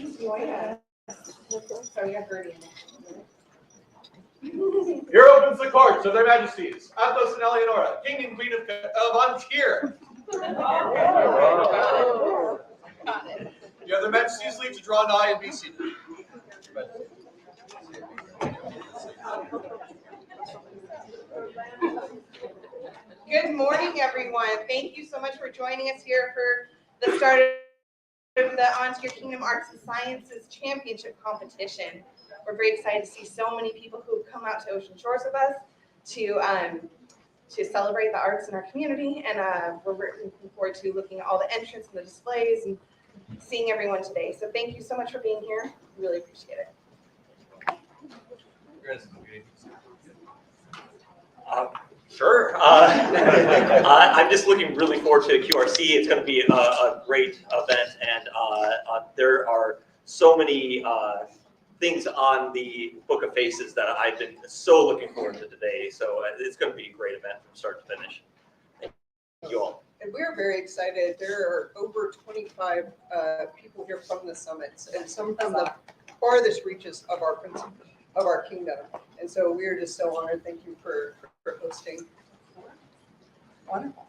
Please join us. Sorry, you're hurting. Here opens the courts of their majesties, Athos and Eleonora, king and queen of Antir. You have their majesties leave to draw nigh and be seated. Good morning, everyone. Thank you so much for joining us here for the start of the Onto Your Kingdom Arts and Sciences Championship competition. We're very excited to see so many people who have come out to Ocean Shores with us to celebrate the arts in our community, and we're really looking forward to looking at all the entrants and the displays and seeing everyone today. So thank you so much for being here. Really appreciate it. Sure. I'm just looking really forward to QRC. It's going to be a great event, and there are so many things on the Book of Faces that I've been so looking forward to today. So it's going to be a great event from start to finish. Thank you all. And we're very excited. There are over 25 people here from the summits, and some from the farthest reaches of our kingdom. And so we're just so honored. Thank you for hosting. Wonderful.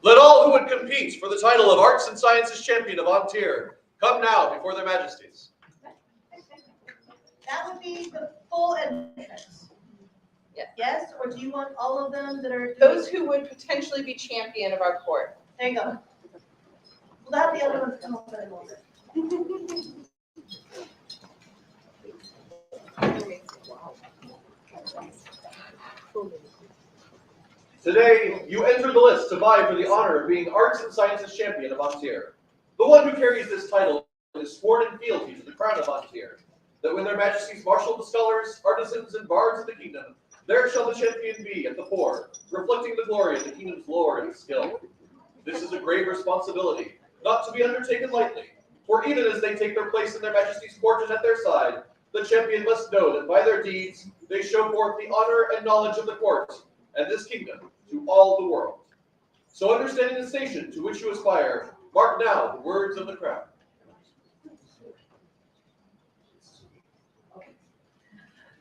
Let all who would compete for the title of Arts and Sciences Champion of Antir come now before their majesties. That would be the full entrance. Yes. Yes, or do you want all of them that are Those who would potentially be champion of our court. There you go. We'll have the other ones come up in a moment. Today, you enter the list to vie for the honor of being Arts and Sciences Champion of Antir. The one who carries this title is sworn in fealty to the crown of Antir, that when their majesties marshal the scholars, artisans, and bards of the kingdom, there shall the champion be at the fore, reflecting the glory of the kingdom's lore and skill. This is a grave responsibility, not to be undertaken lightly, for even as they take their place in their majesties' court and at their side, the champion must know that by their deeds they show forth the honor and knowledge of the court and this kingdom to all the world. So understanding the station to which you aspire, mark now the words of the crown.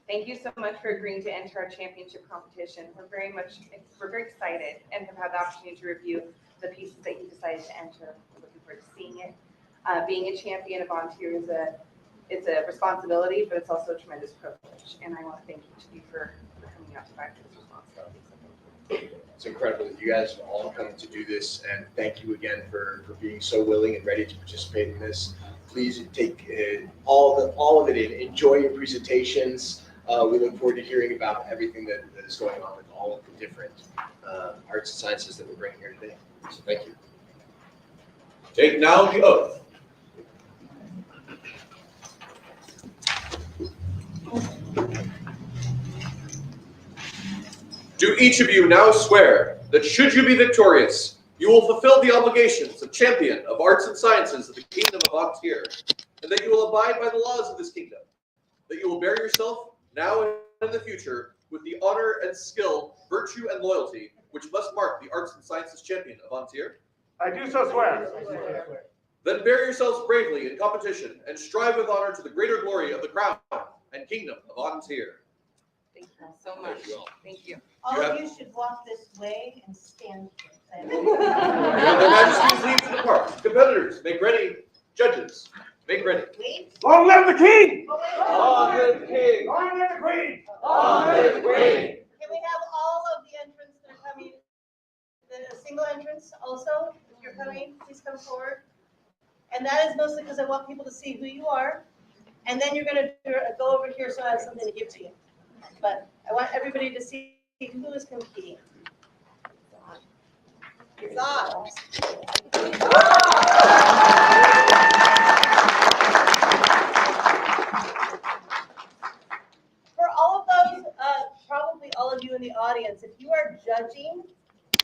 Thank you so much for agreeing to enter our championship competition. We're very excited and have had the opportunity to review the pieces that you decided to enter. We're looking forward to seeing it. Being a champion of Antir is a responsibility, but it's also a tremendous privilege. And I want to thank each of you for coming out to back to this responsibility. It's incredible that you guys have all come to do this, and thank you again for being so willing and ready to participate in this. Please take all of it in. Enjoy your presentations. We look forward to hearing about everything that is going on with all of the different arts and sciences that we're bringing here today. So thank you. Take now the oath. Do each of you now swear that should you be victorious, you will fulfill the obligations of champion of arts and sciences of the kingdom of Antir, and that you will abide by the laws of this kingdom, that you will bear yourself now and in the future with the honor and skill, virtue and loyalty which must mark the arts and sciences champion of Antir? I do so swear. Then bear yourselves bravely in competition and strive with honor to the greater glory of the crown and kingdom of Antir. Thank you so much. Thank you all. Thank you. All of you should walk this way and stand here. You have their majesties leave to depart. Competitors, make ready. Judges, make ready. Wait. Long live the king! Long live the king! Long live the queen! Long live the queen! Can we have all of the entrants that are coming? The single entrance also, if you're coming, please come forward. And that is mostly because I want people to see who you are. And then you're going to go over here so I have something to give to you. But I want everybody to see who is competing. It's on. For all of those, probably all of you in the audience, if you are judging,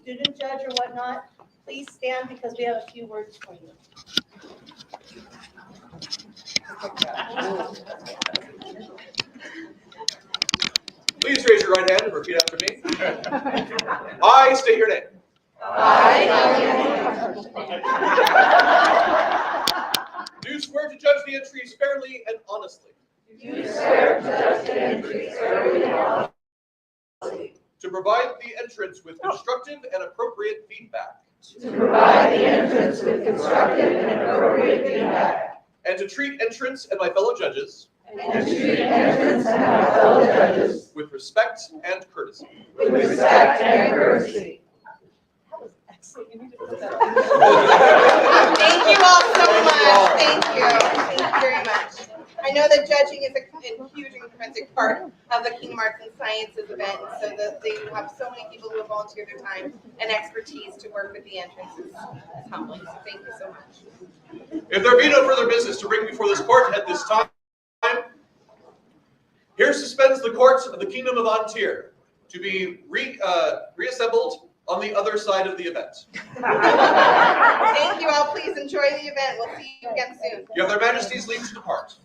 student judge or whatnot, please stand because we have a few words for you. Please raise your right hand and repeat after me. I state your name. Do swear to judge the entries fairly and honestly. To provide the entrance with constructive and appropriate feedback. And to treat entrants and my fellow judges. With respect and courtesy. Excellent. You need to put that. Thank you all so much. Thank you. Thank you very much. I know that judging is a huge and intrinsic part of the Kingdom Arts and Sciences event, so that they have so many people who have volunteered their time and expertise to work with the entrances. It's humbling, so thank you so much. If there be no further business to bring before this court at this time, here suspends the court of the Kingdom of Antir to be reassembled on the other side of the event. Thank you all. Please enjoy the event. We'll see you again soon. You have their majesties leave to depart.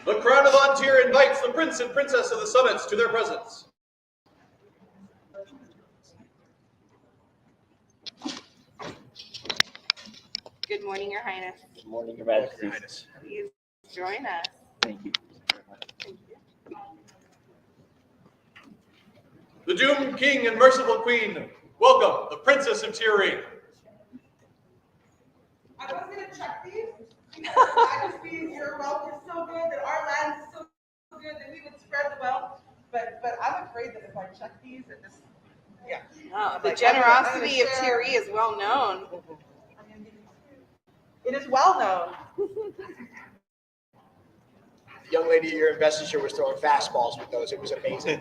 The Crown of Antir invites the Prince and Princess of the Summits to their presence. Good morning, Your Highness. Good morning, Your Your Majesty. Highness. Please join us. Thank you. Thank you. The doomed king and merciful queen welcome the Princess of Tyr. I was gonna check these. Majesty, your wealth is so good that our land is so good that we would spread the wealth. But I'm afraid that if I check these, it just the generosity of Tyr is well known. It is well known. The young lady at your investiture was throwing fastballs with those. It was amazing.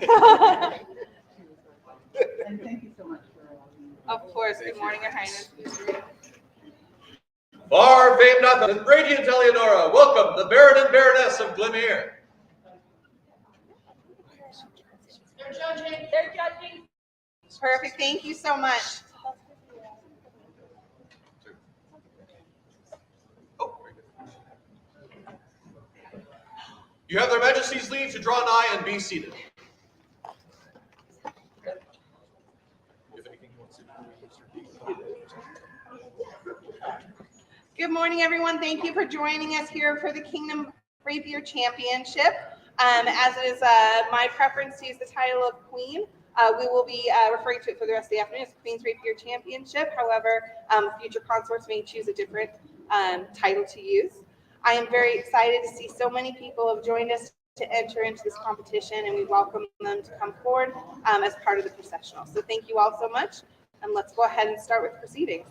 And thank you so much for allowing me. Of course. Good morning, Your Highness. Far famed Nathan and radiant Eleonora welcome the Baron and Baroness of Glymm. They're judging. They're judging. Perfect. Thank you so much. You have their Majesty's leave to draw nigh and be seated. Good morning, everyone. Thank you for joining us here for the Kingdom Rapier Championship. As it is my preference to use the title of Queen, we will be referring to it for the rest of the afternoon as Queen's Rapier Championship. However, future consorts may choose a different title to use. I am very excited to see so many people have joined us to enter into this competition, and we welcome them to come forward as part of the processional. So thank you all so much, and let's go ahead and start with proceedings.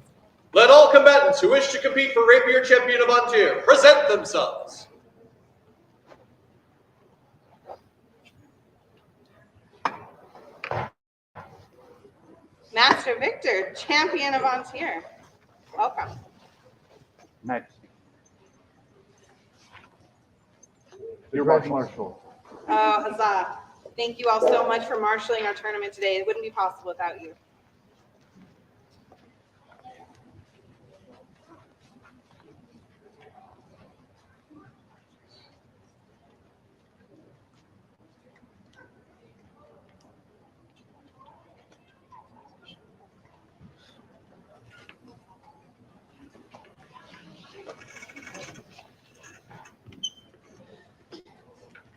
Let all combatants who wish to compete for Rapier Champion of Antir present themselves. Master Victor, Champion of Antir. Welcome. Next. The Red Marshal. Oh, huzzah. Thank you all so much for marshaling our tournament today. It wouldn't be possible without you.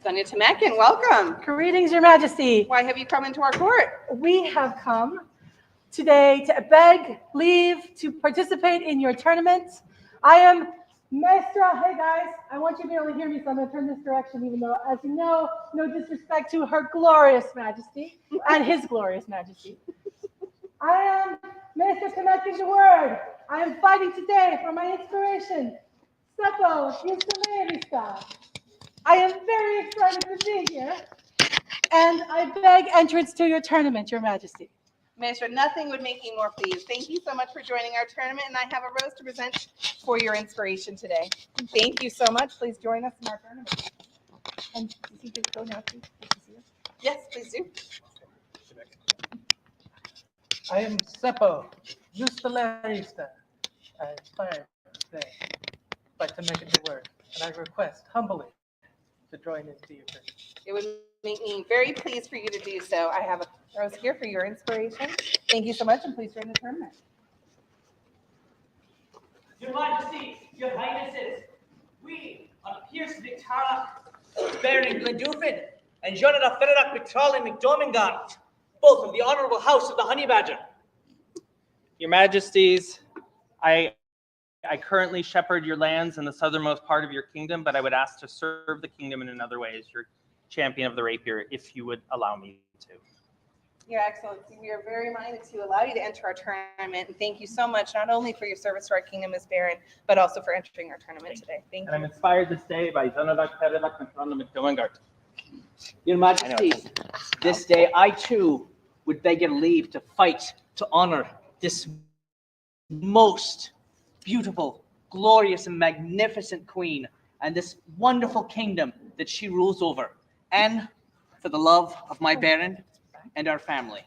Sonia Temekin, welcome. Greetings, Your Majesty. Why have you come into our court? We have come today to beg leave to participate in your tournament. I am Maestra. Hey guys, I want you to be able to hear me, so I'm going to turn this direction, even though, as you know, no disrespect to Her Glorious Majesty and His Glorious Majesty. I am Maestra Temekin the Word. I am fighting today for my inspiration. Seppo, Yustamevista. I am very excited to be here, and I beg entrance to your tournament, Your Majesty. Maestra, nothing would make me more pleased. Thank you so much for joining our tournament, and I have a rose to present for your inspiration today. Thank you so much. Please join us in our tournament. And you can just go now, please. Yes, please do. I am Seppo, Justalarista. I inspired today by Temekin the Word, and I request humbly to join into your tournament. It would make me very pleased for you to do so. I have a rose here for your inspiration. Thank you so much, and please join the tournament. Your Majesty, Your Highnesses, we are Pierce Victara, Baron Glyndufin, and Jonathan Ferrac Victral and McDomingard, both of the Honorable House of the Honey Badger. Your Majesties, I currently shepherd your lands in the southernmost part of your kingdom, but I would ask to serve the kingdom in another way as your champion of the rapier, if you would allow me to. Your Excellency, we are very minded to allow you to enter our tournament, and thank you so much, not only for your service to our kingdom as Baron, but also for entering our tournament today. Thank And I'm you. inspired this day by Jonathan Ferrac and McDomingard. Your Majesty, this day I too would beg your leave to fight to honor this most beautiful, glorious, and magnificent queen and this wonderful kingdom that she rules over, and for the love of my Baron and our family.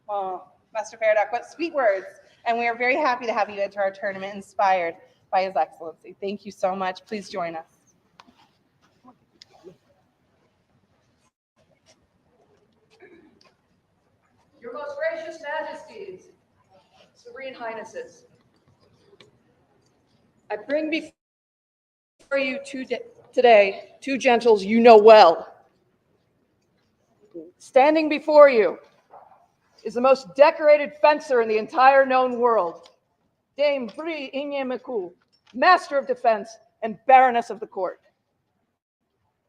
Oh, Master Faradak, what sweet words. And we are very happy to have you enter our tournament inspired by His Excellency. Thank you so much. Please join us. Your most gracious majesties, serene highnesses, I bring before you today two gentles you know well. Standing before you is the most decorated fencer in the entire known world, Dame Bri Inyemiku, Master of Defense and Baroness of the Court.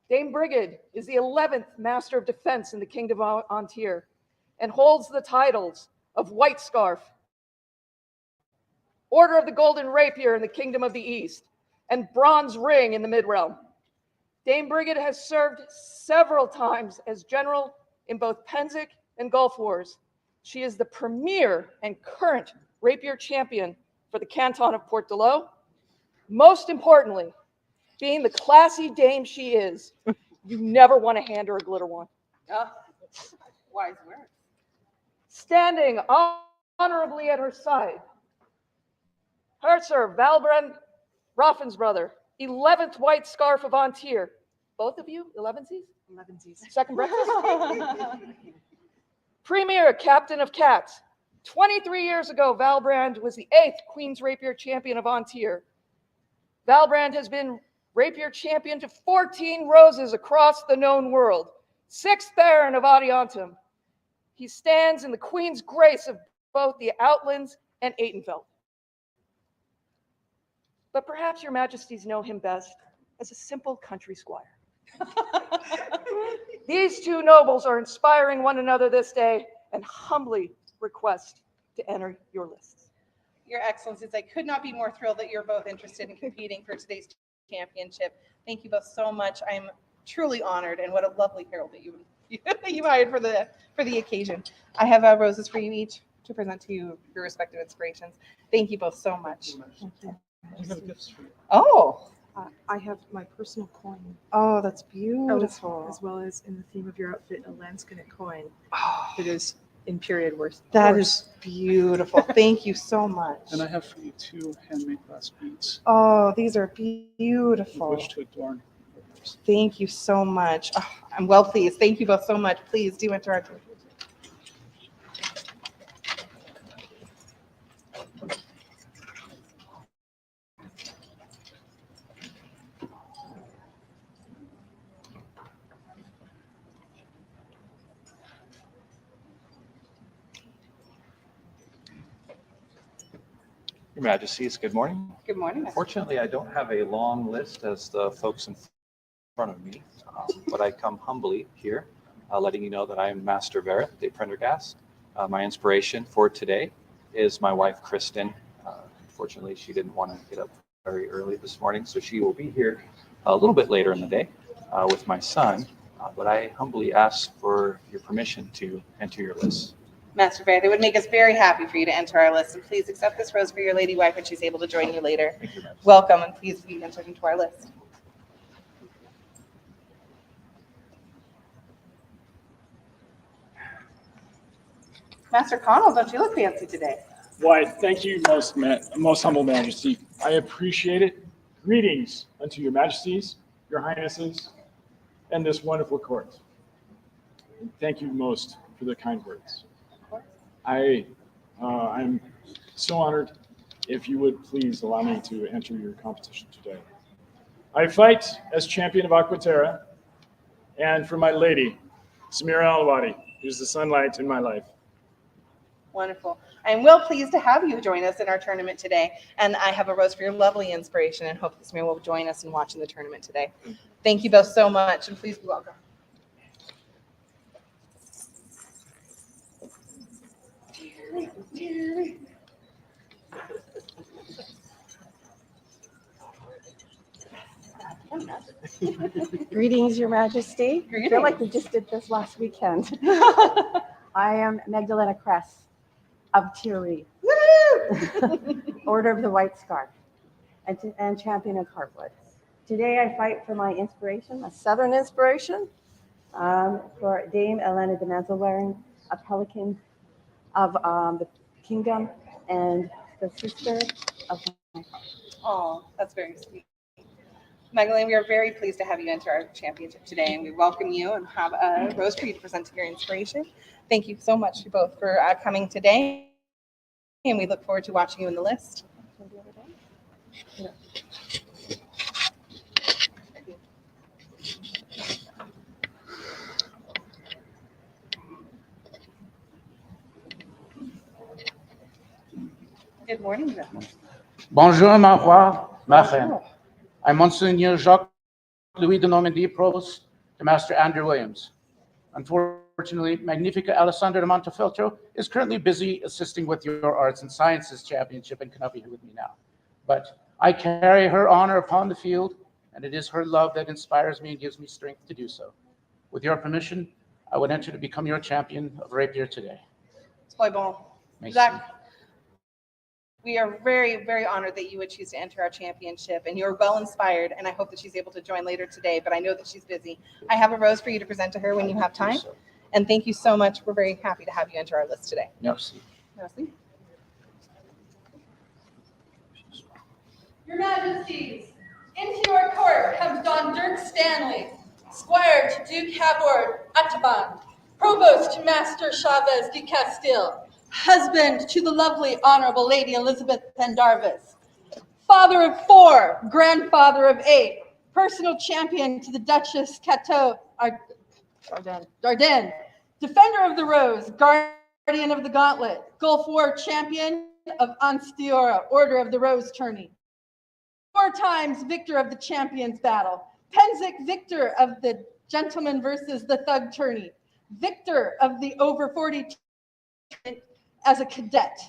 Dame Brigid is the 11th Master of Defense in the Kingdom of Antir and holds the titles of White Scarf, Order of the Golden Rapier in the Kingdom of the East, and Bronze Ring in the Midrealm. Dame Brigid has served several times as general in both Pennsic and Gulf Wars. She is the premier and current rapier champion for the Canton of Port de Lo. Most importantly, being the classy dame she is, you never want to hand her a glitter wand. Wise words. Standing honorably at her side, her Sir Valbrand Roffin's brother, 11th White Scarf of Antir. Both of you, 11sies? 11sies. Second breakfast? Premier Captain of Cats. 23 years ago, Valbrand was the 8th Queen's Rapier Champion of Antir. Valbrand has been Rapier Champion to 14 roses across the known world. 6th Baron of Adiantum. He stands in the Queen's grace of both the Outlands and Atenfeld. But perhaps your majesties know him best as a simple country squire. These two nobles are inspiring one another this day and humbly request to enter your lists. Your Excellencies, I could not be more thrilled that you're both interested in competing for today's championship. Thank you both so much. I'm truly honored, and what a lovely herald that you hired for the occasion. I have roses for you each to present to you your respective inspirations. Thank you both so much. Oh, I have my personal coin. oh, that's beautiful. As well as in the theme of your outfit, a lansquenet coin. Oh, It is in period worth. that is beautiful. Thank you so much. And I have for you 2 handmade glass beads Oh, these are with beautiful. which to adorn. Thank you so much. Oh, I'm well pleased. Thank you both so much. Please do enter our. Your Majesties, good morning. Good morning. Fortunately, I don't have a long list as the folks in front of me, but I come humbly here, letting you know that I am Master Verith de Prendergast. My inspiration for today is my wife, Kristen. Unfortunately, she didn't want to get up very early this morning, so she will be here a little bit later in the day with my son, but I humbly ask for your permission to enter your list. Master Fair, it would make us very happy for you to enter our list. And please accept this rose for your lady wife when she's able to join you later. Thank you, Majesty. Welcome, and please be entered into our list. Master Connell, don't you look fancy today? Why, thank you, most humble Majesty. I appreciate it. Greetings unto your Majesties, your Highnesses, and this wonderful court. Thank you most for the kind words. I'm so honored. If you would please allow me to enter your competition today. I fight as champion of Aquaterra, and for my lady, Samira Alwadi, who's the sunlight in my life. Wonderful. I am well pleased to have you join us in our tournament today. And I have a rose for your lovely inspiration and hope that Samir will join us in watching the tournament today. Thank you both so much, and please be welcome. Greetings, Your Majesty. I feel like we just did this last weekend. I am Magdalena Kress of Thierry, Order of the White Scarf, and champion of Heartwood. Today I fight for my inspiration, a Southern inspiration, for Dame Elena de Manzelwaring, a Pelican of the Kingdom, and the sister of my heart. Oh, that's very sweet. Magdalene, we are very pleased to have you enter our championship today, and we welcome you and have a rose for you to present to your inspiration. Thank you so much, you both, for coming today, and we look forward to watching you in the list. Good morning, Beth. Bonjour, ma roi, ma reine. I'm Monseigneur Jacques Louis de Normandie, Provost to Master Andrew Williams. Unfortunately, Magnifica Alessandra de Montefeltro is currently busy assisting with your Arts and Sciences Championship and cannot be here with me now. But I carry her honor upon the field, and it is her love that inspires me and gives me strength to do so. With your permission, I would enter to become your champion of Rapier today. Toy ball. Merci. Zach, we are very, very honored that you would choose to enter our championship, and you're well inspired, and I hope that she's able to join later today, but I know that she's busy. I have a rose for you to present to her when you have time, and thank you so much. We're very happy to have you enter our list today. Merci. Merci. Your Majesties, into your court comes Don Dirk Stanley, Squire to Duke Havord Ataban, Provost to Master Chavez de Castile, husband to the lovely Honorable Lady Elizabeth Pendarvis, father of 4, grandfather of 8, personal champion to the Duchess Cateau Dardenne, defender of the Rose, guardian of the Gauntlet, Gulf War champion of Anstiora, Order of the Rose tourney, 4 times victor of the Champions Battle, Penzic victor of the Gentleman versus the Thug tourney, victor of the Over 40 as a cadet,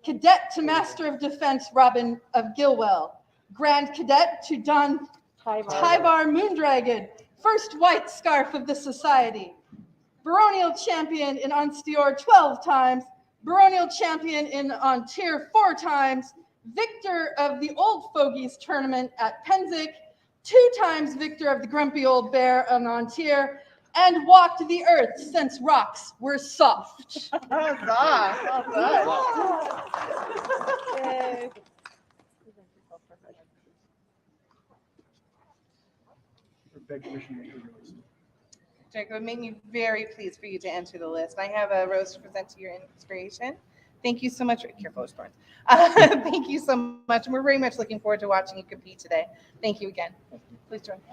cadet to Master of Defense Robin of Gilwell, Grand Cadet to Don Tybar Moondragon, first white scarf of the society, baronial champion in Onstior 12 times, baronial champion in Ontier 4 times, victor of the Old Fogies tournament at Penzic, 2 times victor of the Grumpy Old Bear on Ontier, and walked the earth since rocks were soft. Jacob, it would make me very pleased for you to enter the list. I have a rose to present to your inspiration. Thank you so much. Careful, thorns. Thank you so much. We're very much looking forward to watching you compete today. Thank you again. Please join me.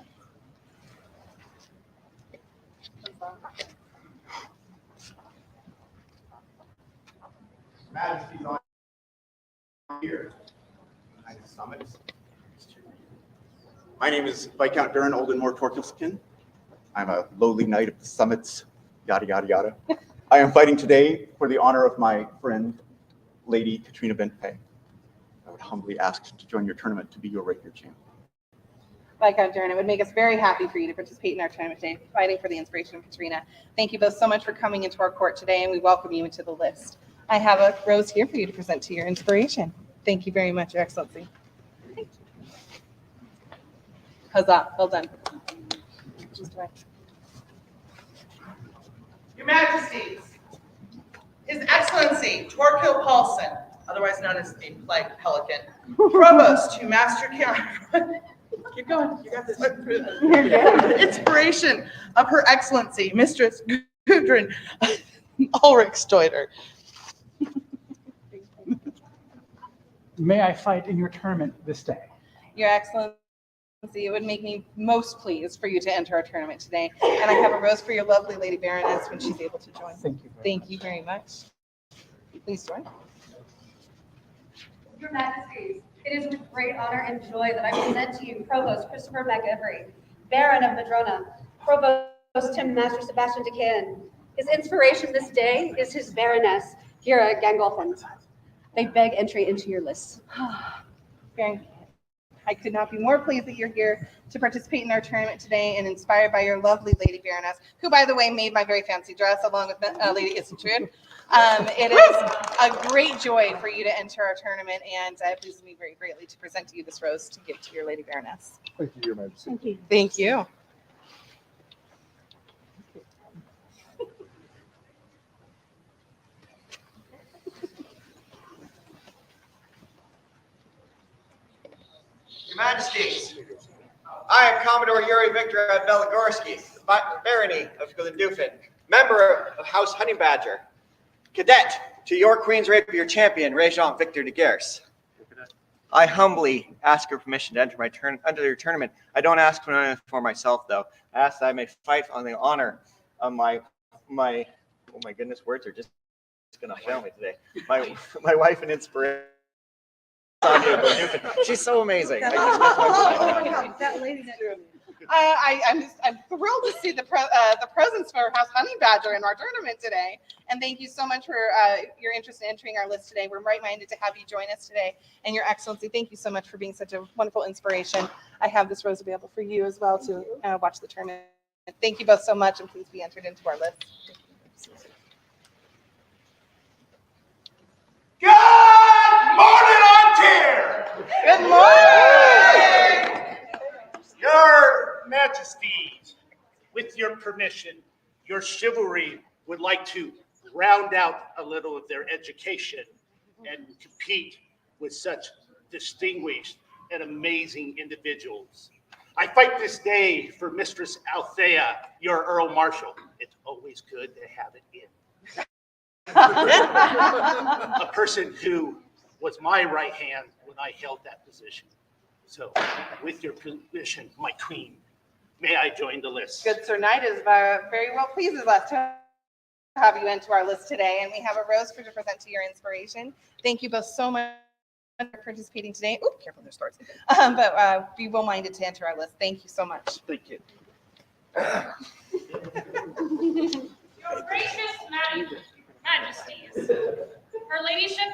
Majesty's on here. Summits. My name is Viscount Durin Oldenmore Torkelskin. I'm a lowly knight of the summits, yada, yada, yada. I am fighting today for the honor of my friend, Lady Katrina Bentpay. I would humbly ask to join your tournament to be your Rapier champion. Viscount Durin, it would make us very happy for you to participate in our tournament today, fighting for the inspiration of Katrina. Thank you both so much for coming into our court today, and we welcome you into the list. I have a rose here for you to present to your inspiration. Thank you very much, Your Excellency. Thank you. Huzzah, well done. Your Majesties, His Excellency Torquil Paulson, otherwise known as a plague pelican, Provost to Master Keanu. Keep going. You got this. Inspiration of Her Excellency, Mistress Gudrun Ulrichsteuter. May I fight in your tournament this day? Your Excellency, it would make me most pleased for you to enter our tournament today. And I have a rose for your lovely Lady Baroness when she's able to join. Thank you very much. Please join. Your Majesties, it is with great honor and joy that I present to you Provost Christopher McEvery, Baron of Madrona, Provost Tim Master Sebastian de Caen. His inspiration this day is his Baroness, Gira Gangolfin. They beg entry into your list. I could not be more pleased that you're here to participate in our tournament today and inspired by your lovely Lady Baroness, who, by the way, made my very fancy dress along with Lady Isentrude. It is a great joy for you to enter our tournament, and it pleases me very greatly to present to you this rose to give to your Lady Baroness. Thank you, Your Majesty. Thank you. Thank you. Your Majesties, I am Commodore Yuri Victor of Belagorsky, Barony of Glymm, member of House Honey Badger, cadet to your Queen's Rapier champion, Regent Victor de Gers. I humbly ask your permission to enter under your tournament. I don't ask for myself, though. I ask that I may fight on the honor of my oh my goodness, words are just going to fail me today. My wife and inspiration. She's so amazing. I'm thrilled to see the presence for House Honey Badger in our tournament today. And thank you so much for your interest in entering our list today. We're right-minded to have you join us today. And Your Excellency, thank you so much for being such a wonderful inspiration. I have this rose available for you as well to watch the tournament. Thank you both so much, and please be entered into our list. Good morning, Ontario! Good morning! Your Majesties, with your permission, your chivalry would like to round out a little of their education and compete with such distinguished and amazing individuals. I fight this day for Mistress Althea, your Earl Marshal. It's always good to have it in. A person who was my right hand when I held that position. So, with your permission, my queen, may I join the list? Good Sir Knight is very well pleased with us to have you into our list today, and we have a rose for to present to your inspiration. Thank you both so much for participating today. Oh, careful, there's swords. But be well-minded to enter our list. Thank you so much. Thank you. Your gracious Majesties, Her Ladyship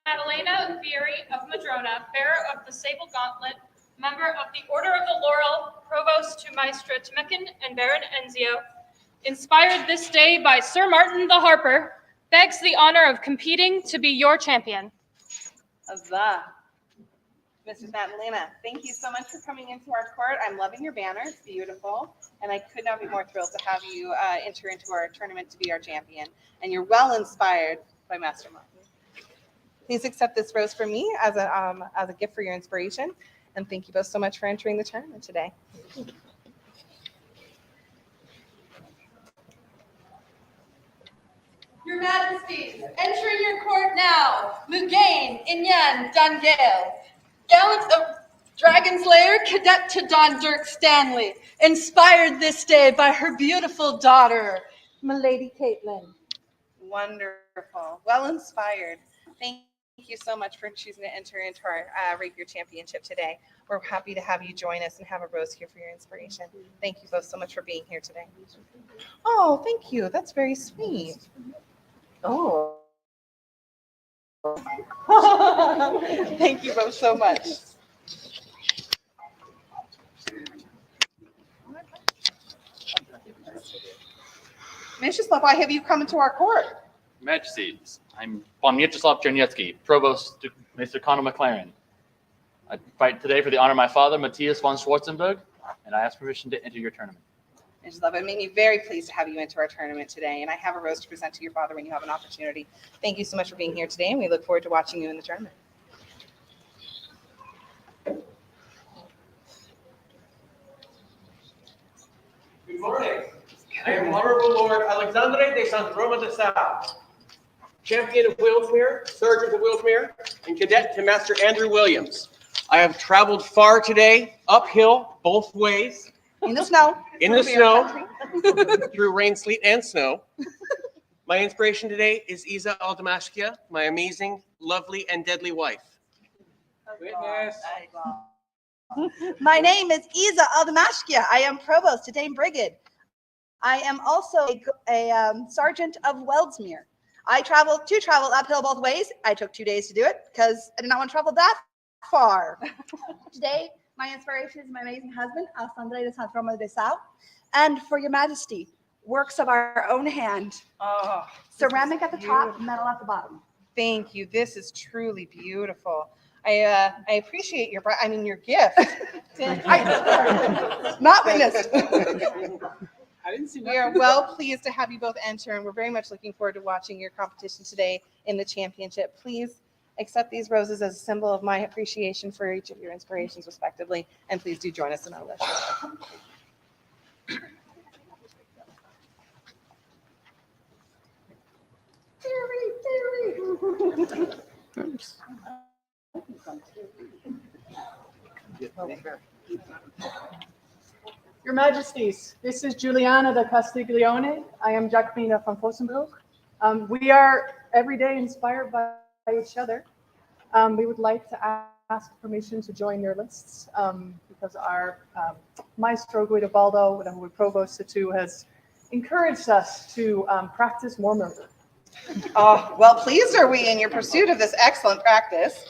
Madalena Vieri of Madrona, bearer of the Sable Gauntlet, member of the Order of the Laurel, Provost to Maestra Temekin and Baron Enzio, inspired this day by Sir Martin the Harper, begs the honor of competing to be your champion. Huzzah. Mrs. Madalena, thank you so much for coming into our court. I'm loving your banner. It's beautiful. And I could not be more thrilled to have you enter into our tournament to be our champion. And you're well inspired by Master Martin. Please accept this rose from me as a gift for your inspiration. And thank you both so much for entering the tournament today. Your Majesties, entering your court now, Mugain Inyan Dungale, gallant of Dragon Slayer, cadet to Don Dirk Stanley, inspired this day by her beautiful daughter, Milady Caitlin. Wonderful. Well inspired. Thank you so much for choosing to enter into our Rapier Championship today. We're happy to have you join us and have a rose here for your inspiration. Thank you both so much for being here today. Oh, thank you. That's very sweet. Oh. Thank you both so much. Mieczysław, why have you come into our court? Majesties, I'm von Mieczysław Czerniecki, Provost to Mr. Connell McLaren. I fight today for the honor of my father, Matthias von Schwarzenberg, and I ask permission to enter your tournament. Mieczysław, it made me very pleased to have you enter our tournament today, and I have a rose to present to your father when you have an opportunity. Thank you so much for being here today, and we look forward to watching you in the tournament. Good morning. I am Honorable Lord Alexandre de Saint Roma de Sal, champion of Willsmere, sergeant of Willsmere, and cadet to Master Andrew Williams. I have traveled far today, uphill, both ways. In the snow. In the snow, through rain, sleet, and snow. My inspiration today is Isa Aldamashkia, my amazing, lovely, and deadly wife. Witness. My name is Isa Aldamashkia. I am Provost to Dame Brigid. I am also a sergeant of Weldsmere. I traveled uphill both ways. I took 2 days to do it because I did not want to travel that far. Today, my inspiration is my amazing husband, Alexandre de Saint Roma de Sal. And for your Majesty, works of our own hand. Oh, ceramic at the top, metal at the bottom. Thank you. This is truly beautiful. I appreciate your gift. Not witnessed. I didn't see We are well pleased to have you both enter, and we're very much looking forward to watching your competition today in the championship. Please accept these roses as a symbol of my appreciation for each of your inspirations respectively, and please do join us in our list. Your Majesties, this is Juliana de Castiglione. I am Jacqueline von Fossenbroek. We are every day inspired by each other. We would like to ask permission to join your lists because our Maestro Guidobaldo, who we provost to, has encouraged us to practice more murder. Oh, well, pleased are we in your pursuit of this excellent practice.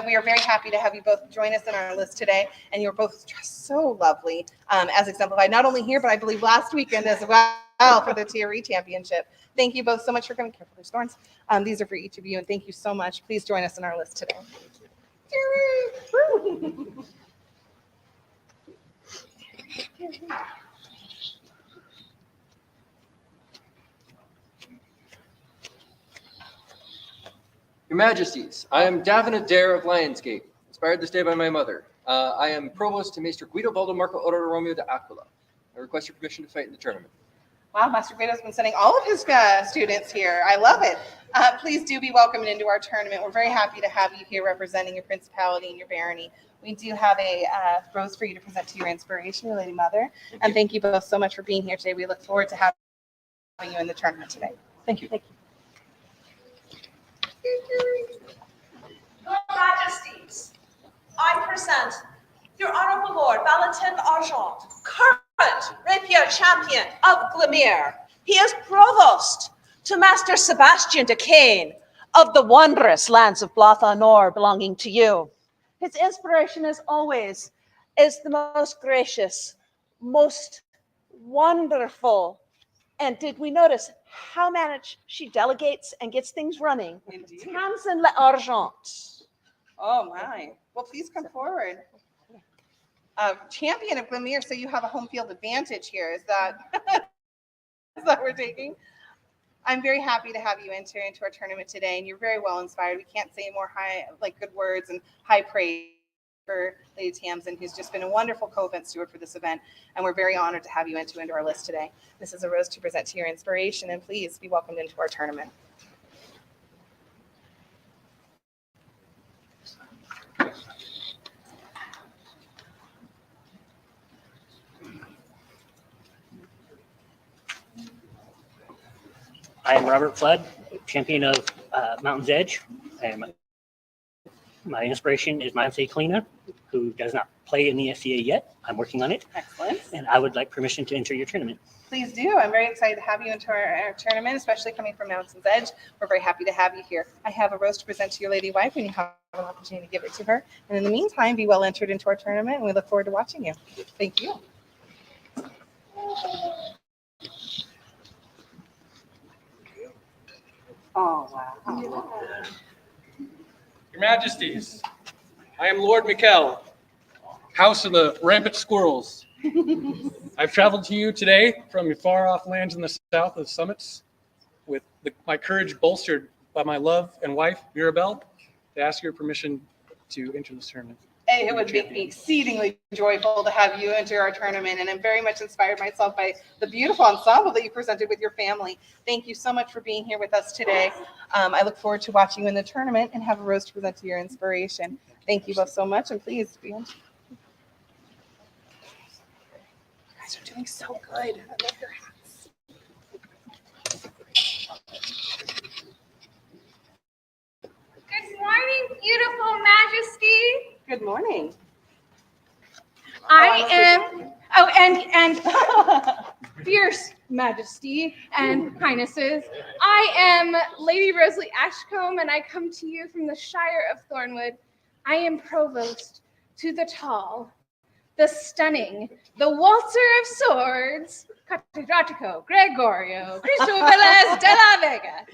We are very happy to have you both join us in our list today, and you're both dressed so lovely, as exemplified not only here, but I believe last weekend as well for the TRE Championship. Thank you both so much for coming. Careful, there's thorns. These are for each of you, and thank you so much. Please join us in our list today. Your Majesties, I am Davin Adair of Lionsgate, inspired this day by my mother. I am Provost to Maester Guidobaldo Marco Oro Romeo de Aquila. I request your permission to fight in the tournament. Wow, Master Guido's been sending all of his students here. I love it. Please do be welcomed into our tournament. We're very happy to have you here representing your principality and your barony. We do have a rose for you to present to your inspiration, your Lady Mother. And thank you both so much for being here today. We look forward to having you in the tournament today. Thank you. Thank you. Your Majesties, I present your Honorable Lord Valentin Argent, current Rapier champion of Glymm. He is provost to Master Sebastian de Caen of the wondrous lands of Blathanor belonging to you. His inspiration, as always, is the most gracious, most wonderful. And did we notice how managed she delegates and gets things running? Tamsin L'Argent. Oh my. Well, please come forward. Champion of Glymm, so you have a home field advantage here. Is that what we're taking? I'm very happy to have you enter into our tournament today, and you're very well inspired. We can't say more good words and high praise for Lady Tamsin, who's just been a wonderful co-event steward for this event, and we're very honored to have you enter into our list today. This is a rose to present to your inspiration, and please be welcomed into our tournament. I am Robert Flood, champion of Mountain's Edge. My inspiration is my fiancée, Kalina, who does not play in the SCA yet. I'm working on it. Excellent. And I would like permission to enter your tournament. Please do. I'm very excited to have you into our tournament, especially coming from Mountain's Edge. We're very happy to have you here. I have a rose to present to your lady wife, and you have an opportunity to give it to her. And in the meantime, be well entered into our tournament, and we look forward to watching you. Thank you. Oh, wow. Your Majesties, I am Lord Mikkel, House of the Rampant Squirrels. I've traveled to you today from your far-off lands in the south of the summits with my courage bolstered by my love and wife, Mirabelle, to ask your permission to enter this tournament. It would make me exceedingly joyful to have you enter our tournament, and I'm very much inspired myself by the beautiful ensemble that you presented with your family. Thank you so much for being here with us today. I look forward to watching you in the tournament and have a rose to present to your inspiration. Thank you both so much, and please be on. You guys are doing so good. I love your hats. Good morning, beautiful majesty. Good morning. I am, and fierce majesty and highnesses. I am Lady Rosalie Ashcombe, and I come to you from the Shire of Thornwood. I am provost to the tall, the stunning, the waltzer of swords, Catedrático Gregorio Cristo Velez de la Vega.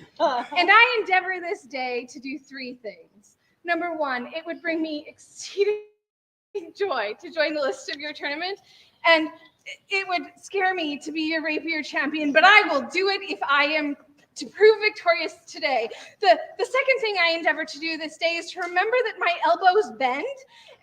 And I endeavor this day to do three things. Number one, it would bring me exceeding joy to join the list of your tournament, and it would scare me to be your Rapier champion, but I will do it if I am to prove victorious today. The second thing I endeavor to do this day is to remember that my elbows bend,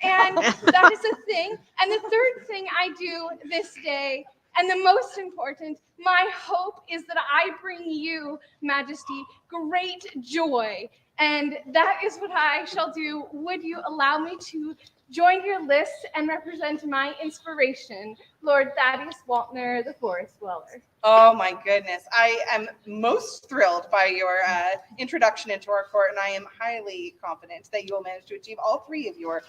and that is a thing. And the third thing I do this day, and the most important, my hope is that I bring you, Majesty, great joy. And that is what I shall do. Would you allow me to join your list and represent my inspiration, Lord Thaddeus Waltner, the Forest Dweller? Oh my goodness. I am most thrilled by your introduction into our court, and I am highly confident that you will manage to achieve all three of your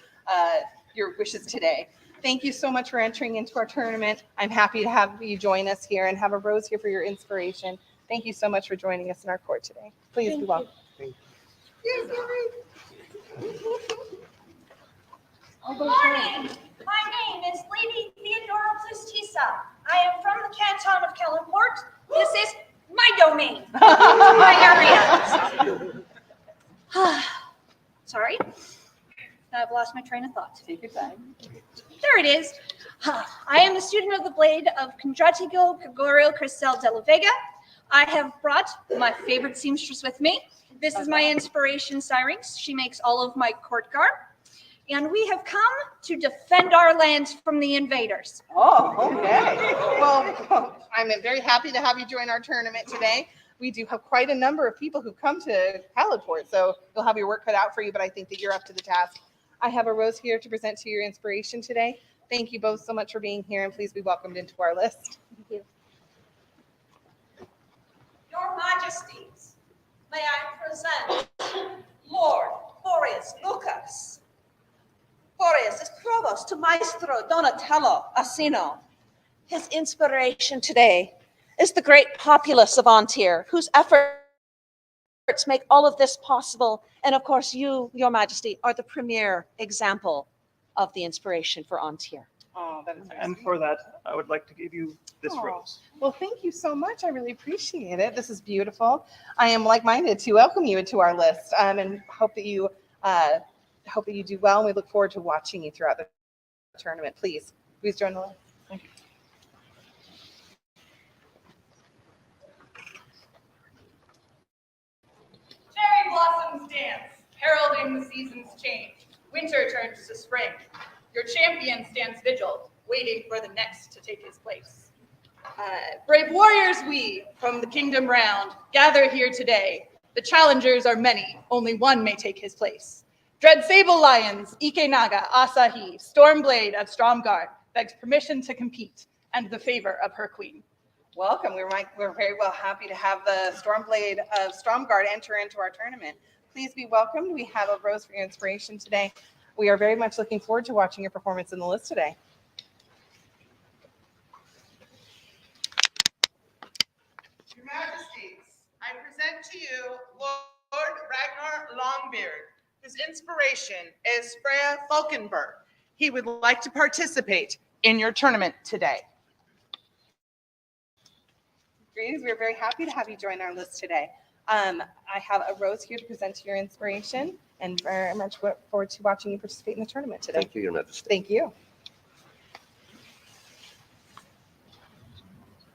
wishes today. Thank you so much for entering into our tournament. I'm happy to have you join us here and have a rose here for your inspiration. Thank you so much for joining us in our court today. Please be welcome. Yes, Good morning. My name is Lady Theodora Plustisa. I am from the canton of Caladphort. This is my domain, my area. Sorry, I've lost my train of thought. Take your time. There it is. I am a student of the blade of Condratigo Gregorio Cristel de la Vega. I have brought my favorite seamstress with me. This is my inspiration, Syrinx. She makes all of my court garb. And we have come to defend our lands from the invaders. Oh, okay. Well, I'm very happy to have you join our tournament today. We do have quite a number of people who come to Caladphort, so you'll have your work cut out for you, but I think that you're up to the task. I have a rose here to present to your inspiration today. Thank you both so much for being here, and please be welcomed into our list. Thank you. Your Majesties, may I present Lord Boreas Lucas. Boreas is provost to Maestro Donatello Asino. His inspiration today is the great populace of Antir, whose efforts make all of this possible. And of course, you, Your Majesty, are the premier example of the inspiration for Antir. Oh, that is nice. And for that, I would like to give you this Oh, rose. well, thank you so much. I really appreciate it. This is beautiful. I am like-minded to welcome you into our list, and hope that you do well. And we look forward to watching you throughout the tournament. Please join the list. Thank you. Cherry blossoms dance, heralding the season's change. Winter turns to spring. Your champion stands vigil, waiting for the next to take his place. Brave warriors we, from the kingdom round, gather here today. The challengers are many, only one may take his place. Dread Sable Lions, Ikenaga, Asahi, Stormblade of Stromgarde, begs permission to compete and the favor of her queen. Welcome. We're very well happy to have the Stormblade of Stromgarde enter into our tournament. Please be welcomed. We have a rose for your inspiration today. We are very much looking forward to watching your performance in the list today. Your Majesties, I present to you Lord Ragnar Longbeard, whose inspiration is Freya Falkenberg. He would like to participate in your tournament today. Greetings. We're very happy to have you join our list today. I have a rose here to present to your inspiration, and very much look forward to watching you participate in the tournament today. Thank you, Your Majesty. Thank you.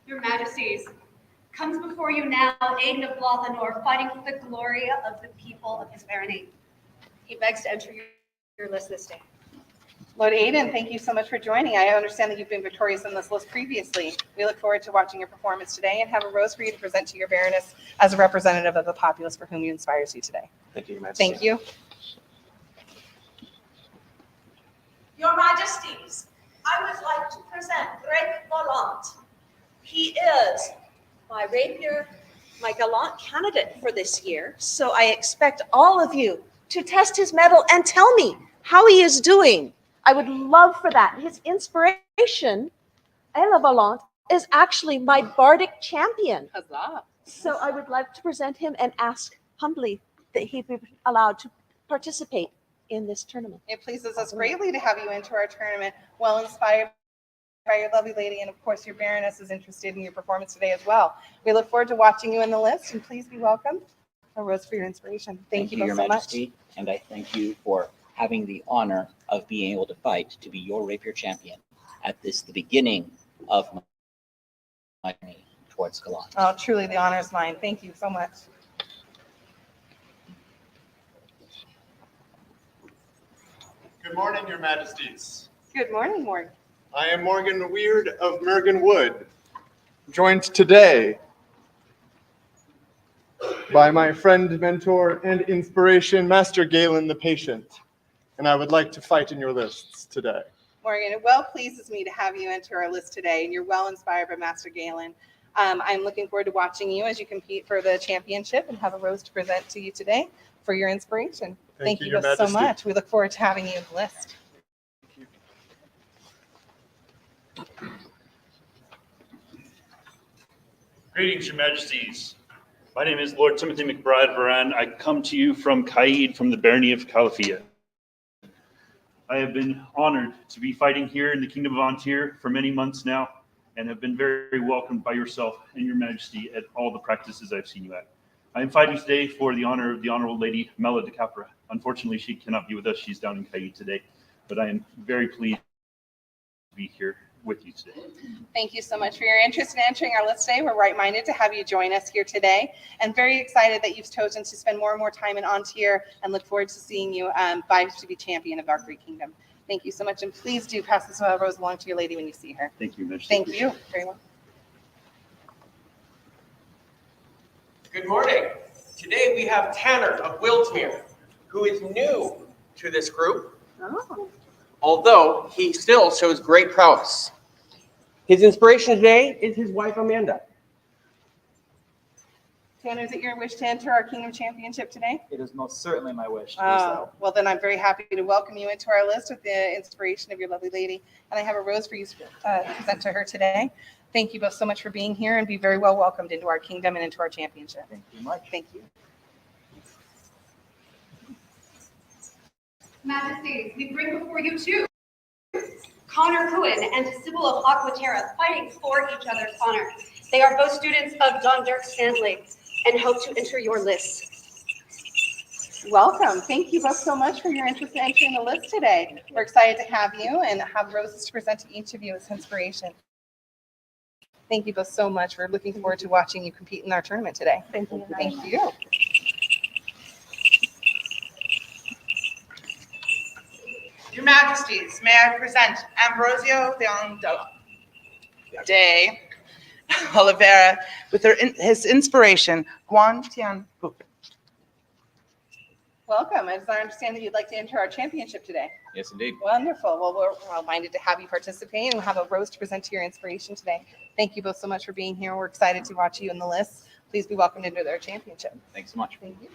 Your Majesties, comes before you now Aiden of Lothanor, fighting for the glory of the people of his barony. He begs to enter your list this day. Lord Aiden, thank you so much for joining. I understand that you've been victorious in this list previously. We look forward to watching your performance today and have a rose for you to present to your Baroness as a representative of the populace for whom you inspires you today. Thank you, Your Majesty. Thank you. Your Majesties, I would like to present Greg Volant. He is my rapier, my gallant candidate for this year. So I expect all of you to test his mettle and tell me how he is doing. I would love for that. His inspiration, Ella Volant, is actually my bardic champion. Huzzah. So I would like to present him and ask humbly that he be allowed to participate in this tournament. It pleases us greatly to have you enter our tournament, well inspired by your lovely lady, and of course your Baroness is interested in your performance today as well. We look forward to watching you in the list, and please be welcome. A rose for your inspiration. Thank you Your both so Majesty, much. and I thank you for having the honor of being able to fight to be your rapier champion at the beginning of my journey towards Galant. Oh, truly, the honor is mine. Thank you so much. Good morning, Your Majesties. Good morning, Morgan. I am Morgan Weird of Mergen Wood, joined today by my friend, mentor, and inspiration, Master Galen the Patient, and I would like to fight in your lists today. Morgan, it well pleases me to have you enter our list today, and you're well inspired by Master Galen. I'm looking forward to watching you as you compete for the championship and have a rose to present to you today for your inspiration. Thank you Your both so Majesty. much. We look forward to having you in the list. Greetings, Your Majesties. My name is Lord Timothy McBride Varan. I come to you from Caid, from the Barony of Caladphort. I have been honored to be fighting here in the Kingdom of Antir for many months now, and have been very welcomed by yourself and Your Majesty at all the practices I've seen you at. I am fighting today for the honor of the Honorable Lady Mela de Capra. Unfortunately, she cannot be with us. She's down in Caid today, but I am very pleased to be here with you today. Thank you so much for your interest in entering our list today. We're right-minded to have you join us here today, and very excited that you've chosen to spend more and more time in Antir, and look forward to seeing you fight to be champion of our great kingdom. Thank you so much, and please do pass this rose along to your lady when you see her. Thank you, Majesty. Thank you. Very well. Good morning. Today we have Tanner of Wildsmere, who is new to this group, although he still shows great prowess. His inspiration today is his wife, Amanda. Tanner, is it your wish to enter our Kingdom Championship today? It is most certainly my wish to do Oh, so. well then I'm very happy to welcome you into our list with the inspiration of your lovely lady. And I have a rose for you to present to her today. Thank you both so much for being here, and be very well welcomed into our kingdom and into our championship. Thank you much. Thank you. Majesties, we bring before you two, Connor Cohen and Sybil of Aquaterra, fighting for each other's honor. They are both students of John Dirk Stanley and hope to enter your list. Welcome. Thank you both so much for your interest in entering the list today. We're excited to have you and have roses to present to each of you as inspiration. Thank you both so much. We're looking forward to watching you compete in our tournament today. Thank you. Thank you. Your Majesties, may I present Ambrosio de Oliveira with his inspiration, Guan Tian Pu. Welcome. As I understand that you'd like to enter our championship today. Yes, indeed. Wonderful. Well, we're well-minded to have you participate, and we'll have a rose to present to your inspiration today. Thank you both so much for being here. We're excited to watch you in the list. Please be welcomed into our championship. Thanks so much. Thank you.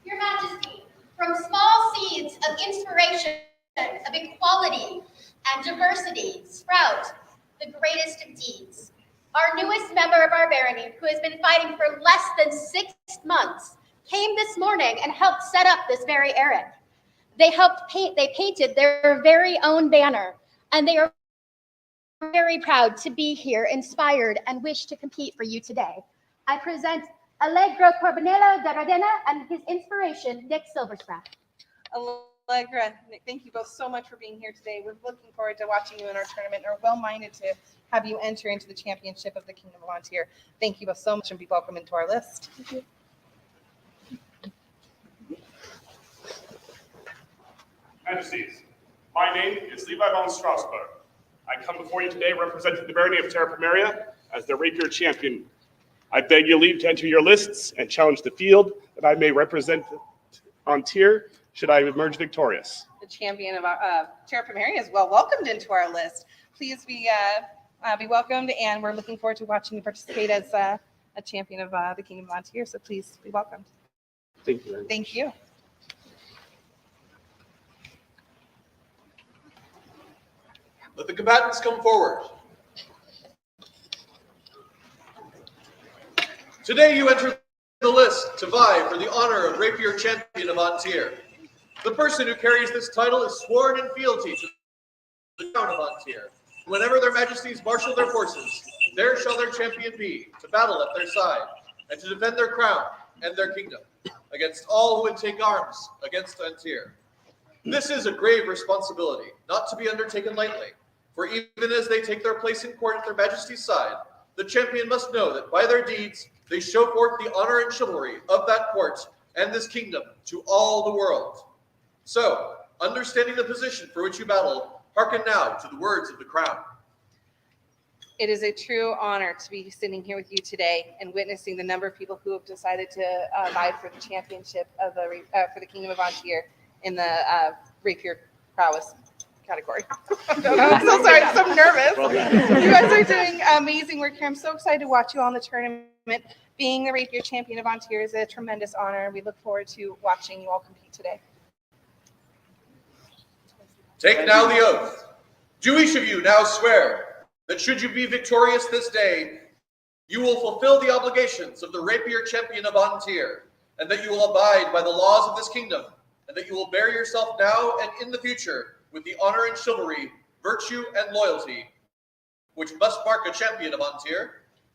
Your Majesty, from small seeds of inspiration, of equality and diversity, sprout the greatest of deeds. Our newest member of our barony, who has been fighting for less than 6 months, came this morning and helped set up this very errand. They painted their very own banner, and they are very proud to be here, inspired, and wish to compete for you today. I present Allegro Corbinello de Ravenna and his inspiration, Nick Silversprat. Allegra, thank you both so much for being here today. We're looking forward to watching you in our tournament, and are well-minded to have you enter into the championship of the Kingdom of Antir. Thank you both so much, and be welcome into our list. Thank you. Majesties, my name is Levi von Strasbourg. I come before you today representing the Barony of Terra Primaria as the Rapier champion. I beg your leave to enter your lists and challenge the field that I may represent Antir should I emerge victorious. The champion of Terra Primaria is well welcomed into our list. Please be welcomed, and we're looking forward to watching you participate as a champion of the Kingdom of Antir. So please be welcomed. Thank you very much. Thank you. Let the combatants come forward. Today you enter the list to vie for the honor of Rapier Champion of Antir. The person who carries this title is sworn in fealty to the crown of Antir. Whenever their majesties marshal their forces, there shall their champion be, to battle at their side, and to defend their crown and their kingdom against all who would take arms against Antir. This is a grave responsibility, not to be undertaken lightly, For even as they take their place in court at their majesty's side, the champion must know that by their deeds they show forth the honor and chivalry of that court and this kingdom to all the world. So, understanding the position for which you battle, hearken now to the words of the crown. It is a true honor to be sitting here with you today and witnessing the number of people who have decided to vie for the championship of for the Kingdom of Antir in the Rapier prowess category. I'm so sorry, I'm so nervous. You guys are doing amazing work here. I'm so excited to watch you all in the tournament. Being the Rapier champion of Antir is a tremendous honor. We look forward to watching you all compete today. Take now the oath. Do each of you now swear that should you be victorious this day, you will fulfill the obligations of the Rapier champion of Antir, and that you will abide by the laws of this kingdom, and that you will bear yourself now and in the future with the honor and chivalry, virtue and loyalty, which must mark a champion of Antir.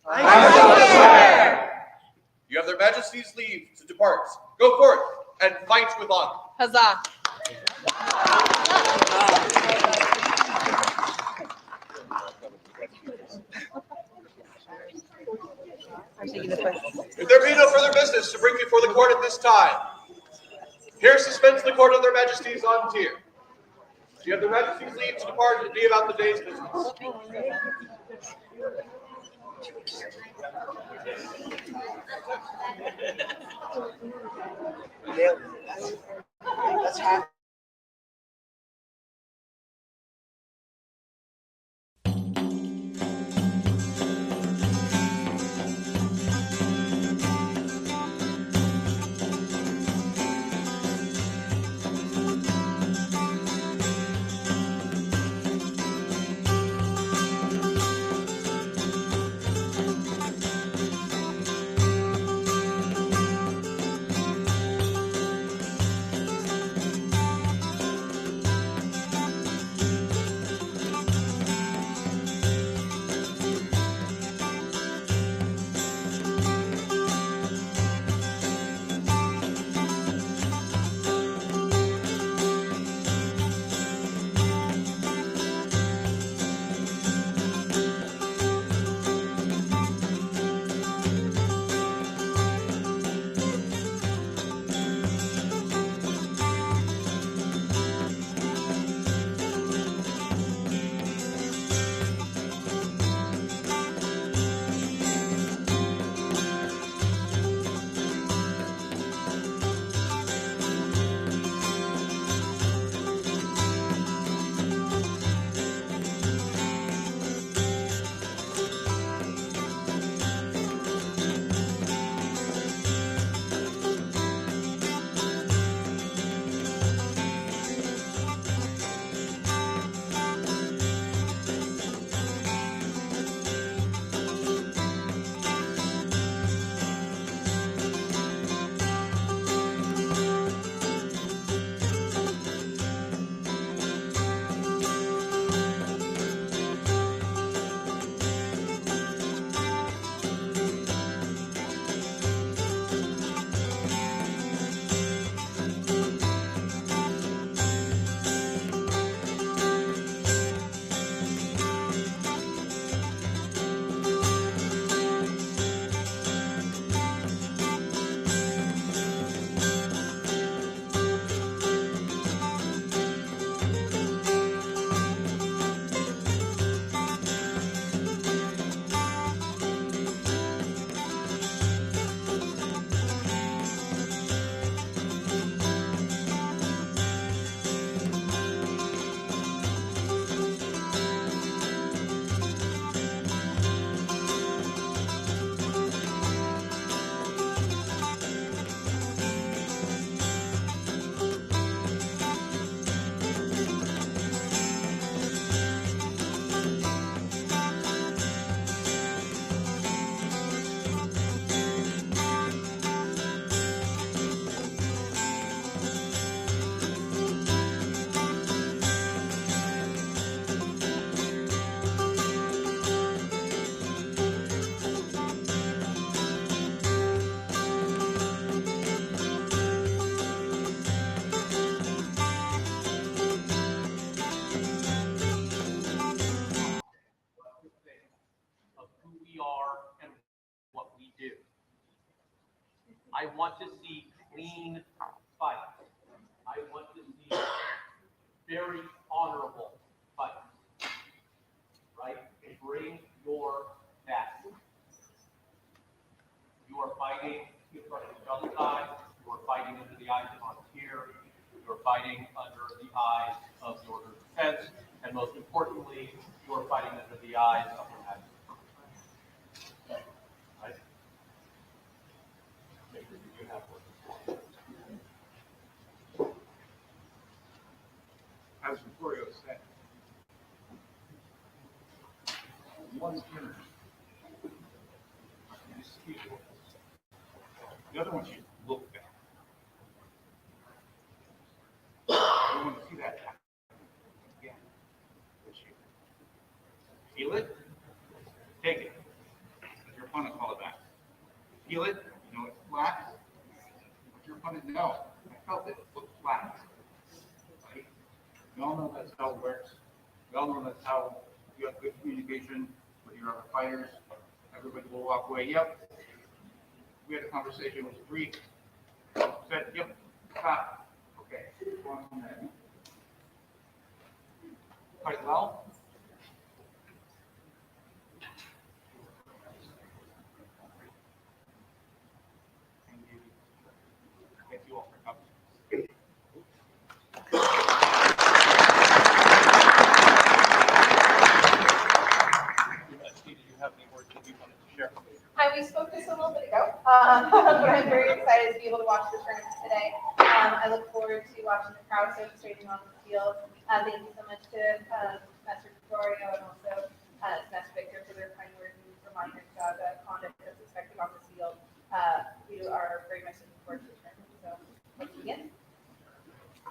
I swear. You have their majesty's leave to depart. Go forth and fight with honor. Huzzah. If there be no further business to bring before the court at this time, here suspends the court of their majesties on tier. You have their majesty's leave to depart and be about the day's business. That's hot. I want to see clean fights. I want to see very honorable fights. Right? Bring your best. You are fighting in front of each other's eyes. You are fighting under the eyes of Montier. You are fighting under the eyes of the Order of Defense. And most importantly, you are fighting under the eyes of your majesty. Right? Make sure you have work. As Vittorio said, one's dinner. You see it. The other one you look at. You want to see that happen again this year. Feel it? Take it. Let your opponent call it back. Feel it? You know it's flat. Let your opponent know. I felt it. It looked flat. Right? We all know that's how it works. We all know that's how you have good communication with your other fighters. Everybody will walk away. Yep. We had a conversation with three. Said, yep, stop. Okay. Go on from there. Quite well. Thank you all for coming. Hi, we spoke this a little bit ago, but I'm very excited to be able to watch the tournament today. I look forward to watching the crowd demonstrating on the field. Thank you so much to Master Vittorio and also Master Victor for their kind words and reminding us of the conduct that's expected on the field. We are very much looking forward to the tournament. So let's begin.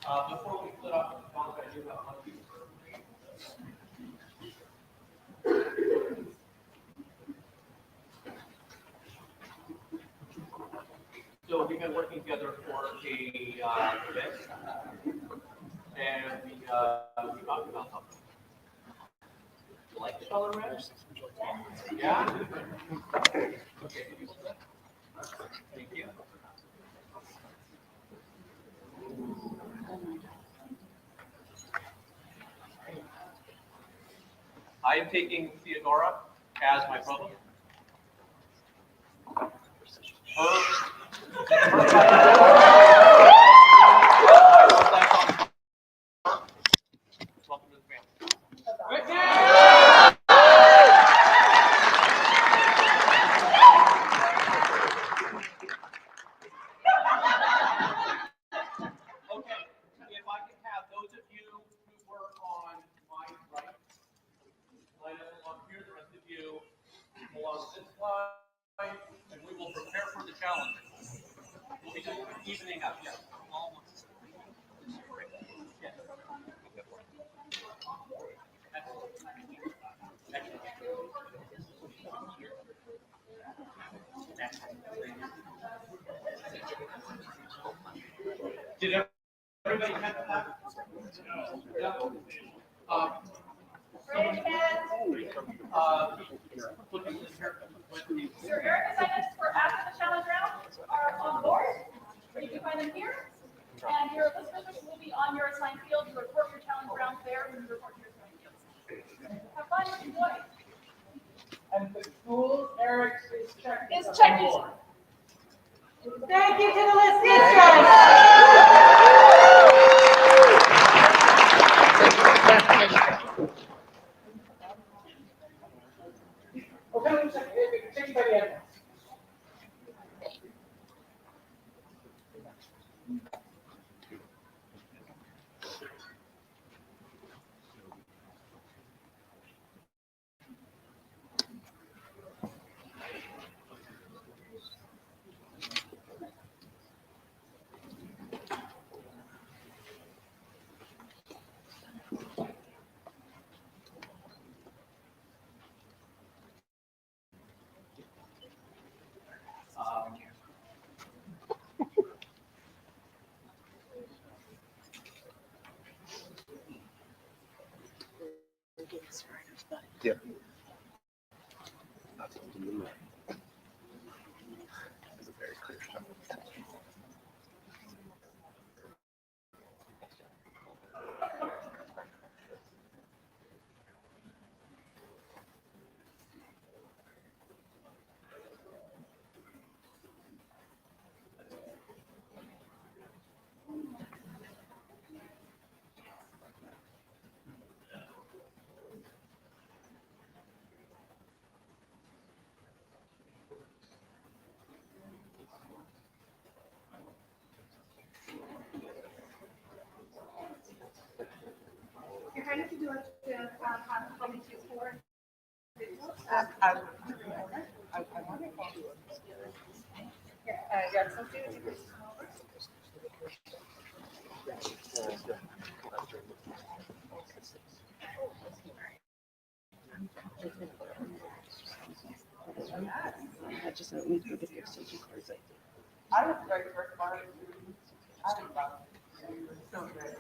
Before we split off the phones, I do have one piece of information. So we've been working together for a event, and we talked about something. You like the color red? Yeah? Okay. Thank you. I am taking Theodora as my provost. Welcome to the family. Okay, if I can have those of you who were on my right, line up along here, the rest of you along this line, and we will prepare for the challenge. We'll be doing evening up, yeah. Almost. Yes. Did everybody have that? Yeah. Sir Eric assignments for after the challenge round are on the board. You can find them here. And your list members will be on your assigned field. You report your challenge round there when you report your assigned fields. Have fun, enjoy. And the school Eric is checking. Is checking. Thank you to the listeners. Okay, check by the end. Yeah. That's a very clear shot. Your Highness, would you like to have comments for? I just don't need to go get the extension cords. I was very first one. I don't know. So good.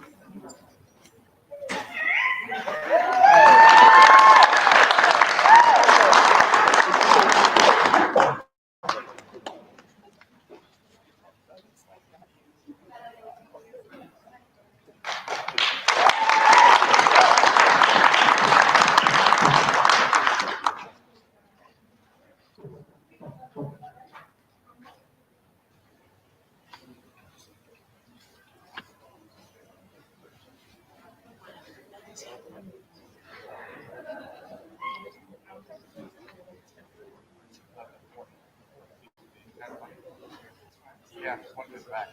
Yeah, one goes back.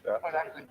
But actually,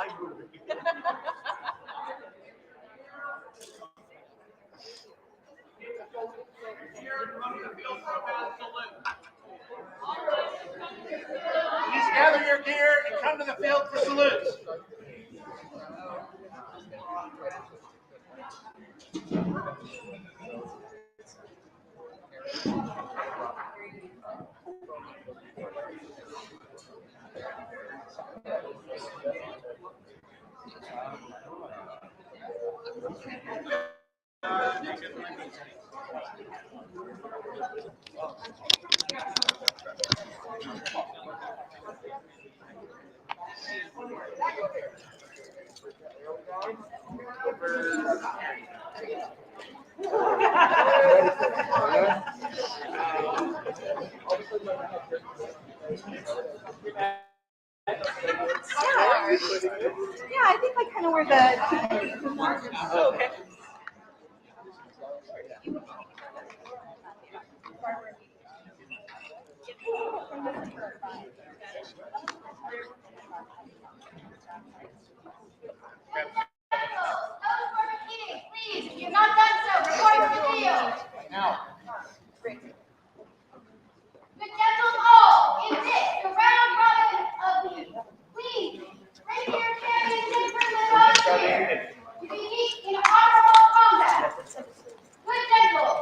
Please gather your gear and come to the field for salutes. Yeah, I think I kind of wear the. Oh, okay. Please, if you have not done so, report to the field. Now. The gentles all, in this, the round robin of the Queen's Rapier Championship for the volunteers, to be meet in honorable combat. Good gentles,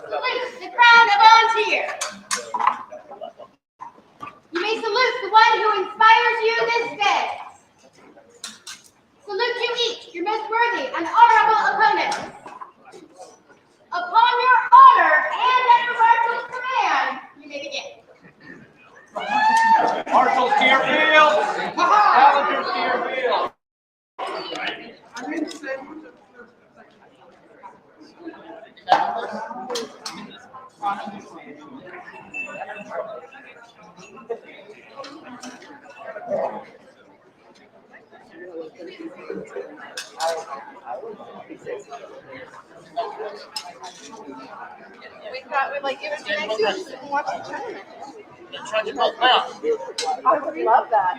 salute the crown of volunteer. You may salute the one who inspires you this day. Salute you each, your most worthy and honorable opponents. Upon your honor and at your marshal's command, you may begin. Marshals to your field. Challengers to your field. We thought we'd like give it a nice use and watch the tournament. They're trying to both now. I would love that.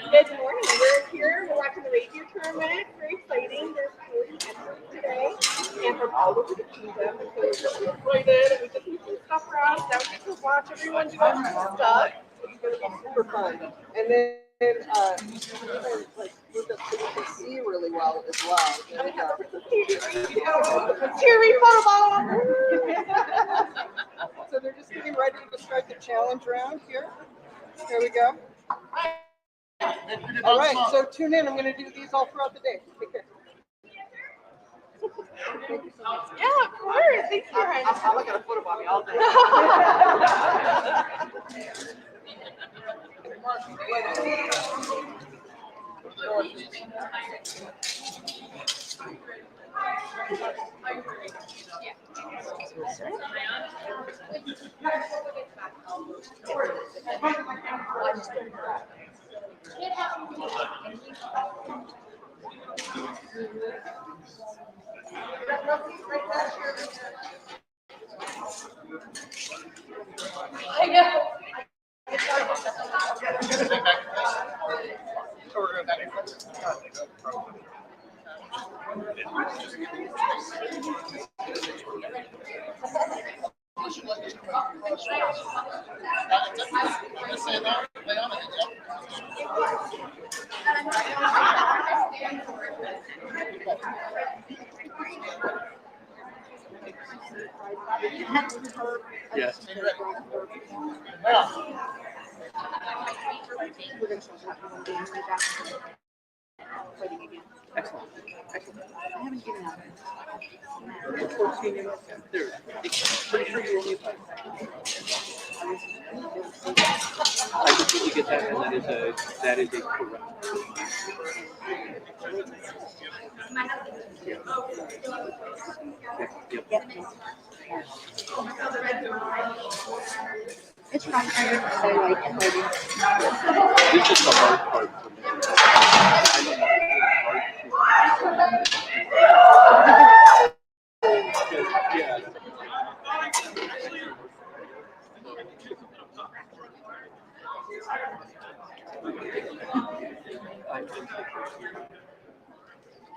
Good morning. We're here. We're watching the Rapier tournament. Very exciting. There's 40 entrants today, and from all over the kingdom. And so we're really excited, and we just need some stuff around. Now we get to watch everyone do their stuff. It's going to be super fun. And then like look up so you can see really well as well. Cheery photo ball. So they're just getting ready to start the challenge round here. Here we go. All right, so tune in. I'm going to do these all throughout the day. Take care. Yeah, of course. Thanks, Karen. I'll look at a photo bomb all day. I know. Yes. Excellent. Excellent. I haven't given out. Pretty sure you will need that. I completely get that, and that is a correct. Yep. It's fun. I like it. This is the hard part for me.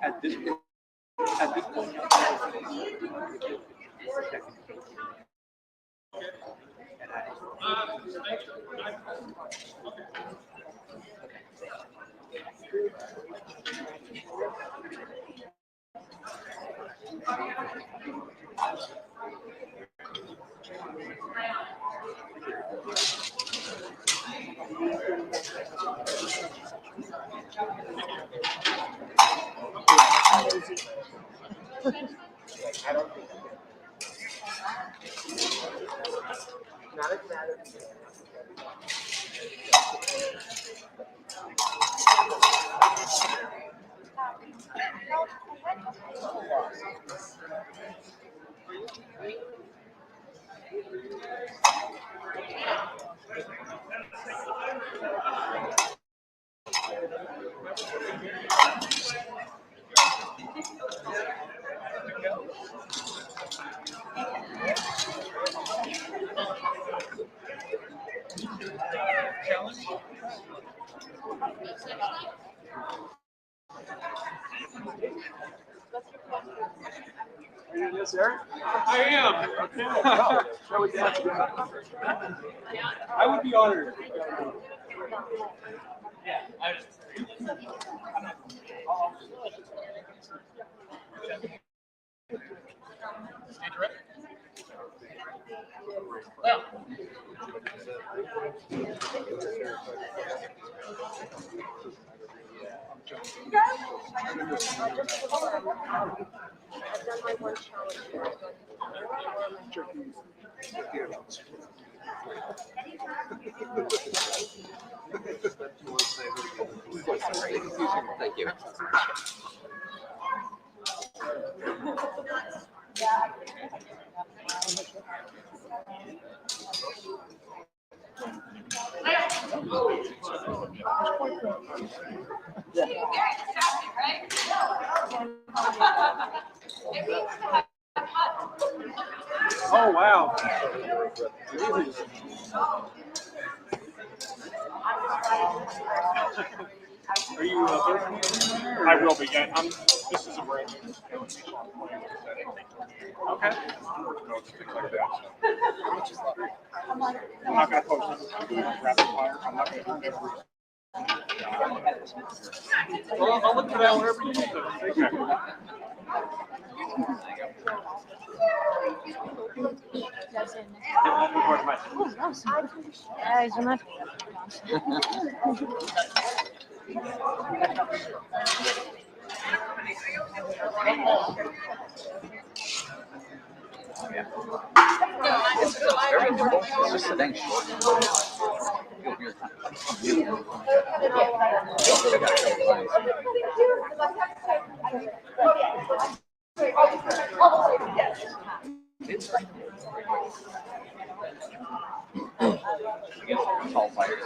At this point, I am. I would be honored. Yeah, I just. Well. Thank you. Oh, wow. Are you I will be. Yeah, this is a brand new. Okay. I'm not going to post this. I'm doing rapid fire. I'm not going to do it. Well, I'll look for that wherever you need them. Okay. It's just a dang short. Tall fires.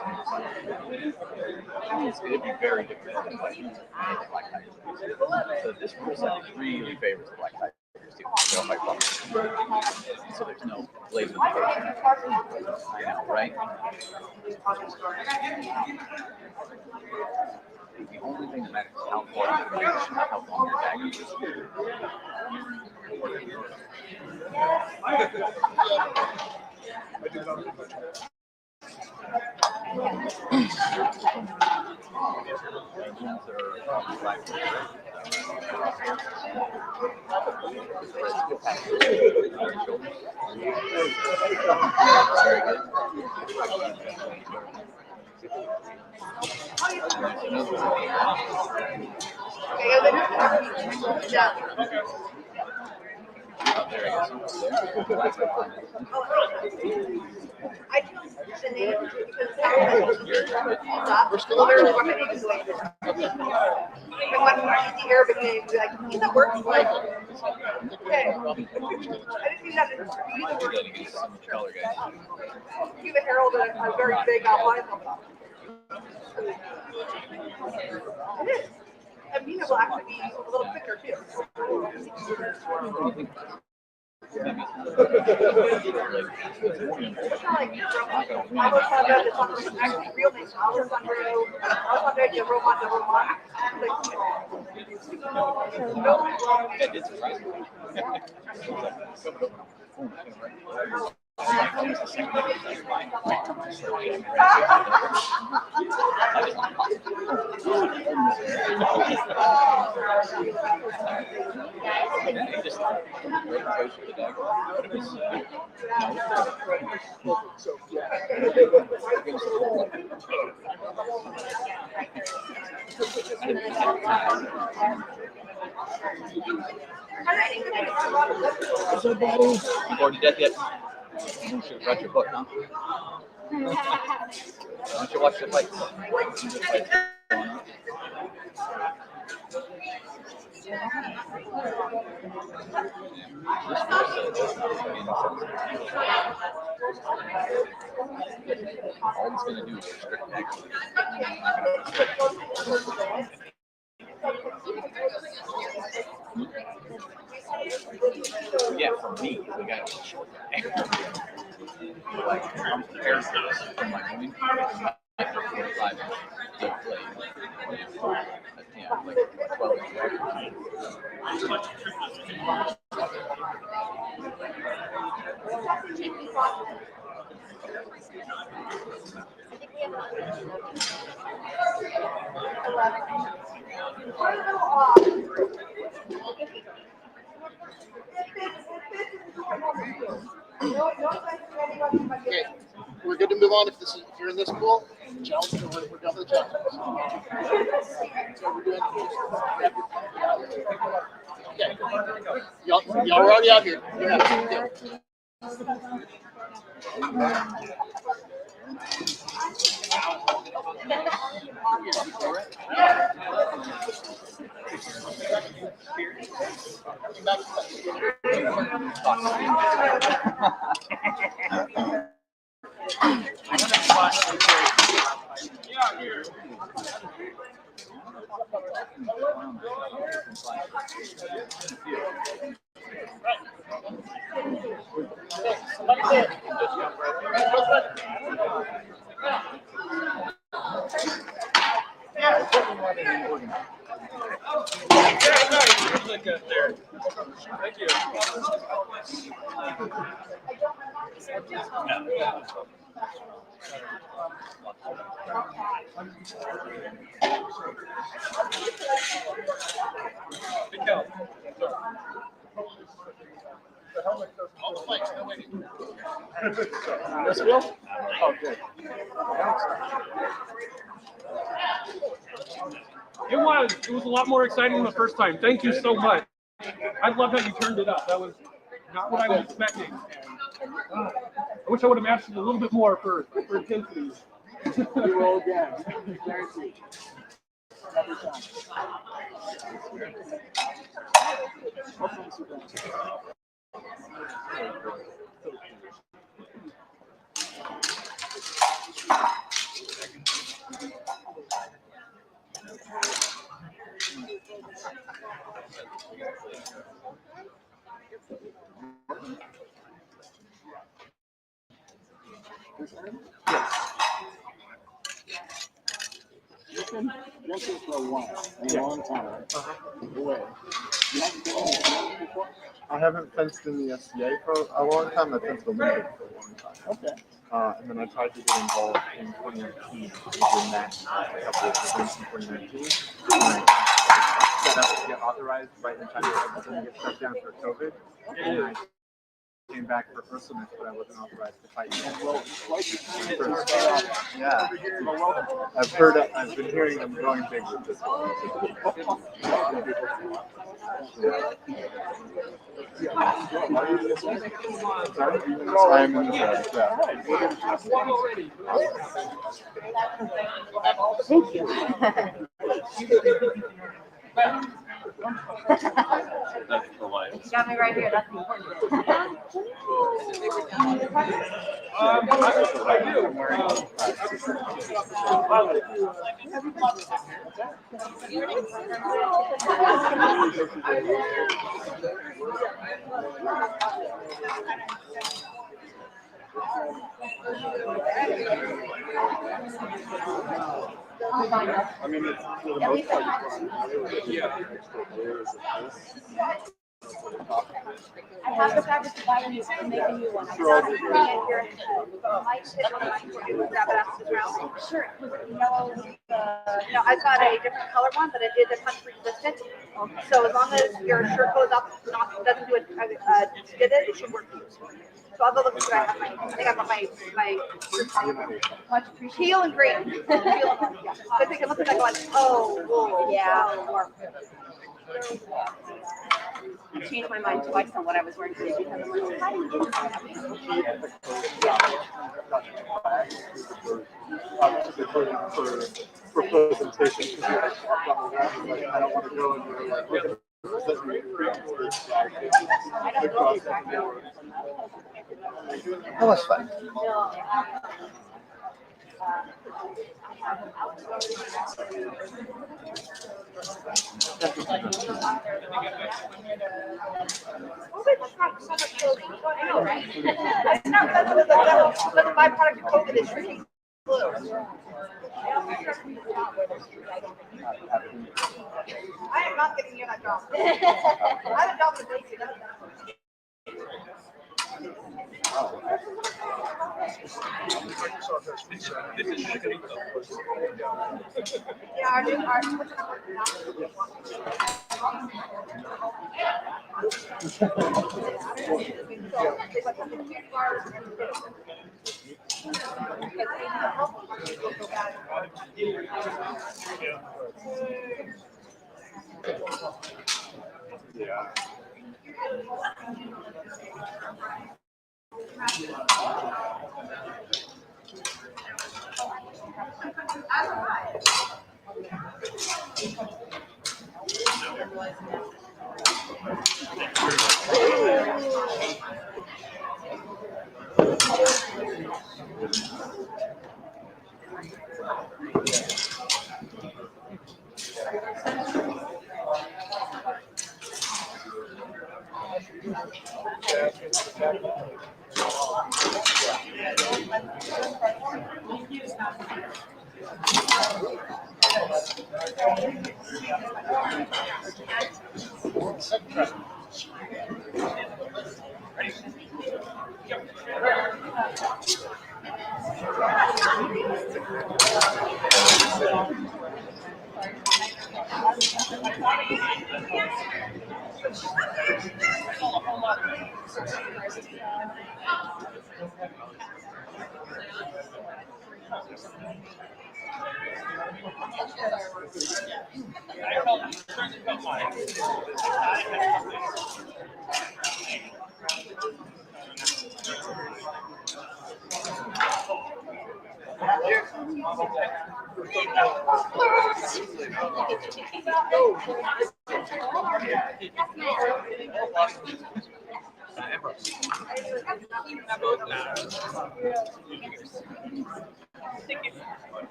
It's going to be very different than black tigers. So this rule set really favors the black tigers too. They don't fight buffalo. So there's no blaze in the first. I know, right? The only thing that matters is how far you can reach, not how long your dagger is. I chose the name because we're still literally what my name is like. And when I see Arabic names, be like, you that works like, okay. I just use that in give a herald a very big outline. It is. And Mina will actually be a little quicker too. That did surprise me. What's up, buddy? You bored to death yet? You should have read your book, huh? Why don't you watch the fights? All he's going to do is restrict action. Yeah, for me, we got to short like, I'm prepared for this from my point. I for 45 good play. Yeah, like 12 Okay, we're good to move on if you're in this pool. Challenge, we're done with the challenge. So we're doing. Okay, y'all are already out here. Yeah. Thank you. This wheel? Oh, good. It was a lot more exciting than the first time. Thank you so much. I love how you turned it up. That was not what I was expecting. I wish I would have matched it a little bit more for intensity. You roll again. Guaranteed. Every time. You've been drinking for a while, a long time. Away. You haven't been in the community before? I haven't fenced in the SCA for a long time. I fenced the Olympic for a long time. Okay. And then I tried to get involved in 2019 in that a couple of events in 2019. And I set up to get authorized right in time to get shut down for COVID. And I came back for Ursulus, but I wasn't authorized to fight. Well, Yeah. I've been hearing them going big with this one. I'm in the crowd, You got me right here. That's important. I do. I mean, it's for the most part, yeah. Extra layers of this. I have the fabric divider to make a new one. I'm not putting it here. Might sit on my grab it after the round. Sure. Yellow. No, I've got a different color one, but it is a touch resistant. So as long as your shirt goes up, doesn't do it, it should work. So I'll go look at what I have. I think I've got my teal and green. Teal and yeah. So I think I'm looking at going, oh, wool. Yeah. I changed my mind twice on what I was wearing today because I'm like, how do you do that? For presentation, I don't want to go and like look at That was fun. I know, right? That's not that's a byproduct of COVID is drinking flu. I am not giving you that job. I have a job in the basic. Yeah, our new art. Yeah.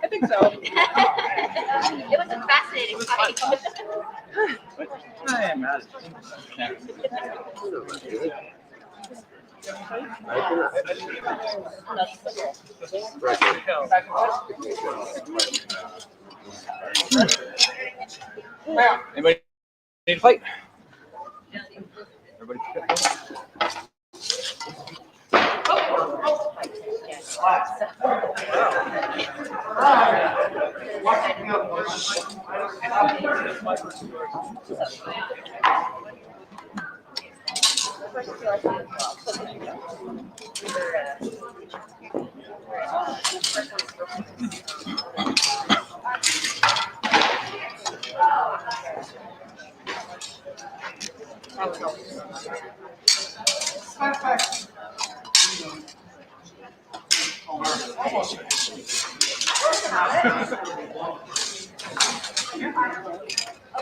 I think so. It was a fascinating fight. I imagine. Anybody need to fight? Everybody good?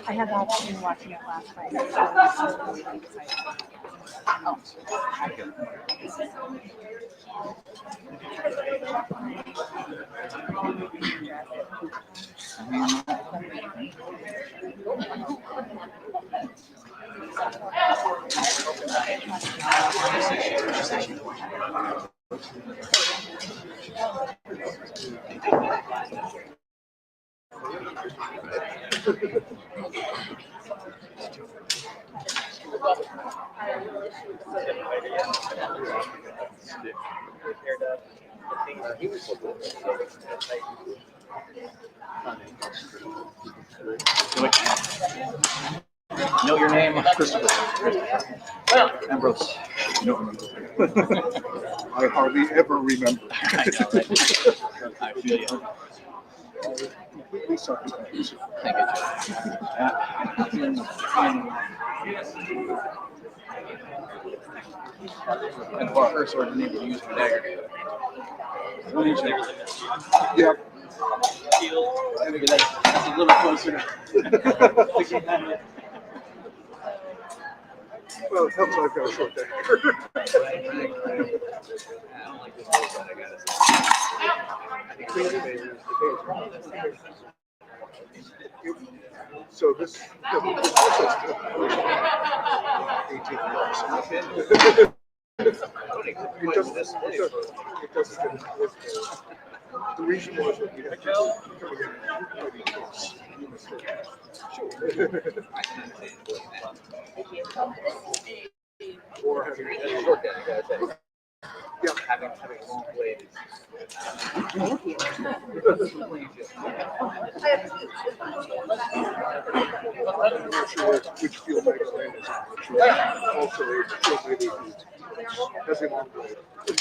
I had actually been watching it last night. Know your name, Christopher. Ambrose. No. I hardly ever remember. I know, right? I feel you. Completely suck at names. Thank you. And for her sword, the name you use for dagger. One inch there. Yeah. Maybe that's a little closer. Well, it helps I've got a short dagger. I don't like this whole side, I gotta say. So this, no, this is 18 years. It doesn't get the reason was that you had to coming in or having a short dagger. Yeah. Having a long blade is. I'm not sure which field magazine is also a field magazine has a long blade. As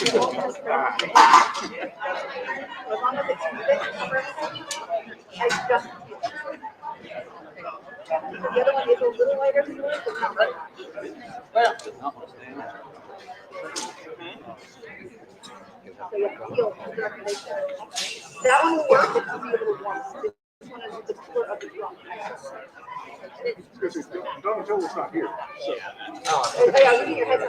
long as it's I just the other one is a little lighter than yours, but not right. So you have to feel the recommendation. That one will work, it's be a little warm. This one is the cooler of the drum. Donatello's not here. So. Yeah, look at your head.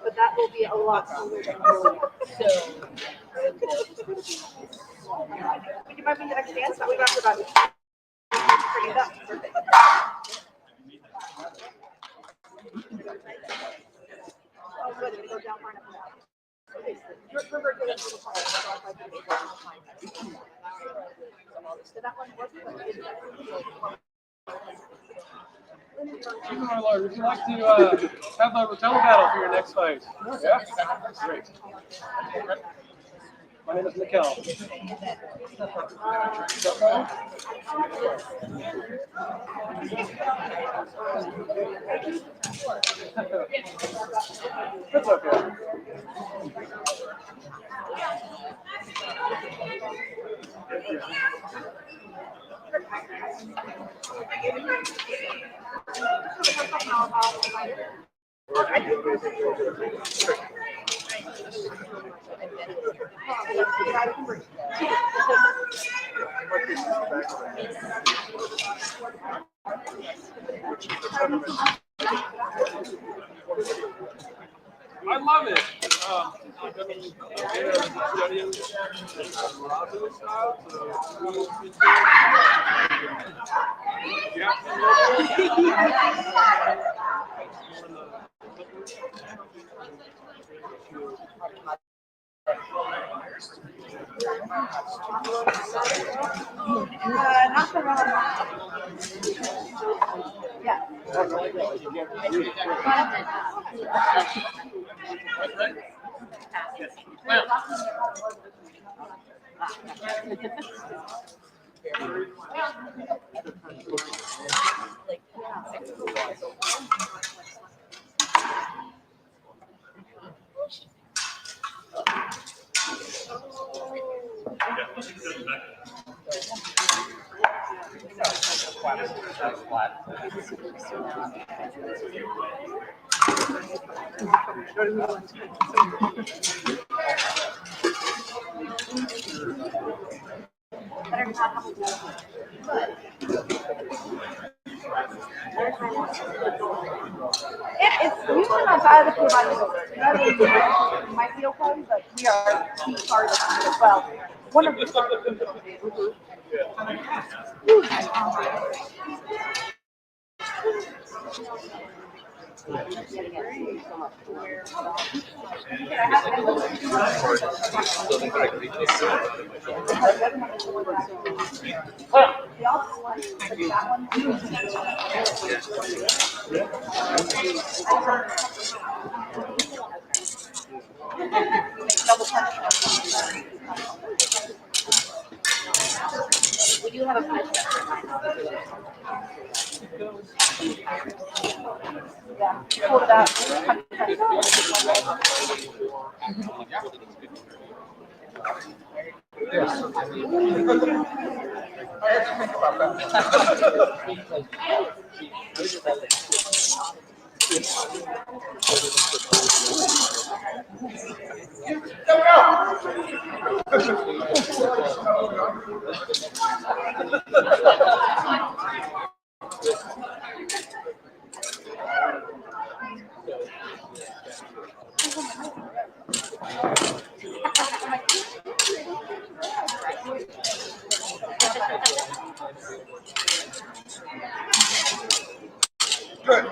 But that will be a lot cooler than yours. Would you mind being the next dance? That we don't have to bring it up. Perfect. Oh, good. We go down far enough. You're good at little fire. So that one wasn't. My lord, would you like to have the Rotella battle for your next fight? Yeah? Great. My name is Mikkel. That's okay. I love it. I've been studying Morocco style, so Not the wrong. Yeah. It's usually not bad if you're by the door. You might be okay, but we are sorry as well. One of the We do have a punch Yeah, hold it up. Good.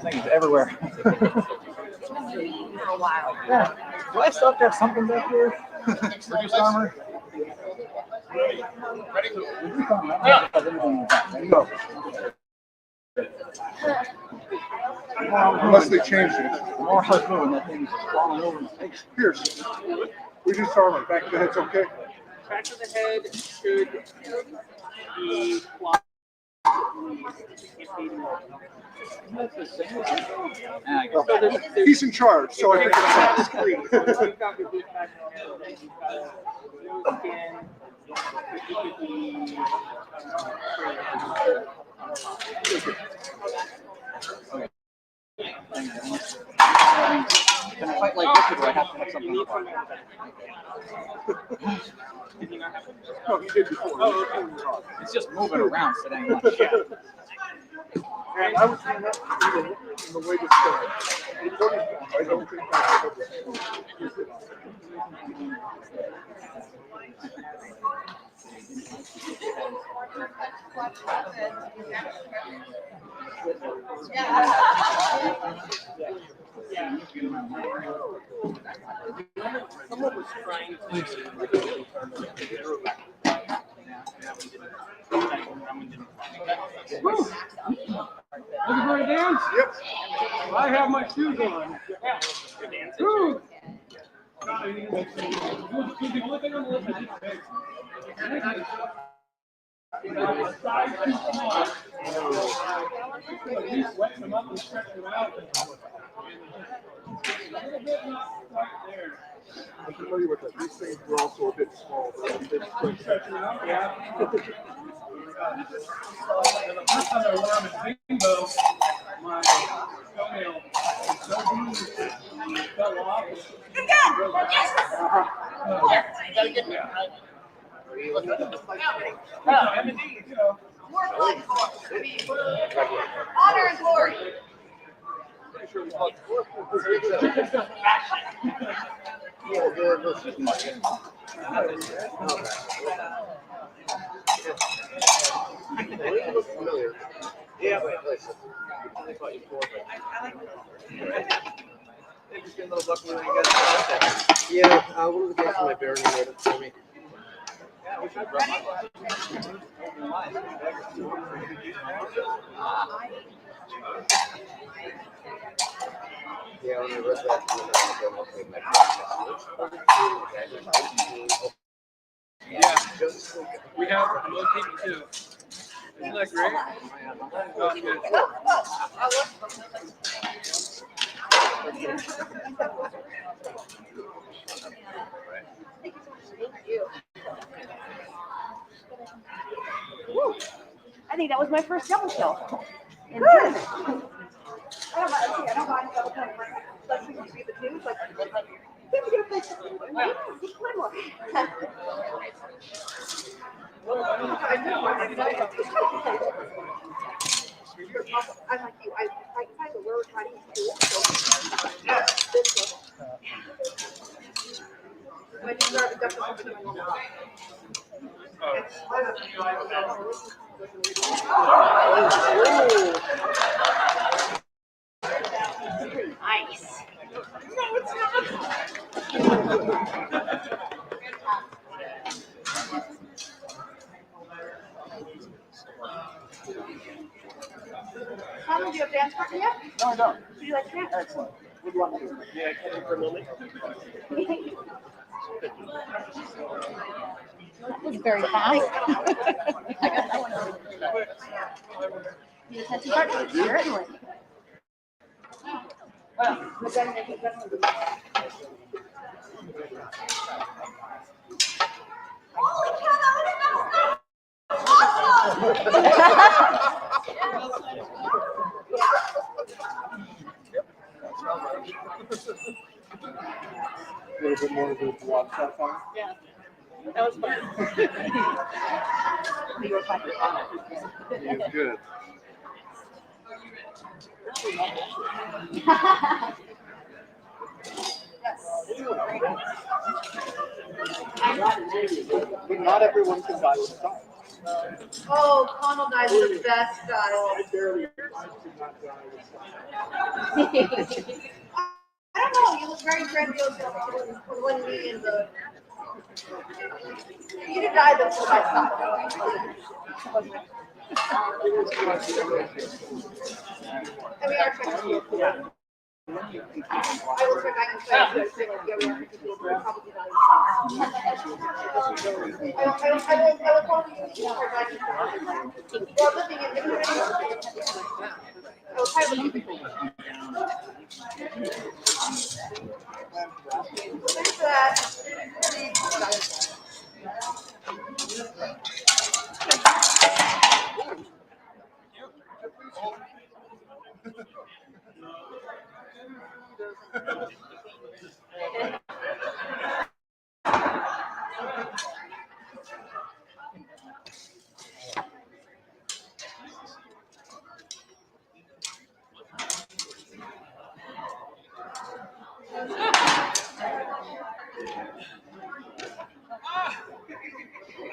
Things everywhere. Yeah. Do I still have to have something back here? Reduced armor? No. Unless they changed it. The more I was moving, that thing was falling over my face. Pierce. Reduced armor. Back of the head's okay? Back of the head should be blocked. He's in charge, so I think it's fine. You've got the boot back of the head, then you've got skin. Can I fight like this, or do I have to have something? No, he did before. Oh, okay. It's just moving around, so it ain't much. Yeah. And I was trying that in the way to start. I don't think that's Someone was trying Looking for a dance? Yep. I have my shoes on. Woo! The only thing on the list is size too small. At least wet them up and stretch them out. A little bit not quite there. I can tell you what, these things were also a bit small. But Stretching them out, yeah. The first time I wore them in Bingo, my toenail was so bruised it fell off. Good God! Yes! Gotta get me. More blood for honor and glory. Yeah, I thought you before, but just getting a little buck when I got that. Yeah, one of the guys from my Barony wrote it for me. Yeah, when I read that, Yeah, we have low people too. Isn't that great? Oh, good. Woo. I think that was my first double kill. In tournament. That's what you see the news, like, then you get a picture. Yeah, just play more. I'm like you, I kind of learned how to use tools, so this when you start definitely Nice. No, it's not. Tom, do you have dance partner yet? No, I don't. Do you like dance? Excellent. Would love to. Yeah, I can for a moment. That was very fast. You just had to start with certainly. A little bit more of the watch that far. Yeah, that was fun. You were fun. Yeah, good. But not everyone can die with style. Oh, Connell guys are the best guys. I barely could not die with style. I don't know, you look very grandiose when we in the. You didn't die though for my style. I mean, our check. Yeah. I will check back and say, yeah, we are probably not. I will call you our guidance. Well, the thing is, I will try to look at there's that.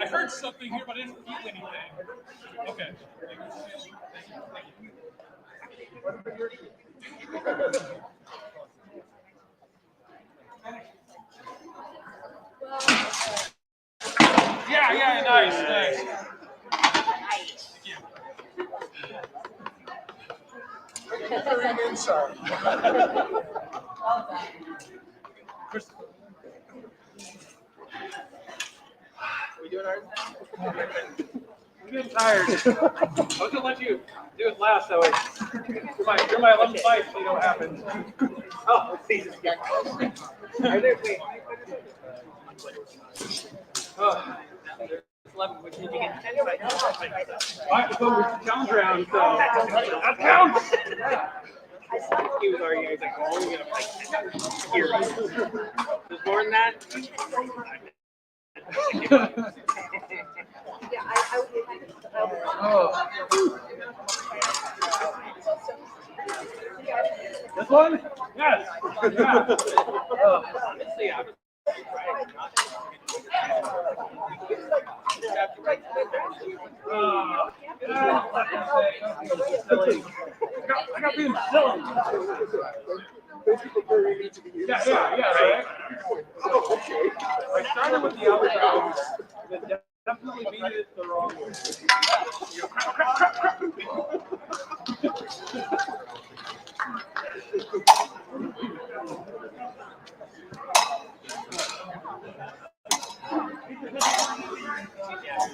I heard something here, but I didn't feel anything. Okay. Yeah, nice. Inside. Are we doing ours? I'm getting tired. I was gonna let you do it last, that way. You're my 11th fight, so you know what happens. Oh, let's see. Are there, wait. Oh, there's 11, which means you get 10 fights. Alright, so we're challenge round, so that counts! He was already, he's like, oh, we're gonna fight here. There's more than that? Yeah, I would be This one? Yes. Yeah. Yeah. I got being silly. Yeah, right? I started with the outbound, but definitely made it the wrong way.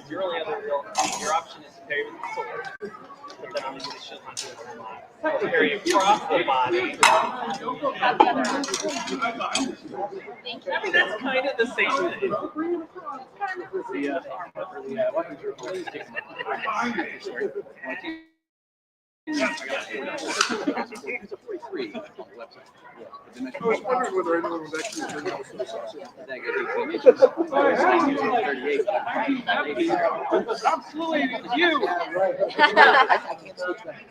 Your only other your option is to carry with the sword. But then obviously she'll not do it a lot. Carry across the body. I mean, that's kind of the same thing. dimension. I was wondering whether anyone was actually doing that with sauce. That got 18 inches. 38. Absolutely, you. I can't switch back.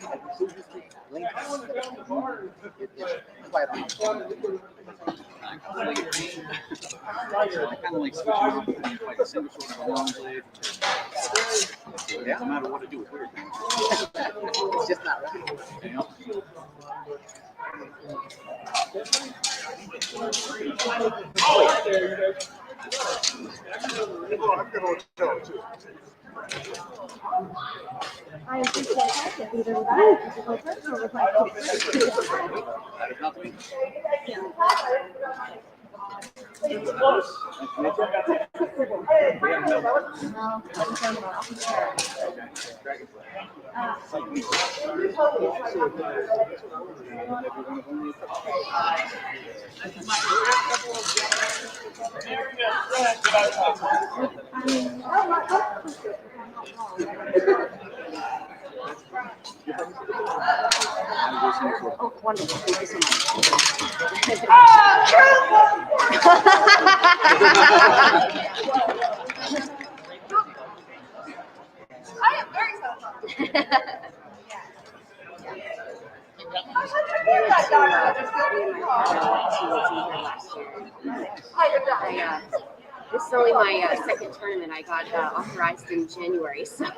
I kind of like switching off like a single sword and a long blade. It doesn't matter what I do with weird things. It's just not right. You know? I'm going to tell too. I appreciate that. Either with that, or with my That is not me. Oh, wonderful. Thank you so much. I am very satisfied. This is only my second tournament. I got authorized in January, so. And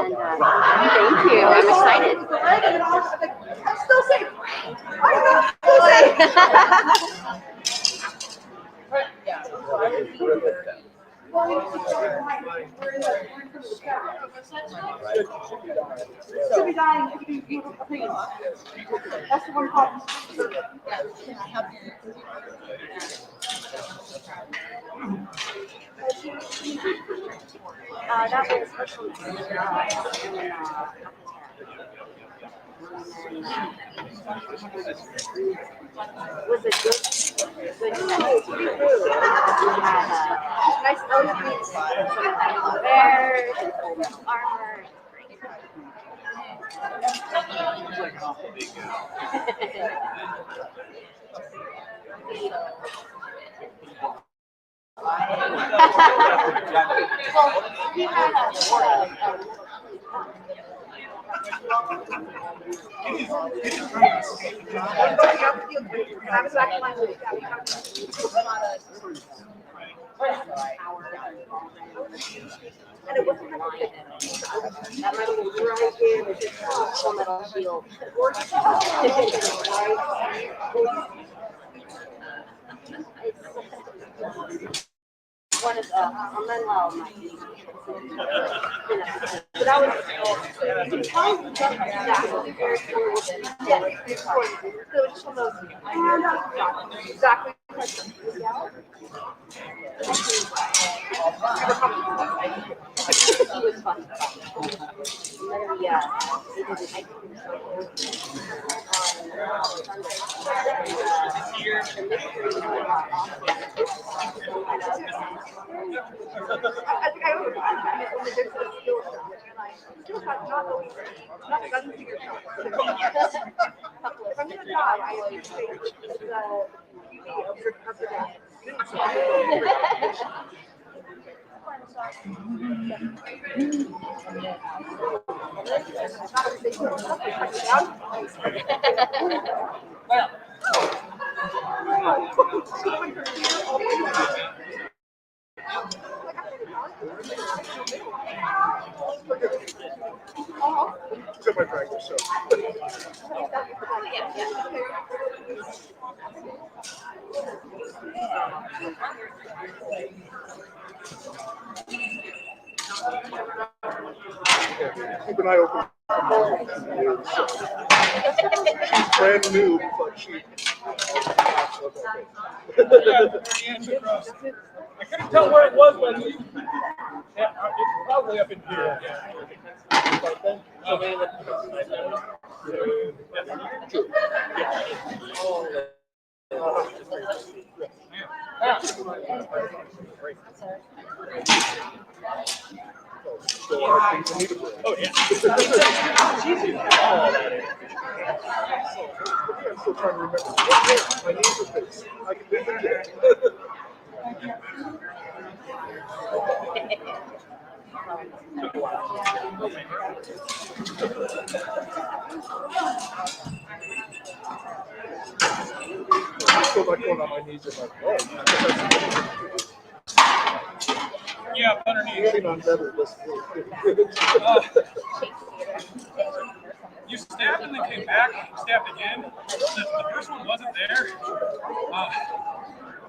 thank you. I'm excited. I'm still safe. I'm still safe. Should be dying. That's the one problem. That was a good set. We had nice elements, bears, and full metal armor. Well, we had And it wasn't like that metal was right here, it was just full metal shield. one of Manuel might be. But that was, you can tell exactly very cool. Yeah, it's cool. So it's just one of those, exactly. It was fun. I think I would have when they did the skill shot, and I still have not guns to your shot. If I'm gonna die, I always say the QB of the day. It's in my practice, so. Keep an eye open. She's brand new, but she. I couldn't tell where it was, but yeah, it's probably up in here. Oh, yeah. still trying to remember. My knees are fixed. I can do it. Took a while. I feel like going on my knees and like, oh, Yeah, underneath. getting on better this You stabbed and then came back, stabbed again. The first one wasn't there.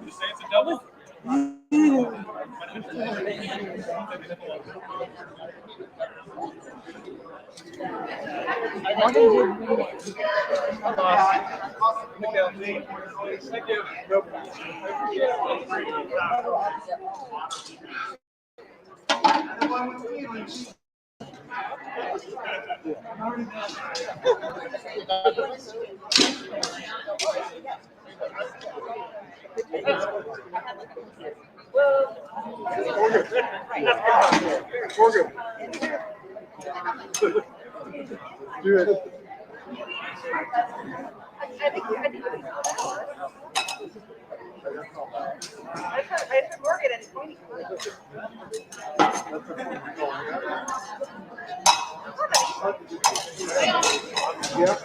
You say it's a double? Thank you. We're good. Do it. I Morgan and Tony. Yeah.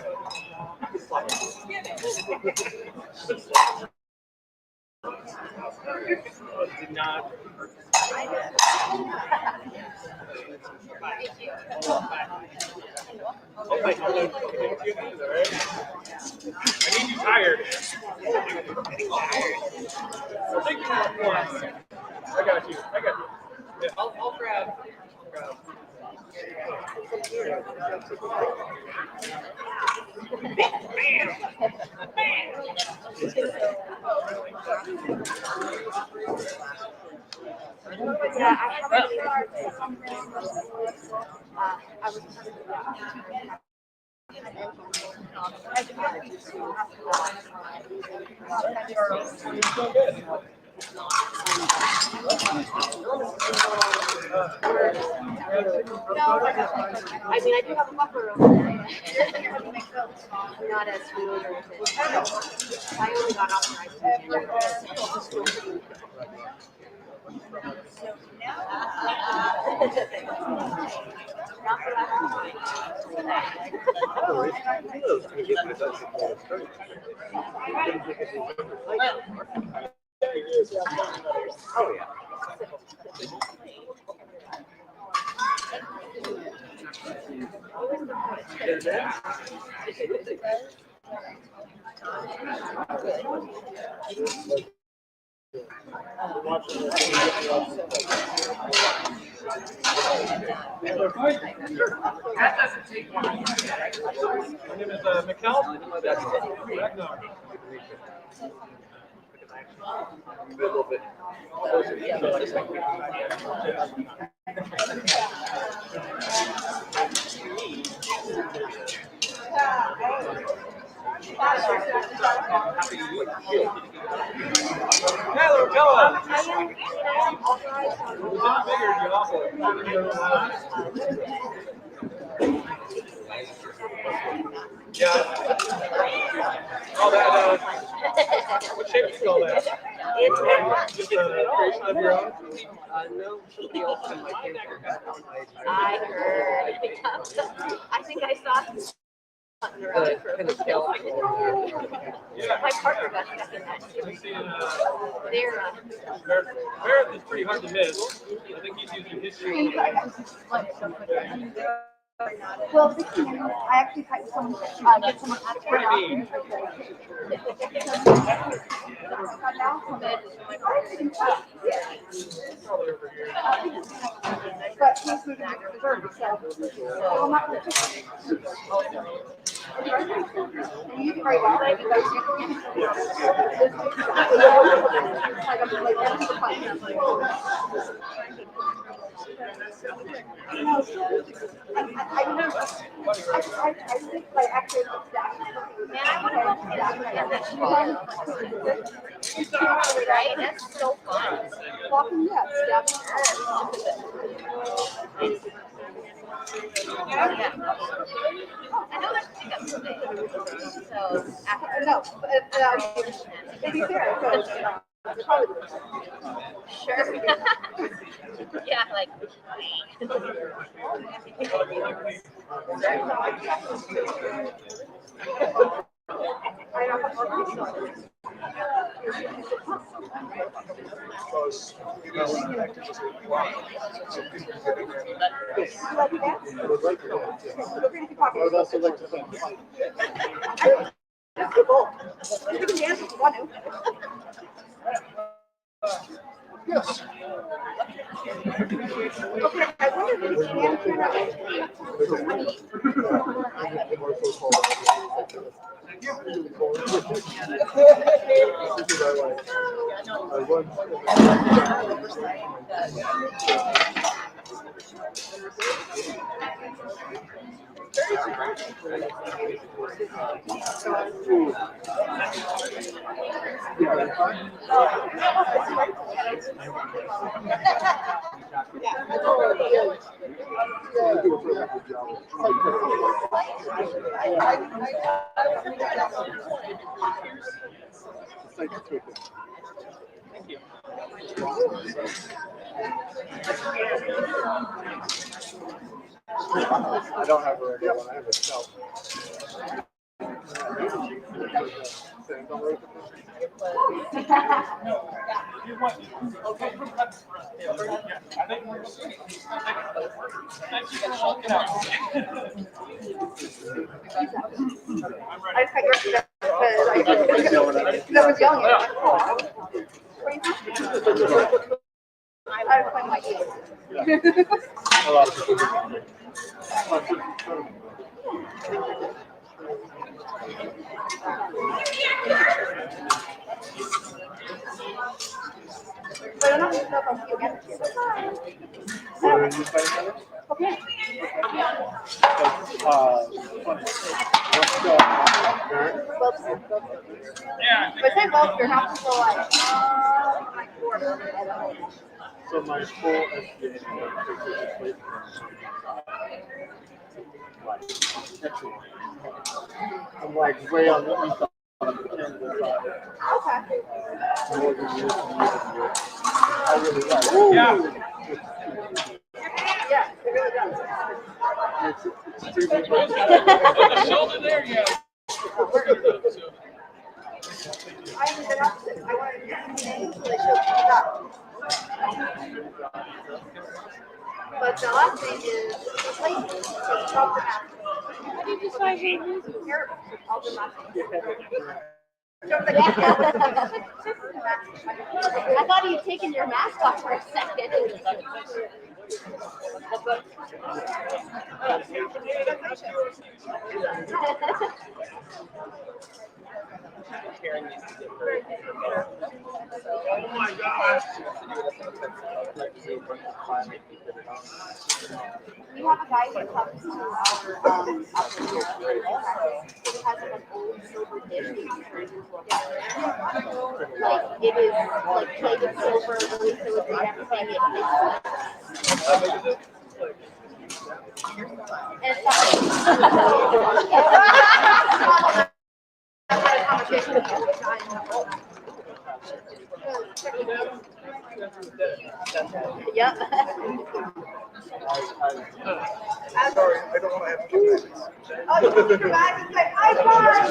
Did not. I need you tired. I'll take you one more. I got you. Yeah, I'll grab. Yeah, I was I mean, I do have a buffer over there. Not as smooth or anything. I only got authorized. Oh yeah. That doesn't take long. My name is Mikkel. Ragnar. A little bit closer. Yeah, this way. Hello, Bella. Figured you also. Yeah. All that. What shape do you call that? Just a creation of your own. No, somebody else on my camera. I heard. I think I saw something around for a bit. My partner got stuck in that too. Barrett is pretty hard to miss. I think he's using his shield. Well, this morning, I actually tried to get someone to but he's moving to reserve, so I'm not going to you do very well, right? I think like actually right? That's so fun. Walking, yes, I know there's pickups today. So, no, it'd be fair. So, probably sure. Yeah, like. I would also like to thank you. You can dance if you want to. Yes. Okay, I wonder if you I don't have a regular one. I have a shelf. I just got your because I was yelling at you. I was playing my game. A lot of people do. But I'm not going to know if you get it. So are you playing that? Okay. If I say both, you're not so like So my full SBA is I'm like way on the east side of the Canada side. Okay. More than years and years and years. I really like it. Yeah, it really does. It's Shoulder there, yeah. I ended up, I wanted to get some names, so they showed me that. But the last name is Clayton, so it's problematic. How did you decide who to use? Terrible, it's problematic. I thought you'd taken your mask off for a second. Oh my gosh. We have a guy who comes to our he has like an old silver dish. Like it is like plated silver, really filigree, everything. It's Yep. I'm sorry, I don't want to have to do this. Oh, you put your bag and say, high five!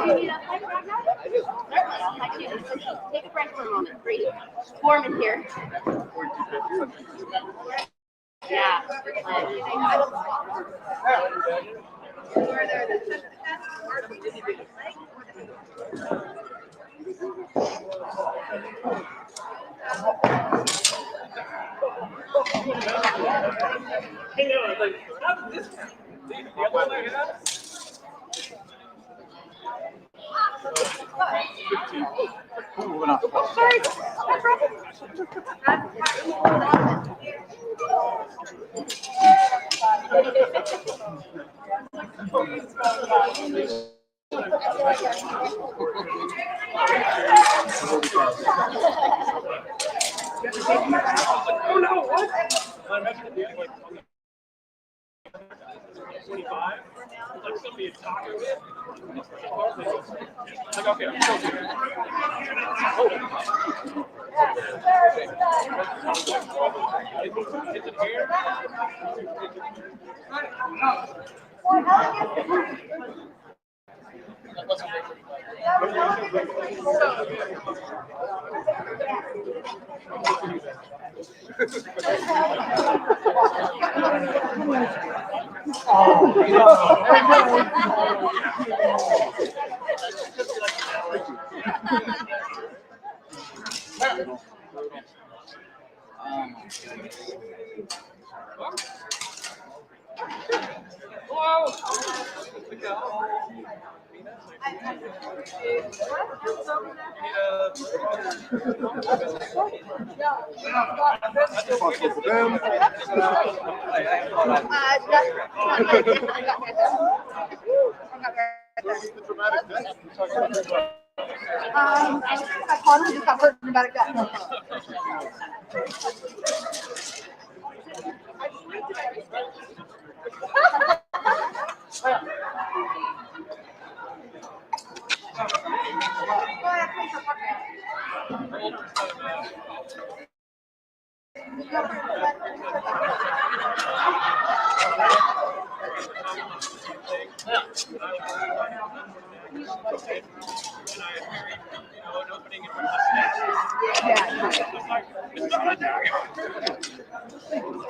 Do you need a high five now? Certainly, I'll high five. Take a breath for a moment, breathe. It's warm in here. Yeah. Oh no, what? 25. Like somebody a taco with. Like, okay, I'm still here. Is it here? I probably just got hurt in the back of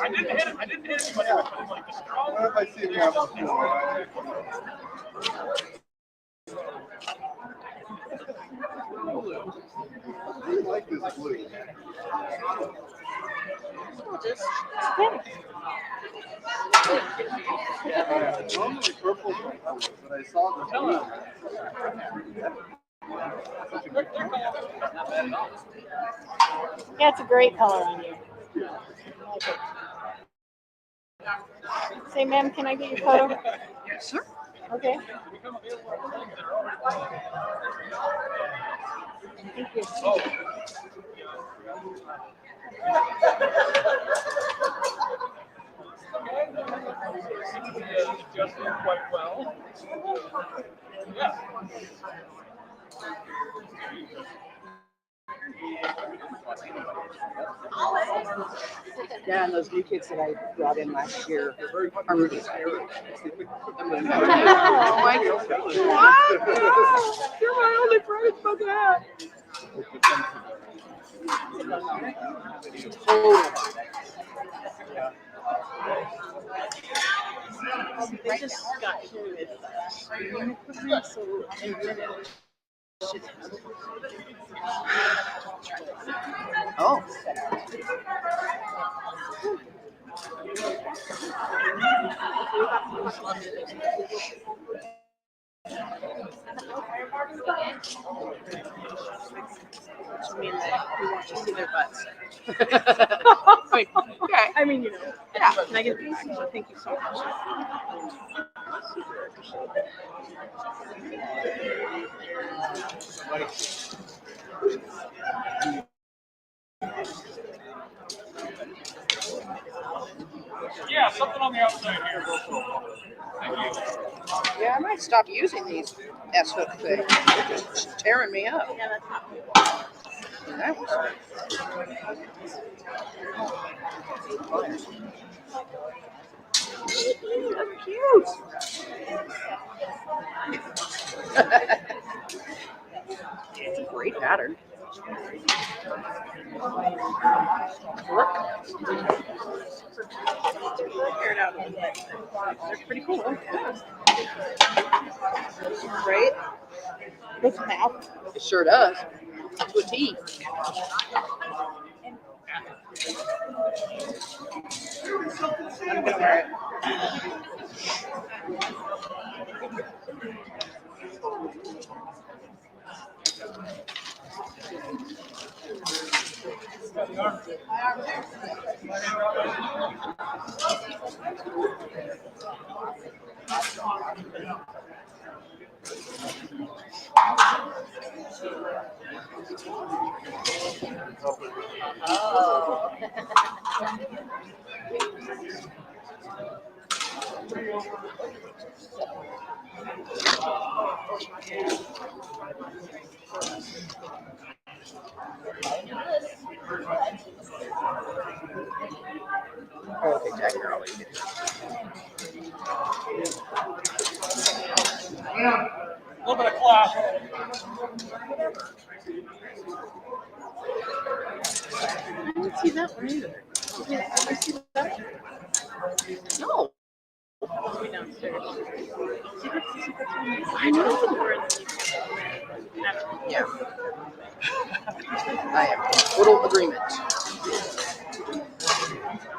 I didn't hit anybody, but like the strong. What if I see him have a floor? I like this blue. It's normally purple, but I saw the blue. Yeah, it's a great color on you. I like it. Say, ma'am, can I get your photo? Sure. Okay. Thank you. Adjusting quite well. Yeah. Yeah, and those new kids that I brought in last year are really scary. Oh my God. What? You're my only friend, fuck that. They just got here with so oh. Which means that we want to see their butts. Wait, okay. I mean, you know. Yeah. Can I get a piece? Thank you so much. Yeah, something on the outside here. Thank you. Yeah, I might stop using these S-hook things. They're just tearing me up. And that was that's cute. It's a great pattern. They're pretty cool. Right? Looks out. It sure does. To a T. I'm gonna wear it. A little bit of clap. I didn't see that one either. Did you see that? No. Way downstairs. I know. Yeah. I am in total agreement.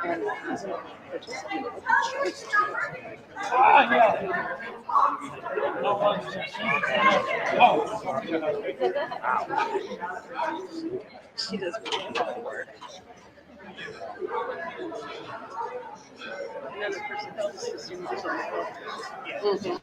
And as a participant of the choice She does beautiful work. Another person else assumes it's on the phone.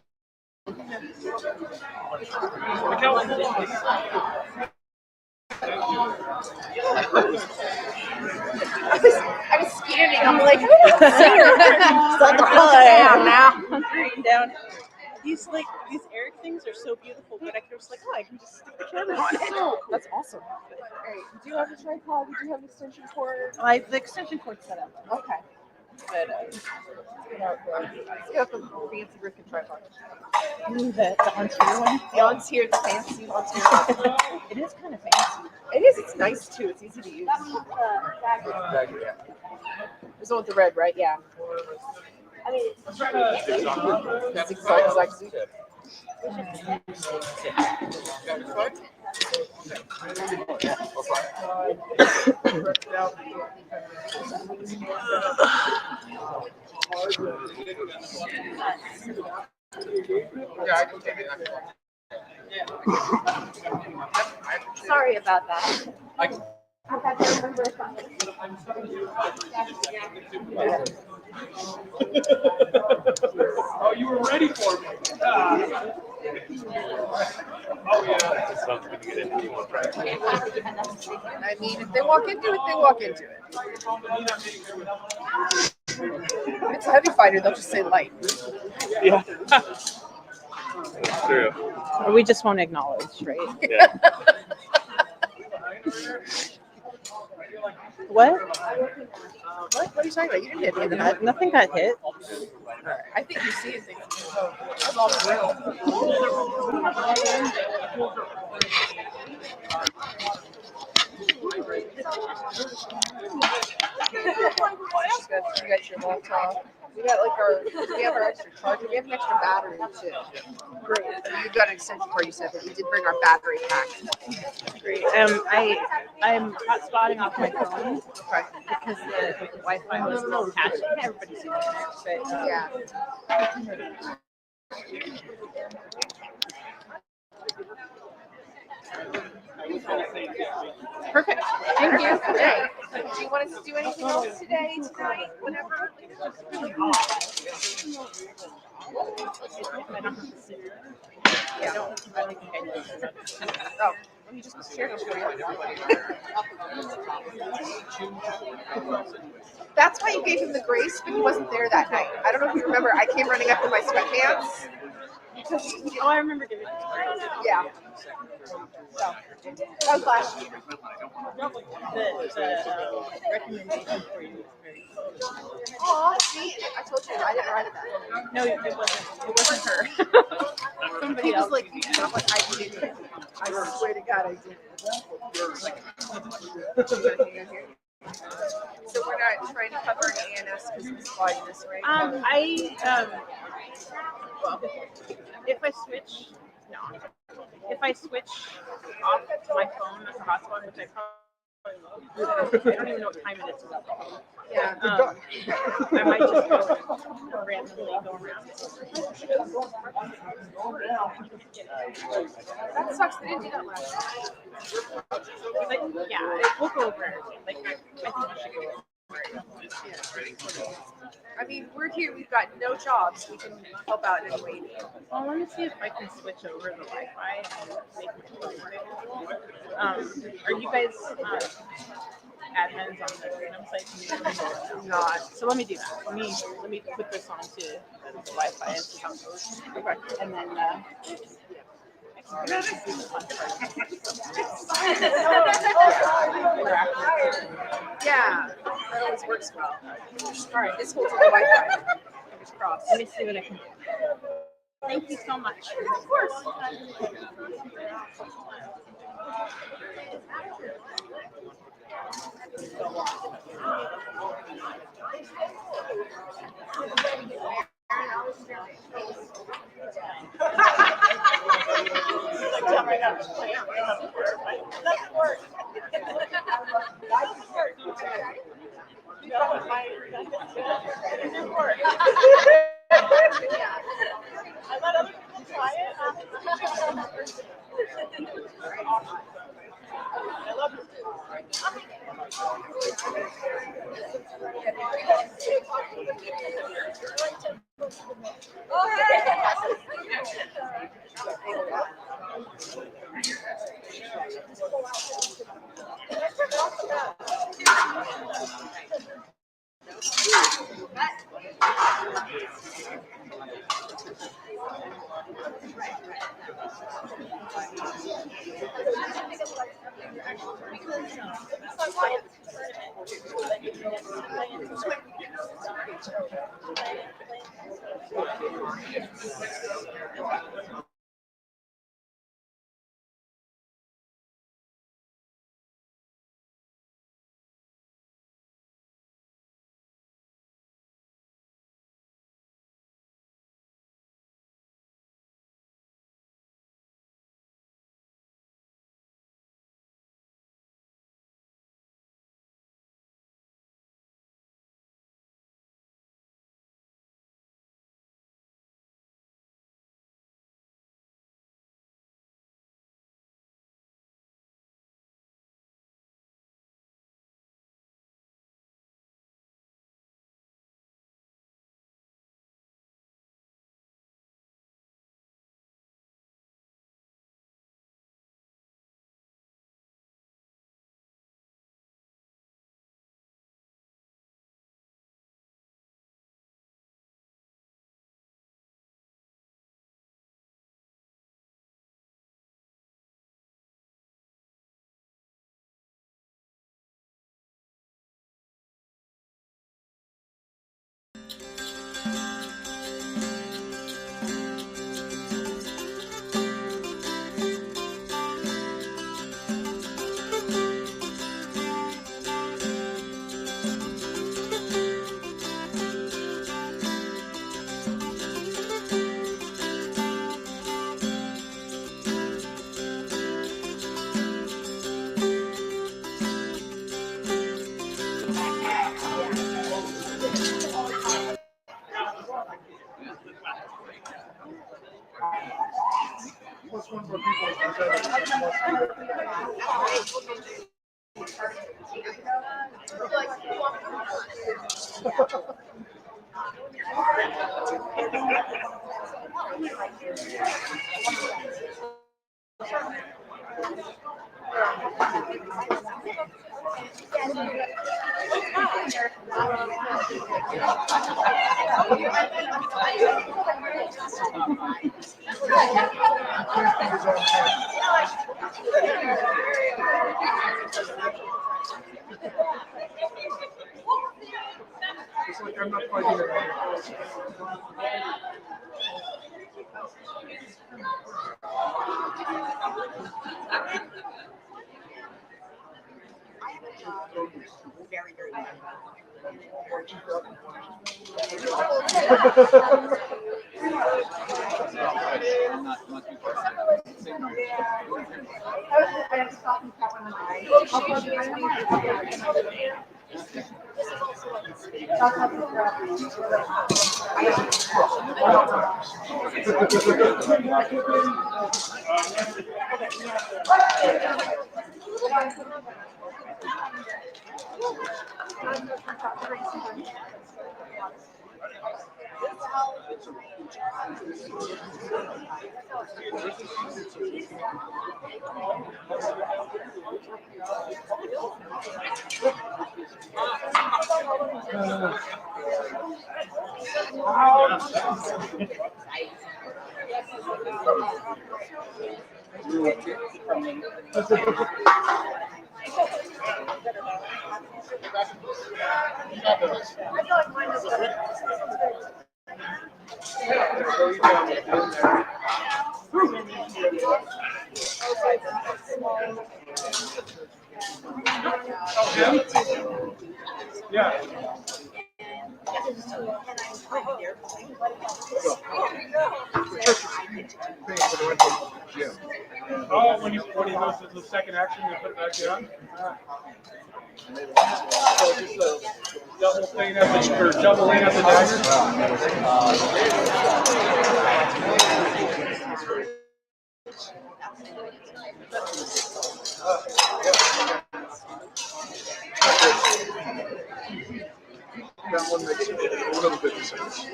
I was scanning. I'm like, I'm reading down. These Eric things are so beautiful, but I was like, oh, I can just stick the camera on it. That's awesome. Alright, do you have a tripod? Do you have an extension cord? The extension cord set up. Okay. But Let's get up the fancy freaking tripod. the Ontier one. The Ontier, the fancy Ontier. It is kind of fancy. It is. It's nice too. It's easy to use. There's one with the red, right? Yeah. I mean, that's exactly. Sorry about that. Oh, you were ready for me. Oh, yeah. I mean, if they walk into it, they walk into it. If it's a heavy fighter, they'll just say light. Yeah. True. Or we just won't acknowledge, right? Yeah. What? What are you talking about? You didn't hit me in the head. Nothing got hit. I think you see things. That's all real. You got your laptop. We got we have our extra charger. We have an extra battery too. Great. You've got an extension cord, you said, but we did bring our battery pack. Great. I'm hotspotting off my phone because the Wi-Fi was a little patchy. Everybody's using it, but Yeah. Perfect. Thank you. Okay. Do you want us to do anything else today, tonight, whenever? Yeah. I don't think I did. Oh, let me just share this for you. That's why you gave him the grace, but he wasn't there that night. I don't know if you remember. I came running up in my sweatpants. Oh, I remember giving it to you. Yeah. So, that was last year. The recommendation for you is very Aw, see, I told you, I didn't write it that. No, it wasn't her. Somebody He was else. like, I'm like, I did it. I swear to God, I did it. So we're not trying to cover an ANS because it's sliding this way. Well, if I switch off my phone as a hotspot, which I probably will, I don't even know what time it is. Yeah. I might just go randomly go around. That sucks. They didn't do that last year. But yeah, we'll go over everything. Like, I think we should go over. I mean, we're here. We've got no jobs. We can help out in any way. Well, let me see if I can switch over the Wi-Fi and make it work. Are you guys admins on the Glymm site? I'm not. So let me do that. Let me put this on to the Wi-Fi and see how it goes. Okay. And then Yeah, that always works well. All right, this holds the Wi-Fi. Fingers crossed. Let me see what I can do. Thank you so much. Of course. I let other people try it. I love it. It's like I'm not quite here. Very, very good. Yeah. Oh, when he goes to the second action, they put it back down. So just a double thing at the or double in at the That one makes a little bit of sense.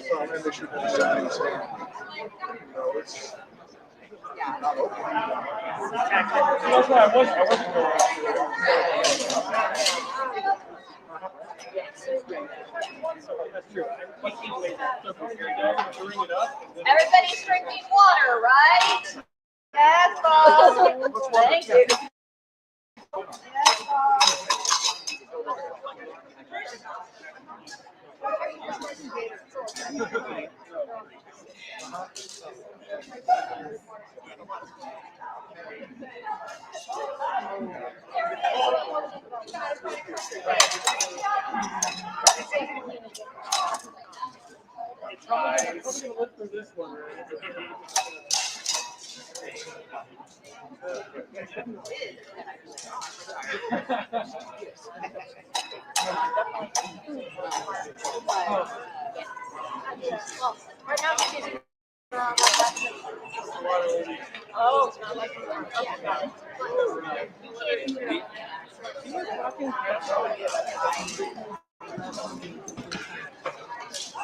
So, and they should be setting, so, it's not open. That's why I wasn't Everybody's drinking water, right? Yes, boss. Thank you. Yes, boss. I'm gonna look for this one. Right now, I'm using. Oh, it's not like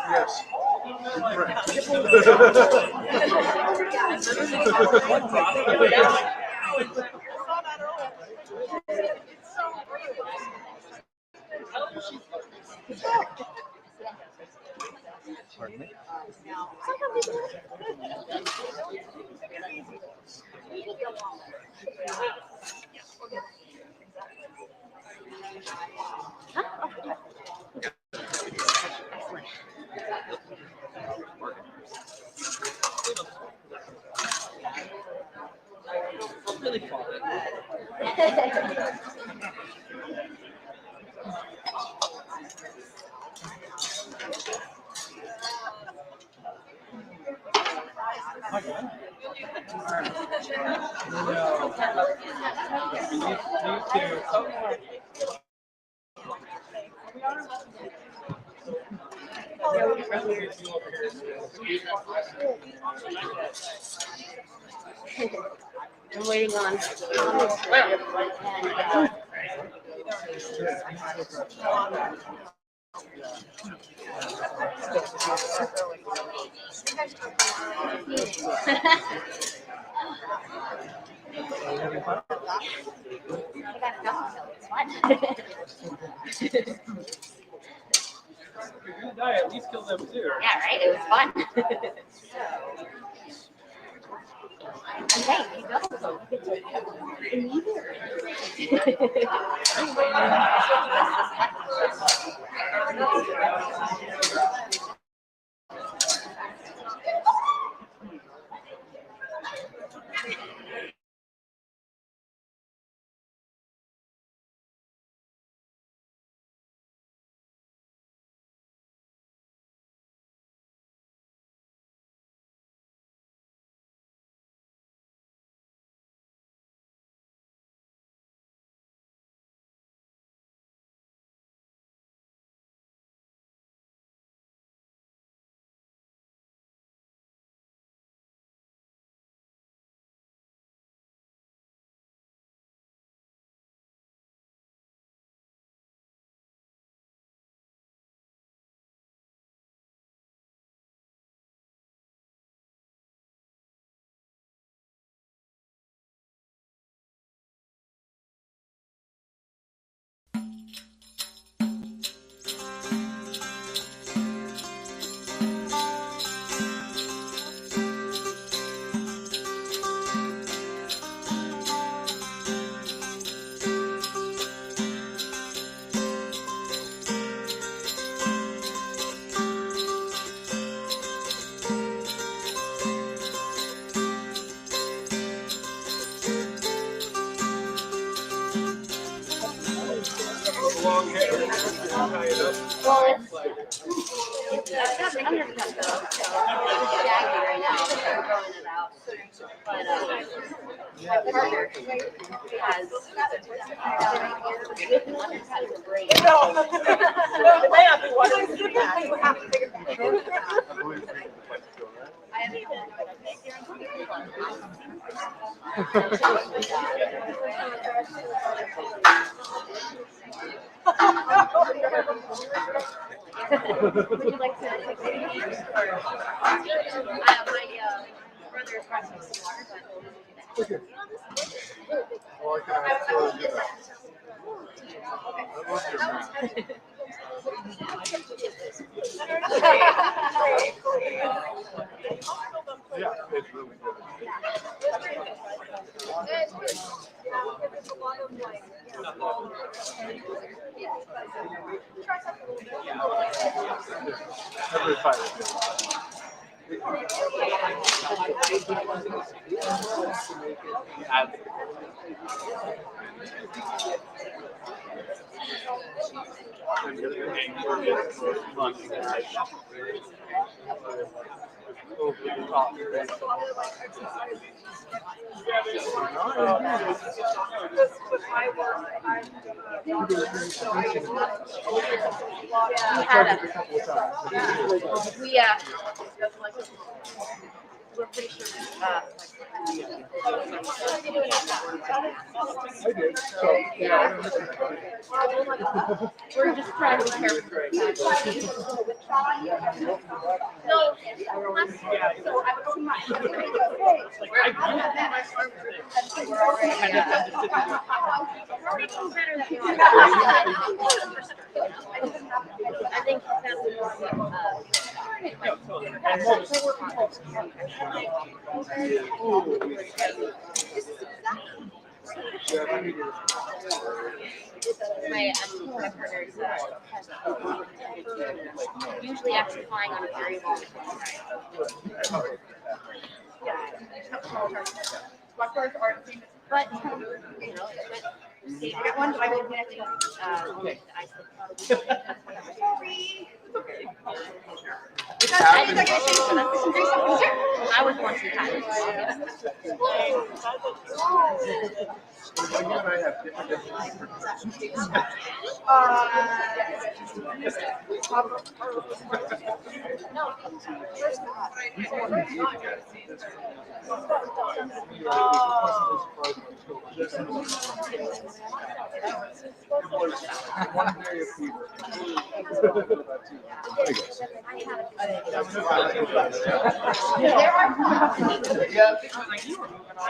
Yes. Pardon me? Really fun. I'm waiting on. At least kill them too. Yeah, right? It was fun. Okay, you go. Well, it's got an undercut though, so it's jaggy right now. So I'm growing it out. But my partner has with an undercut in the brain. No, it may not be one. I have Would you like to take a seat? Or my brother is brought me some water, but Well, I can have to do that. Yeah, it's really good. Every fight. We're pretty sure. We're just trying to be careful. No, unless, so I would see my. I think that's my partner is usually actually flying on a very long flight. But you know, favorite one, I would connect to I was once in Thailand.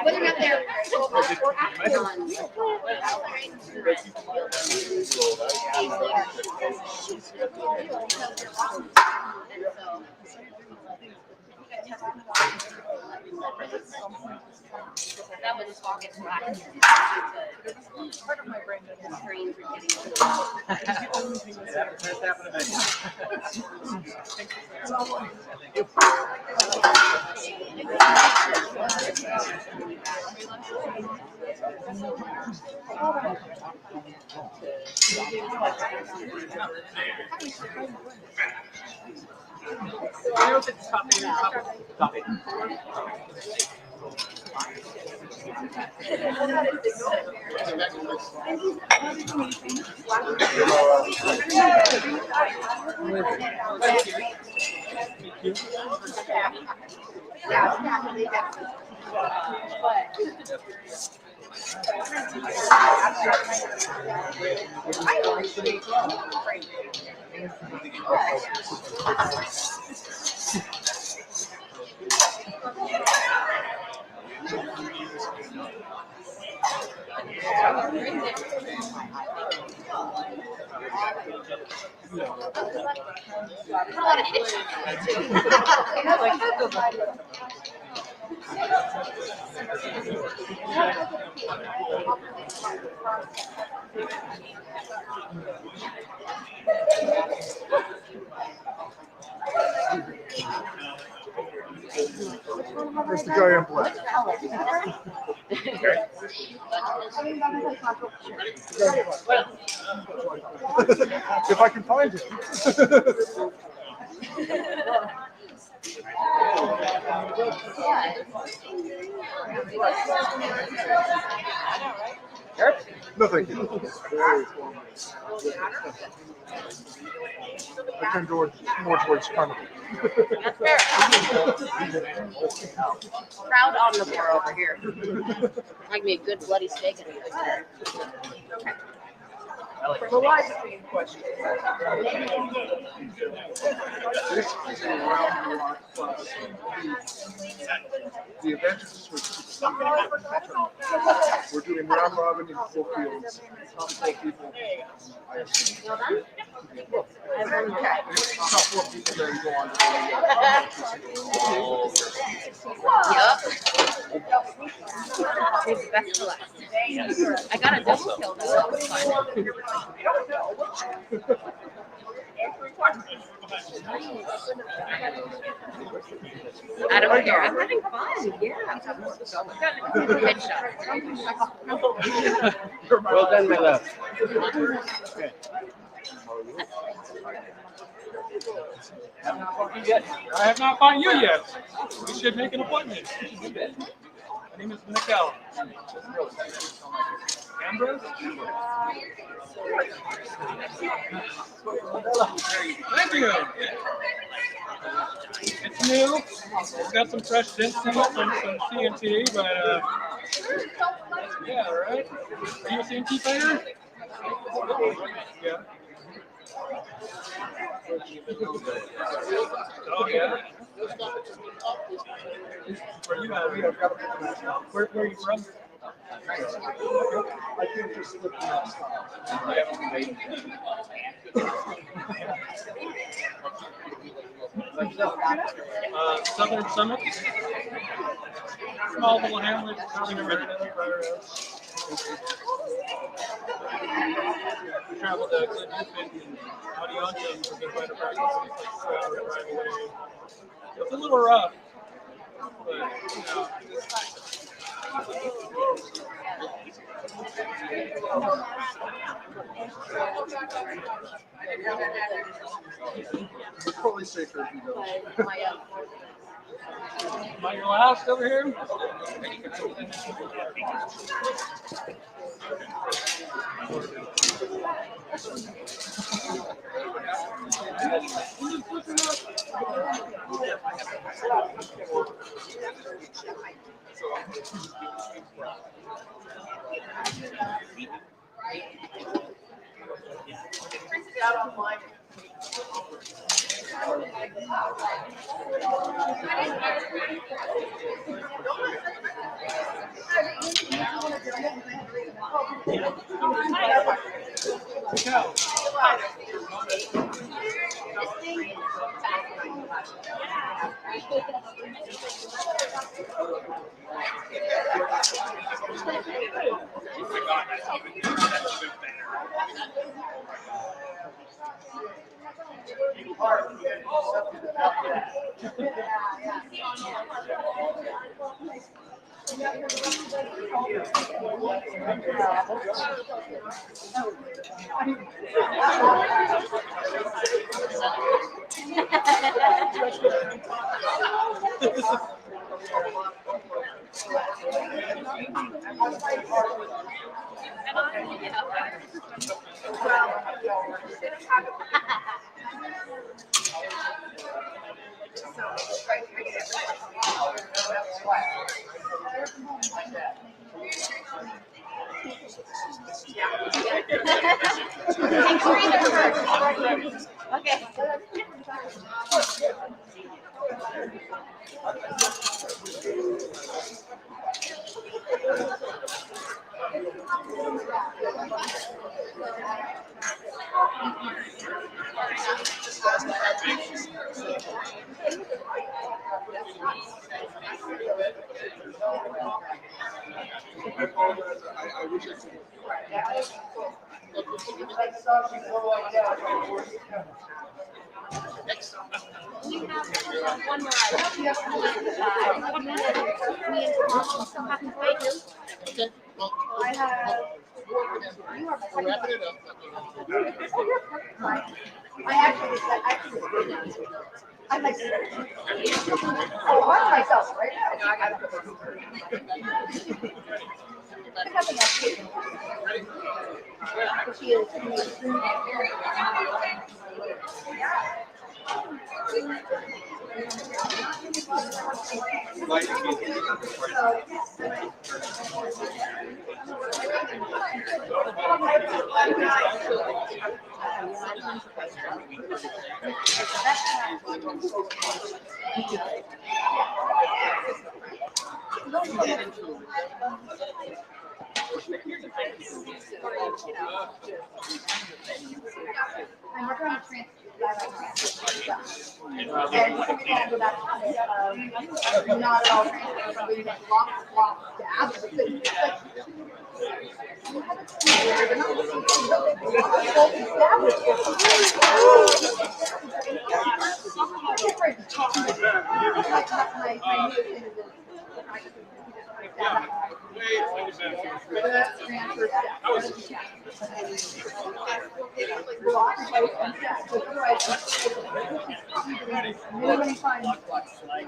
When you're up there, we're acting on. That was August last year. Part of my brain is trained for getting I know if it's topping. Where's the guy in black? If I can find him. No, thank you. I tend more towards carnival. That's fair. Proud omnivore over here. Like me a good bloody steak and From a live stream question. This is a round block plus. The advantages we're doing round robin in 4 fields. Top 4 people. I assume. Top 4 people there go on. Yep. It's best for last. I got a double kill though. That was fun. I don't care. I'm having fun. Yeah. Headshot. Well done, my love. I have not found you yet. We should make an appointment. My name is Mikel. Ambrose? Thank you. It's new. It's got some fresh tints in it, some CNT, but yeah, right? Are you a CNT fighter? Yeah. Oh yeah. Where are you at? Where are you from? I can't just flip the next time. Southern Summit. Small little hamlet. We traveled to Glymm and Audiantum for good fighter practice. It's a little rough, but you know. We're probably safer if you go. Am I your last over here? Out online. Okay. I wish I could. We have one more item. Me and Tom still have to wait. Okay, well, I have. we're wrapping it up. I actually I'm like, oh, watch myself right now. I have enough paper. She is. I'm working on a transfer. Not at all transfer, but we make lots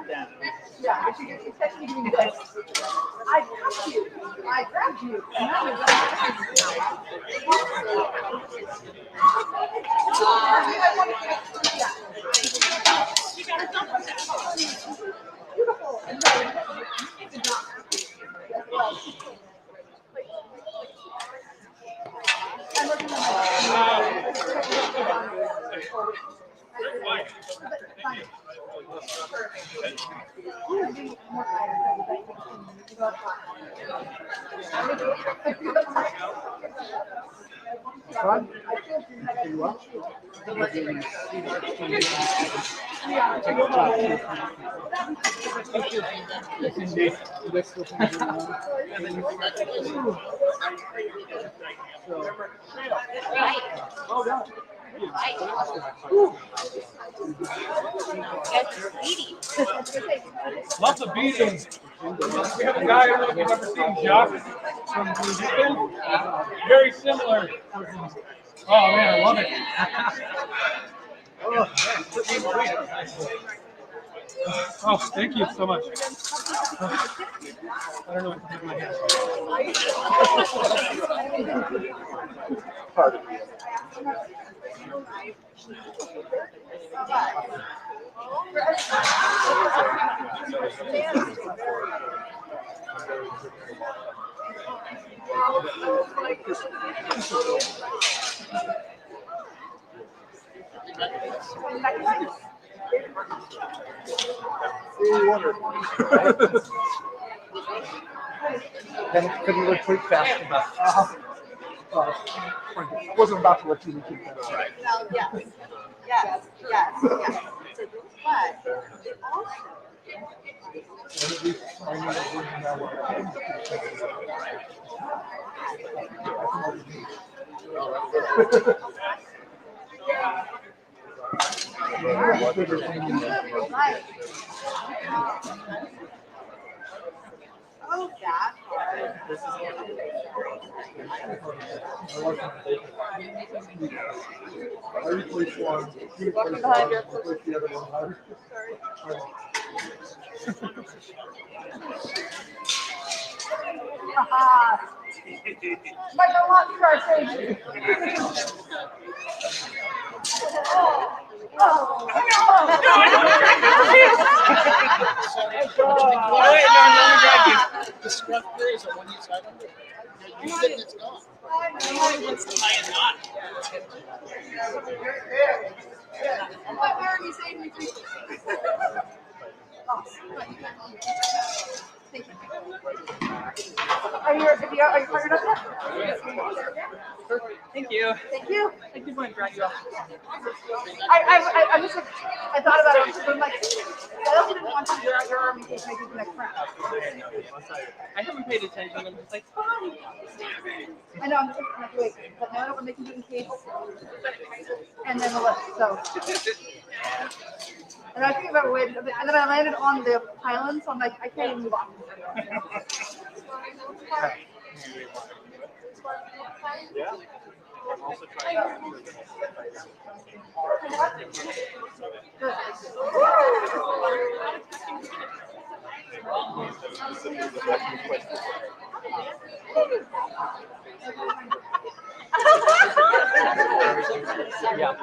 dabs. Yeah, but you text me doing this. I cuffed you. I grabbed you. And now you're beautiful. I'm looking Lots of beatings. We have a guy, I don't know if you've ever seen Jacques from Houston. Very similar. Oh man, I love it. Oh, thank you so much. I don't know what to do with my hands. Then couldn't look quick fast enough. I wasn't about to let you look quick fast. Well, yes. But it also. Oh, that part. Behind your Like a lot for our safety. The scruff there is a one you side under. You said it's gone. What's the tie knot? Where are you saying we do? Thank you. Are you fired up yet? Thank you. Thank you. I did want to drag you off. I'm just like, I thought about it, but I'm like, I also didn't want to your arm in case I do the next round. I haven't paid attention. I'm just like, fine. I know, I'm just like, wait, but now I don't want to make you do in case. And then the list, so. And I think about when, and then I landed on the pylon, so I'm like, I can't even move on. Yeah. I'm also trying to Yeah,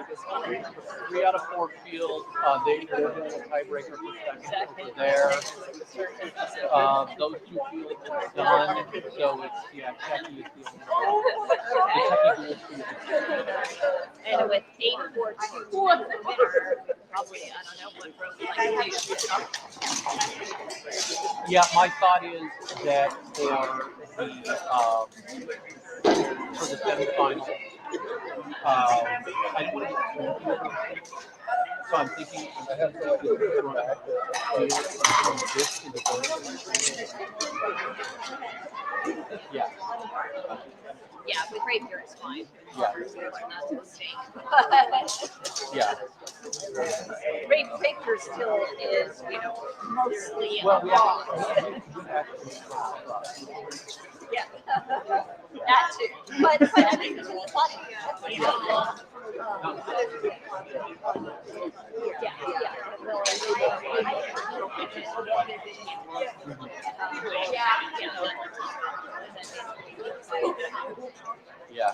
3 out of 4 field. They're doing a tiebreaker for there. Those 2 fields are done. So it's Techie is the only And with 8-4-2 winner, probably, I don't know what road like Yeah, my thought is that for the semifinal, I want to, so I'm thinking yeah. Yeah, with Rapier it's fine. Yeah. That's a mistake. Yeah. Rapier still is, mostly Well, raw. Yeah. That too. But I mean, it's funny. Yeah.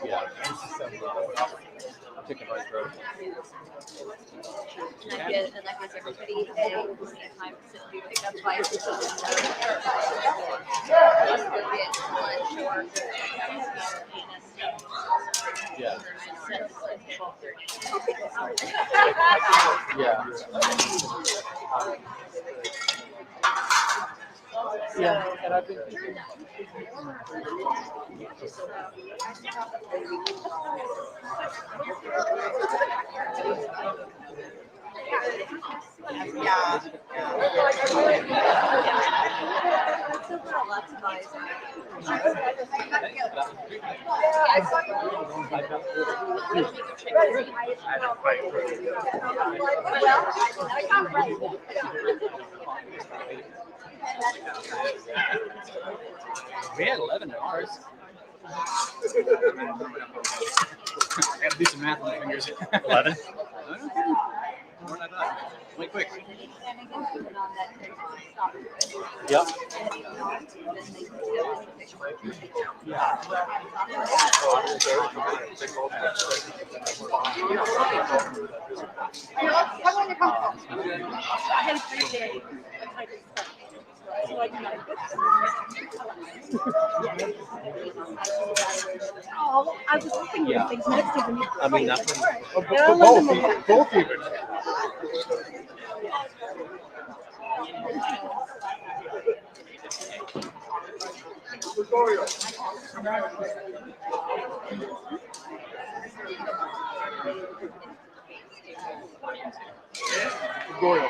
Yeah. Chicken rice road. And that gives everybody a time to pick up bites. Yeah. Yeah. Yeah, and I've been thinking. We had 11 hours. I gotta do some math on my fingers. 11? More than I thought. Went quick. Yep. I had a great day. Oh, I was hoping you would think next to me. I mean, that's both even. Goyle.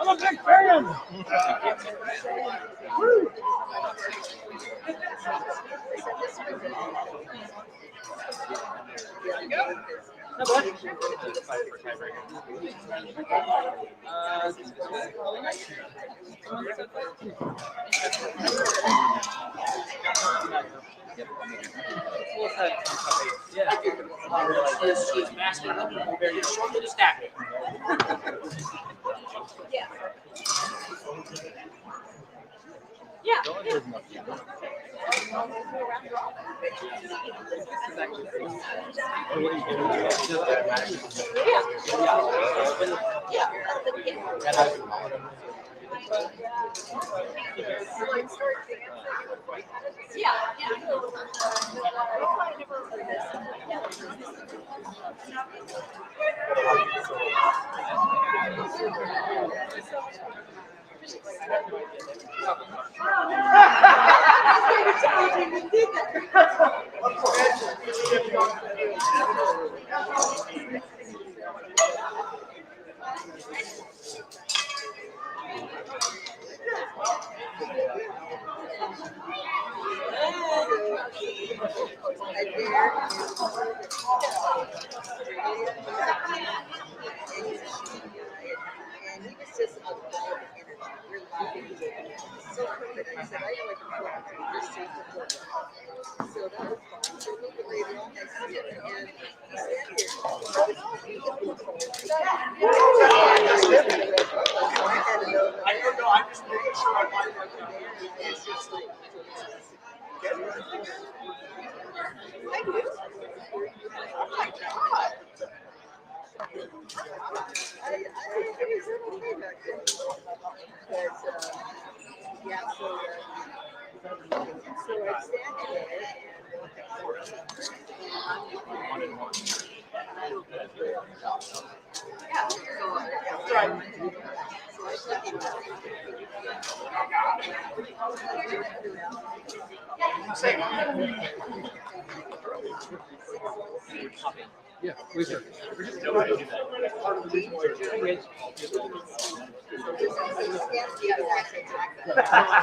I'm a big fan. She's mastering up and very shortly to stack it. And he was just about to go with energy. We're laughing. So perfect. I said, I like to just say the so that was fun. So we were later on, I see it, and he said here. I don't know. I'm just making sure I find out today. It's just like, I do. Oh my God. I was okay back then. But, yeah, so I'm standing there. Yeah, so I Yeah, please, sir.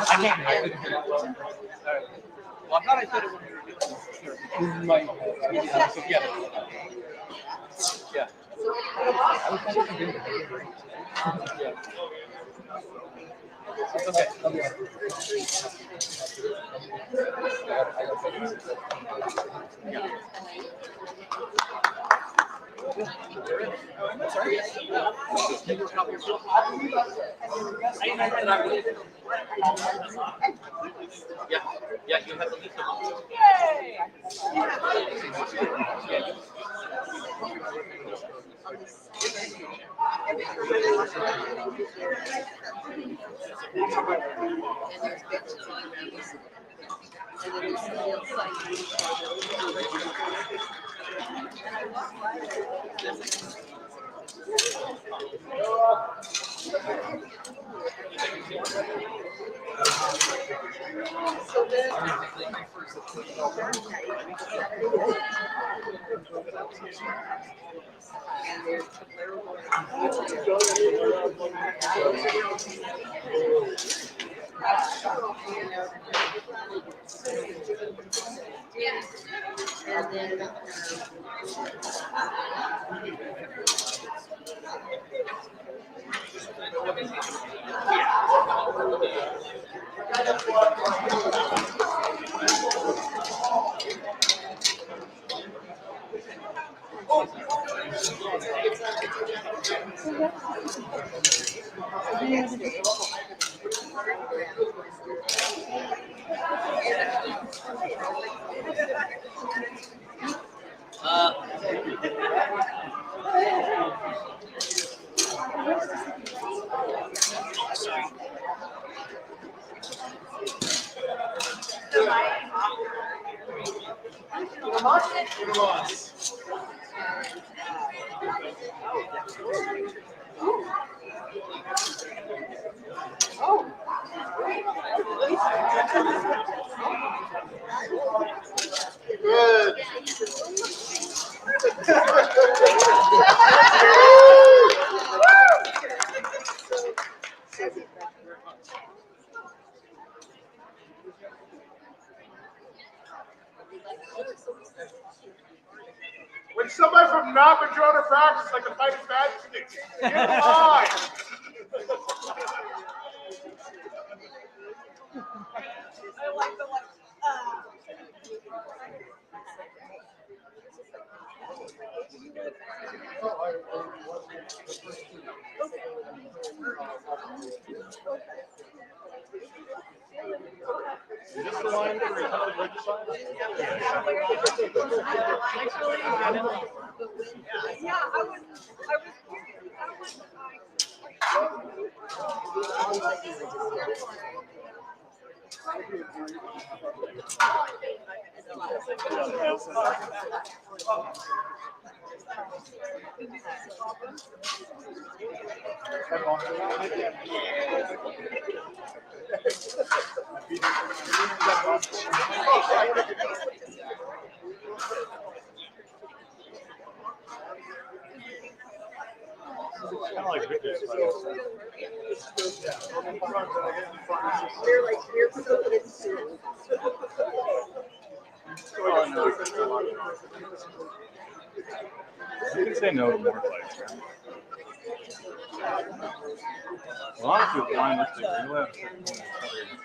I can't. Well, I thought I said it when we were doing this. This is my together. Yeah. I was kind of convinced. Yeah. It's okay. I'll be right. Yeah. Sorry. Yeah, you have the least amount. Yay! So then, Good. like a fight of majesty. Get in line. I like the Is this the line for a couple of legislators? Yeah, I was curious. I don't Kind of like Victor's They're like here for the students. You can say no to more fights, man. Well, honestly, with line listing, you really have to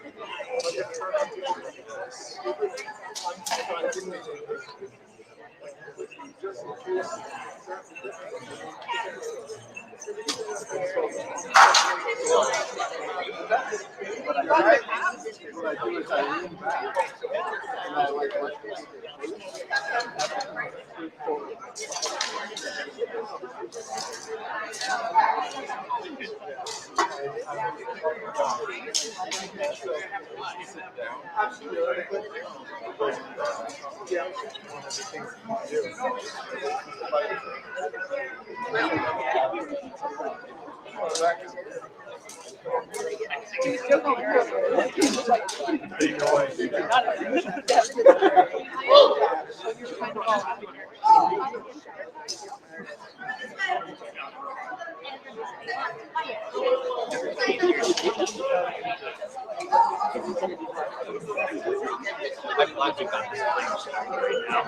I'm glad we got this right now.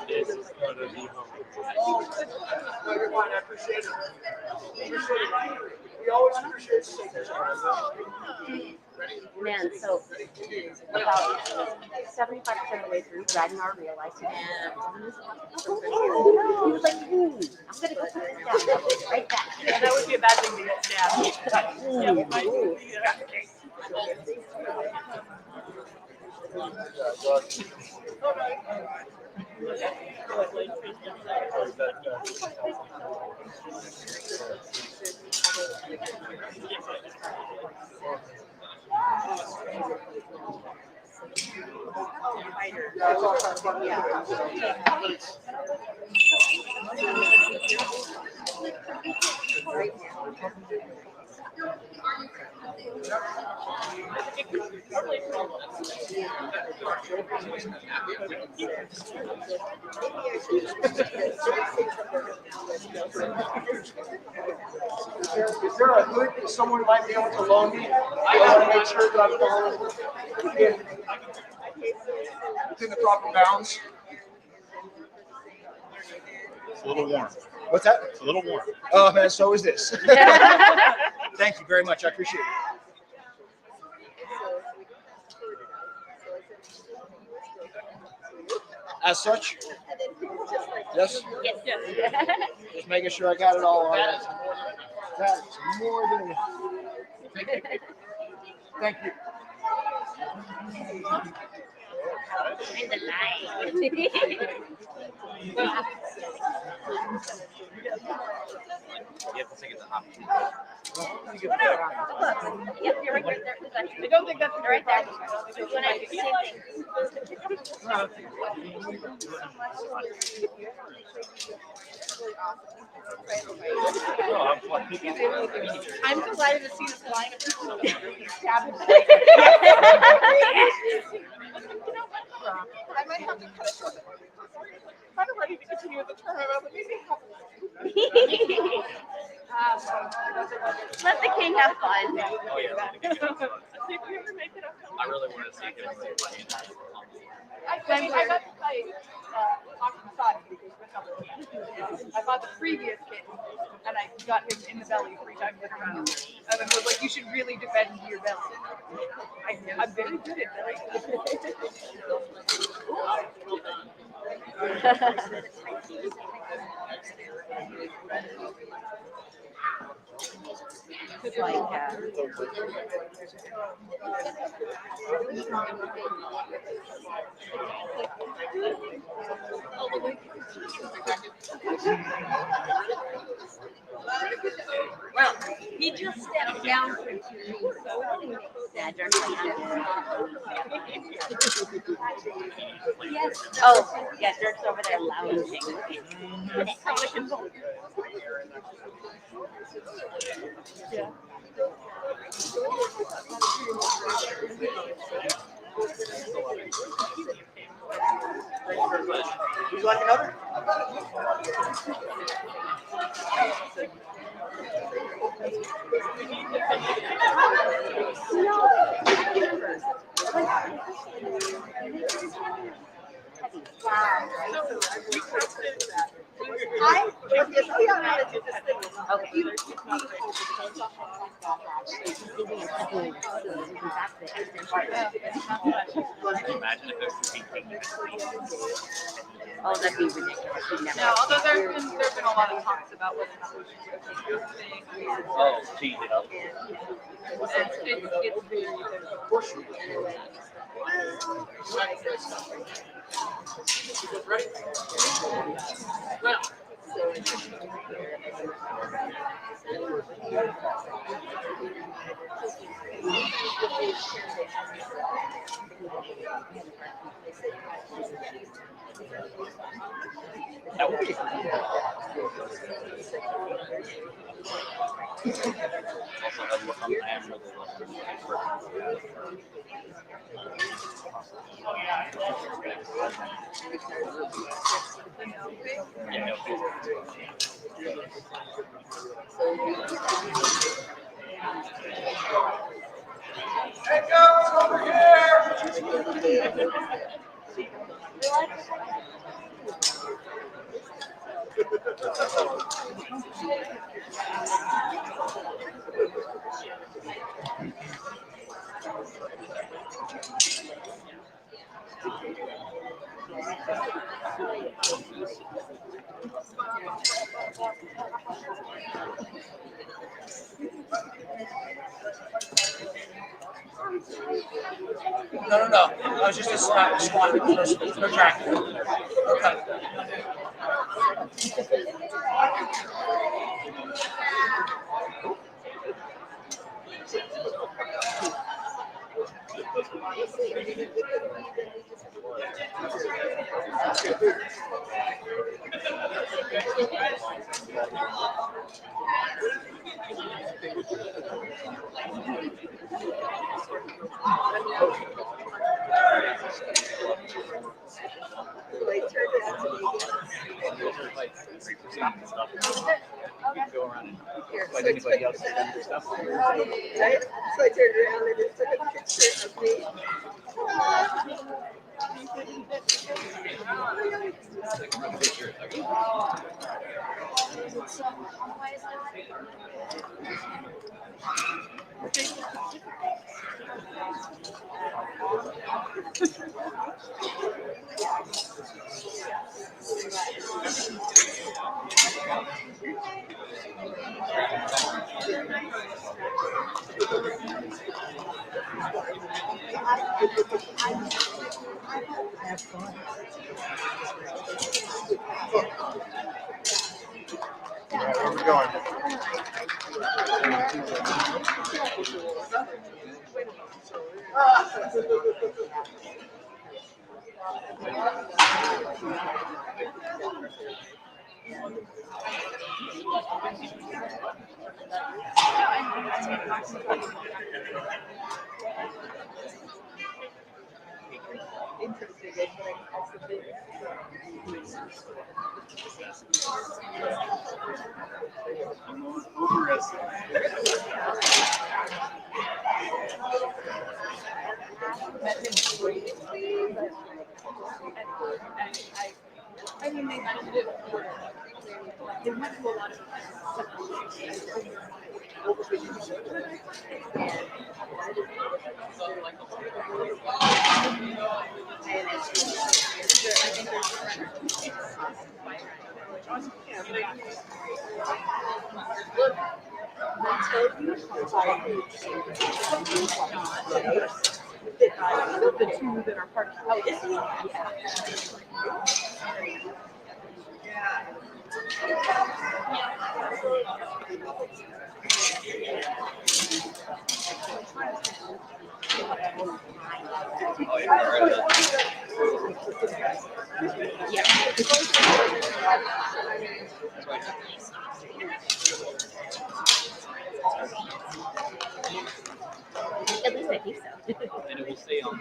This is going to be home. I appreciate it. We always appreciate it. Man, so about 75% of the way through, Ragnar realized he was like, I'm gonna go take a stab right back. Yeah, that would be a bad thing to get stabbed. Is there a hood that someone might be able to loan me? I want to make sure that I'm following within the proper bounds. It's a little warm. What's that? It's a little warm. Oh man, so is this. Thank you very much. I appreciate it. As such, yes. Just making sure I got it all on. That's more than. Thank you. In the night. You have to think it's an option. Yep, you're right there. I don't think that's right there. When I do I'm delighted to see this line of people stabbing. I might have to cut it short. I'm kind of ready to continue with the tournament, but maybe have Let the king have fun. Oh, yeah. I really want to see him play. I got to fight Oxycontin because I fought the previous kid and I got him in the belly 3 times in a row. And then was like, you should really defend your belly. I'm very good at belly. Well, he just stepped down from TV, so yeah, yes. Oh, yeah, Dirk's over there lounging. Yeah. Would you like another? Imagine if this was Oh, that'd be ridiculous. No, although there's been a lot of talks about whether or not we should do thing. Oh, cheese it up. It's very well. That would be Hey, girls, over here! No. I was just a squat. No track. Okay. Go around and fight anybody else that's done their stuff. So I turned around and just took a picture of me. Have fun. All right, where are we going? The two that are part of. Oh, is he? At least I think so. And it will say on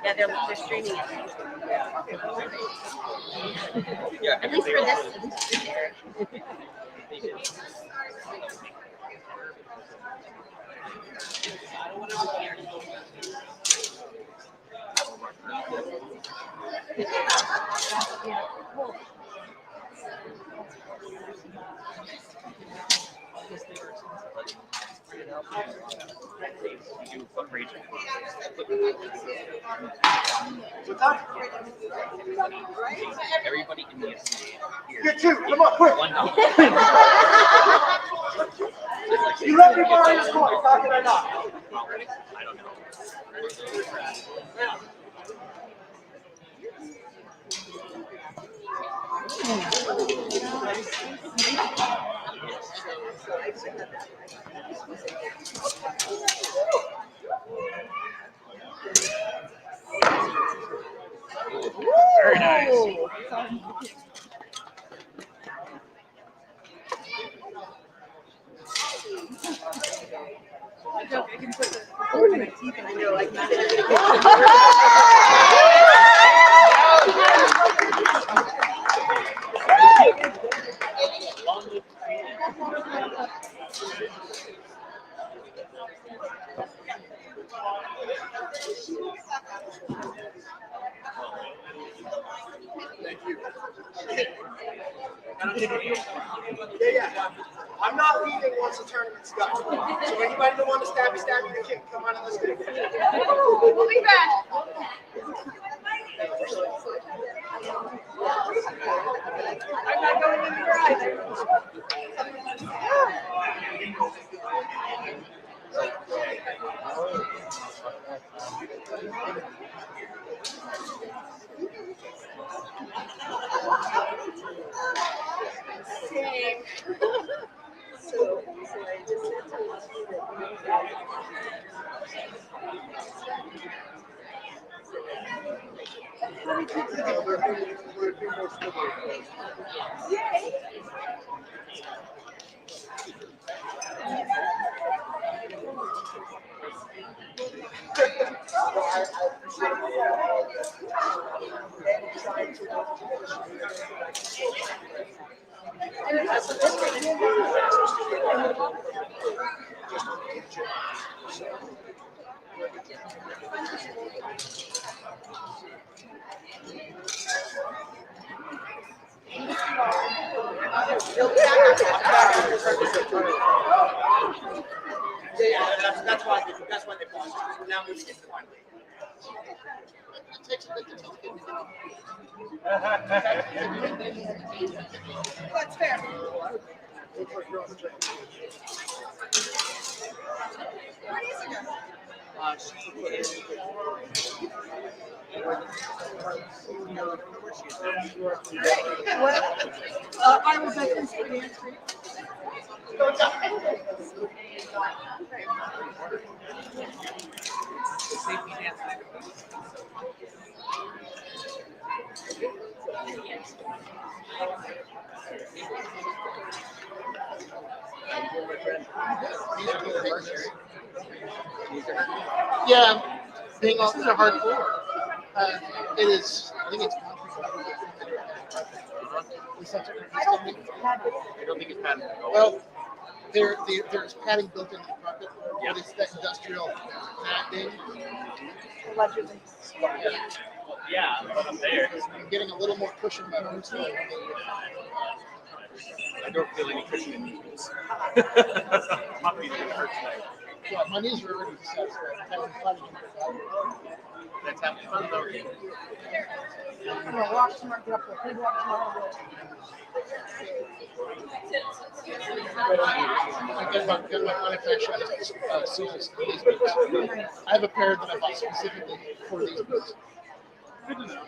Yeah, they're streaming it. Yeah, At least for this, at least for this area. Everybody in the assembly here. Get two, come on, quick. $1. You let me borrow your toy, talking or not? I don't know. Very nice. I joke, I can put the cord in my teeth and I go like that. Yeah. I'm not leaving once the tournament's done. So anybody that wants to stab me, the kick, come on and let's do it. We'll be back. I'm not going in there either. Same. So I just said to Leslie that That's why they paused. We're now moving into the final. It takes a bit to tell the kid. That's fair. Where is it going? I was at this pretty Yeah, being off is a hard floor. It is. I think it's. I don't think it's padded. I don't think it's padded. Well, there's padding built into the carpet, but it's that industrial padding. Allegedly. Yeah, but I'm there. I'm getting a little more cushion in my boots. I don't feel any cushion in these boots. My feet are gonna hurt tonight. Yeah, my knees are already satisfied. I'm having fun. Let's have fun though. I'm gonna walk tomorrow. Get up for a big walk tomorrow. I got my unmanufactured Susan's these boots. I have a pair that I bought specifically for these boots. Good to know.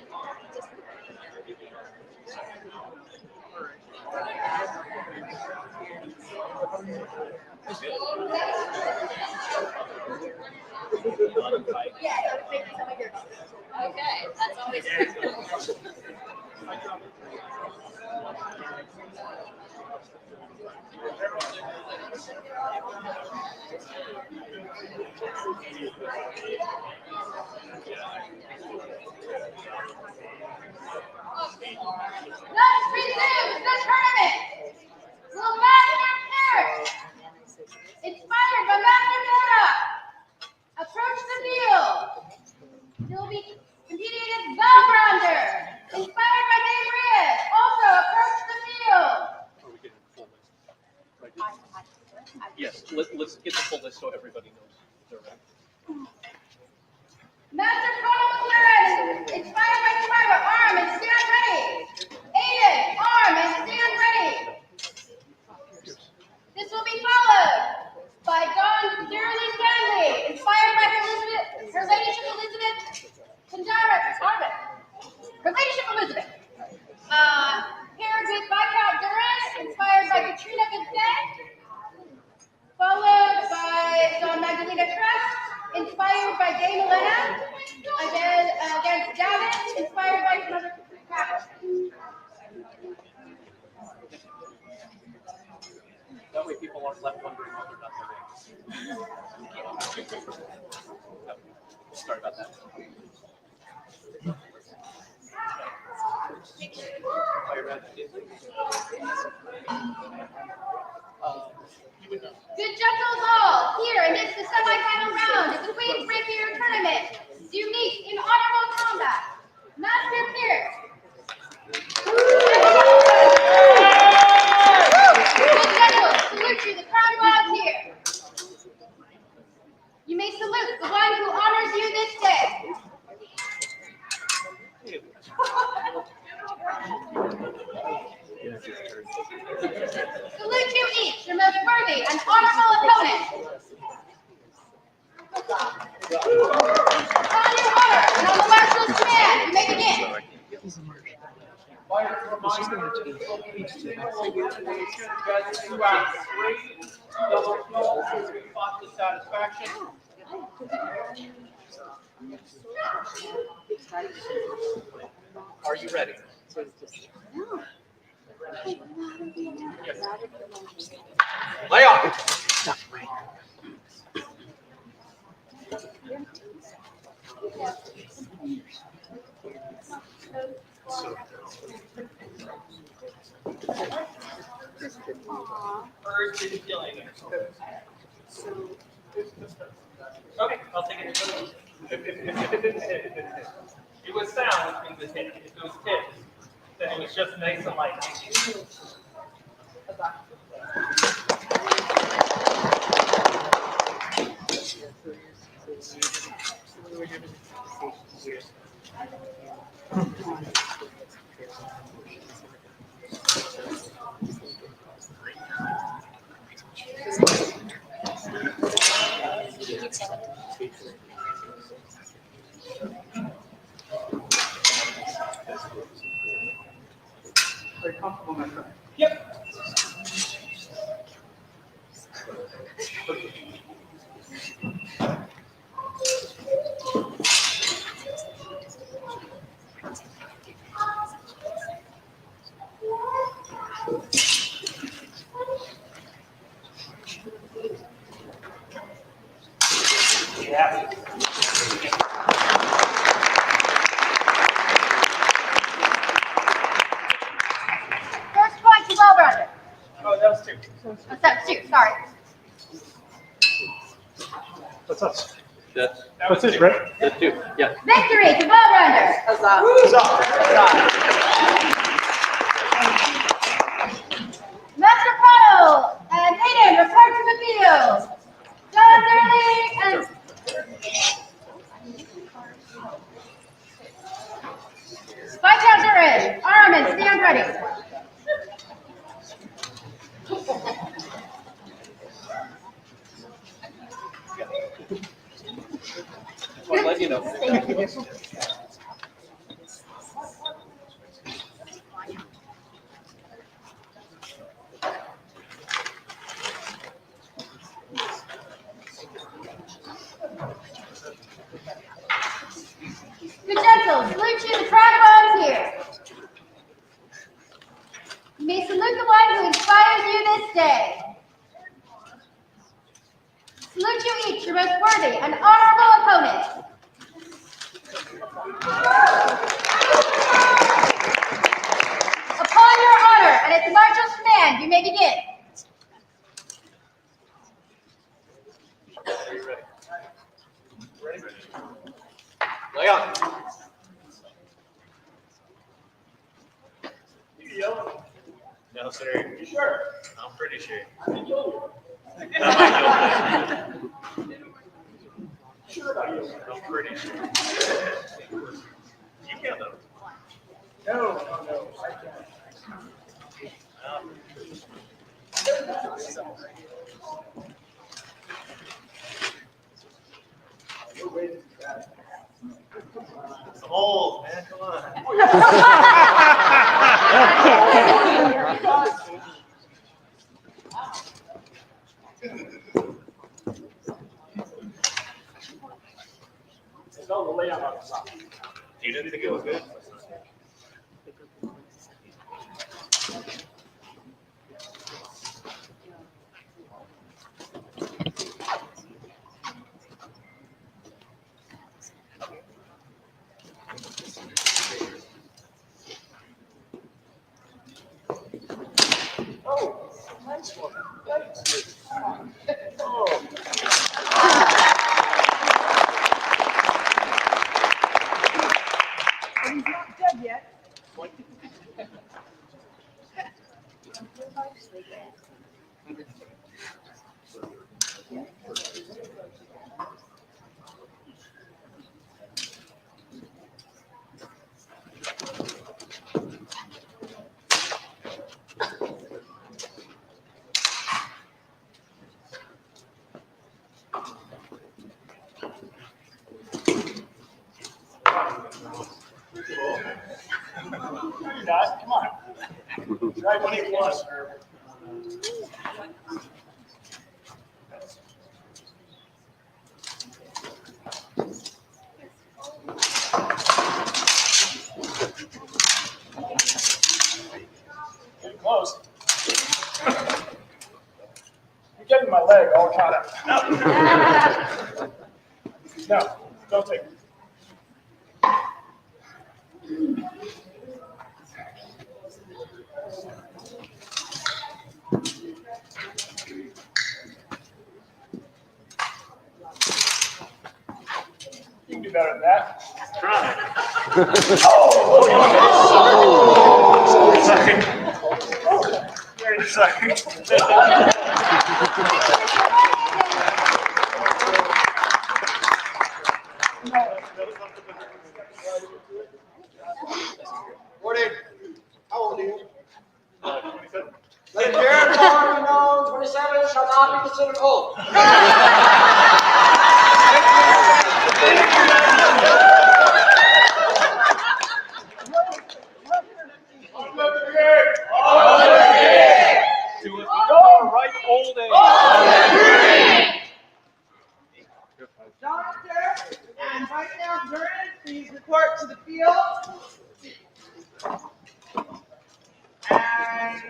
Okay, that's always good. Let's resume the tournament. Will Master Parrot, inspired by Master Dora, approach the field. He'll be competing against Bellrounder, inspired by Dave Reyes, also approach the field. Yes, let's get the full list so everybody knows they're right. Master Carlos Lauren, inspired by Spiral, arm and stand ready. Aiden, arm and stand ready. This will be followed by Dawn Dearly Stanley, inspired by Her Ladyship Elizabeth Pandara, Her Ladyship Elizabeth. Paired with Viscount Duran, inspired by Katrina Vincent. Followed by Dawn Magdalena Trust, inspired by Dame Elena. Against David, inspired by Mother Craft. That way people aren't left wondering whether or not they're in. Sorry about that. Good gentles all, here amidst the semi-final round of the Queen's Rapier tournament, do meet in honorable combat. Master Pierce. Good gentles, salute you, the crown rods here. You may salute the one who honors you this day. Salute you each, your most worthy and honorable opponent. On your honor and on the marshal's command, you may begin. Fought to satisfaction. Are you ready? Lay off. Urge is killing it. Okay, I'll take it. It was sound, which means it hit. If it was hit, then it was just nice and light. Very comfortable, my friend. Yep. Yeah. First point to Bellrounder. Oh, that was two. Oh, that's two, sorry. What's up? That's it, right? That's two. Yeah. Victory to Bow Runners. Master Prado and Hayden report to the field. John Durley and Viscount Durin, arm and stand ready. I'll let you know. The gentles, salute you, the Prado here. You may salute the one who inspires you this day. Salute you each, your most worthy and honorable opponent. Upon your honor and its martial command, you may begin. Ready? Lay on. You yelling? No, sir. You sure? I'm pretty sure. Sure about you? I'm pretty sure. You can't though. No, I can't. I'm old, man. Come on. No, the layout on the top. You didn't think it was good? Oh, nice one. Oh. But he's not dead yet. No, you're not. Come on. Try 20 plus. Getting close. You're getting my leg all caught up. No, don't take it. You can do better than that. Try. Sorry. Morning. How old are you? 27. Let Jared Barony know 27 shall not be considered old. Go right old age. Jonathan and Viscount Durin, please report to the field. And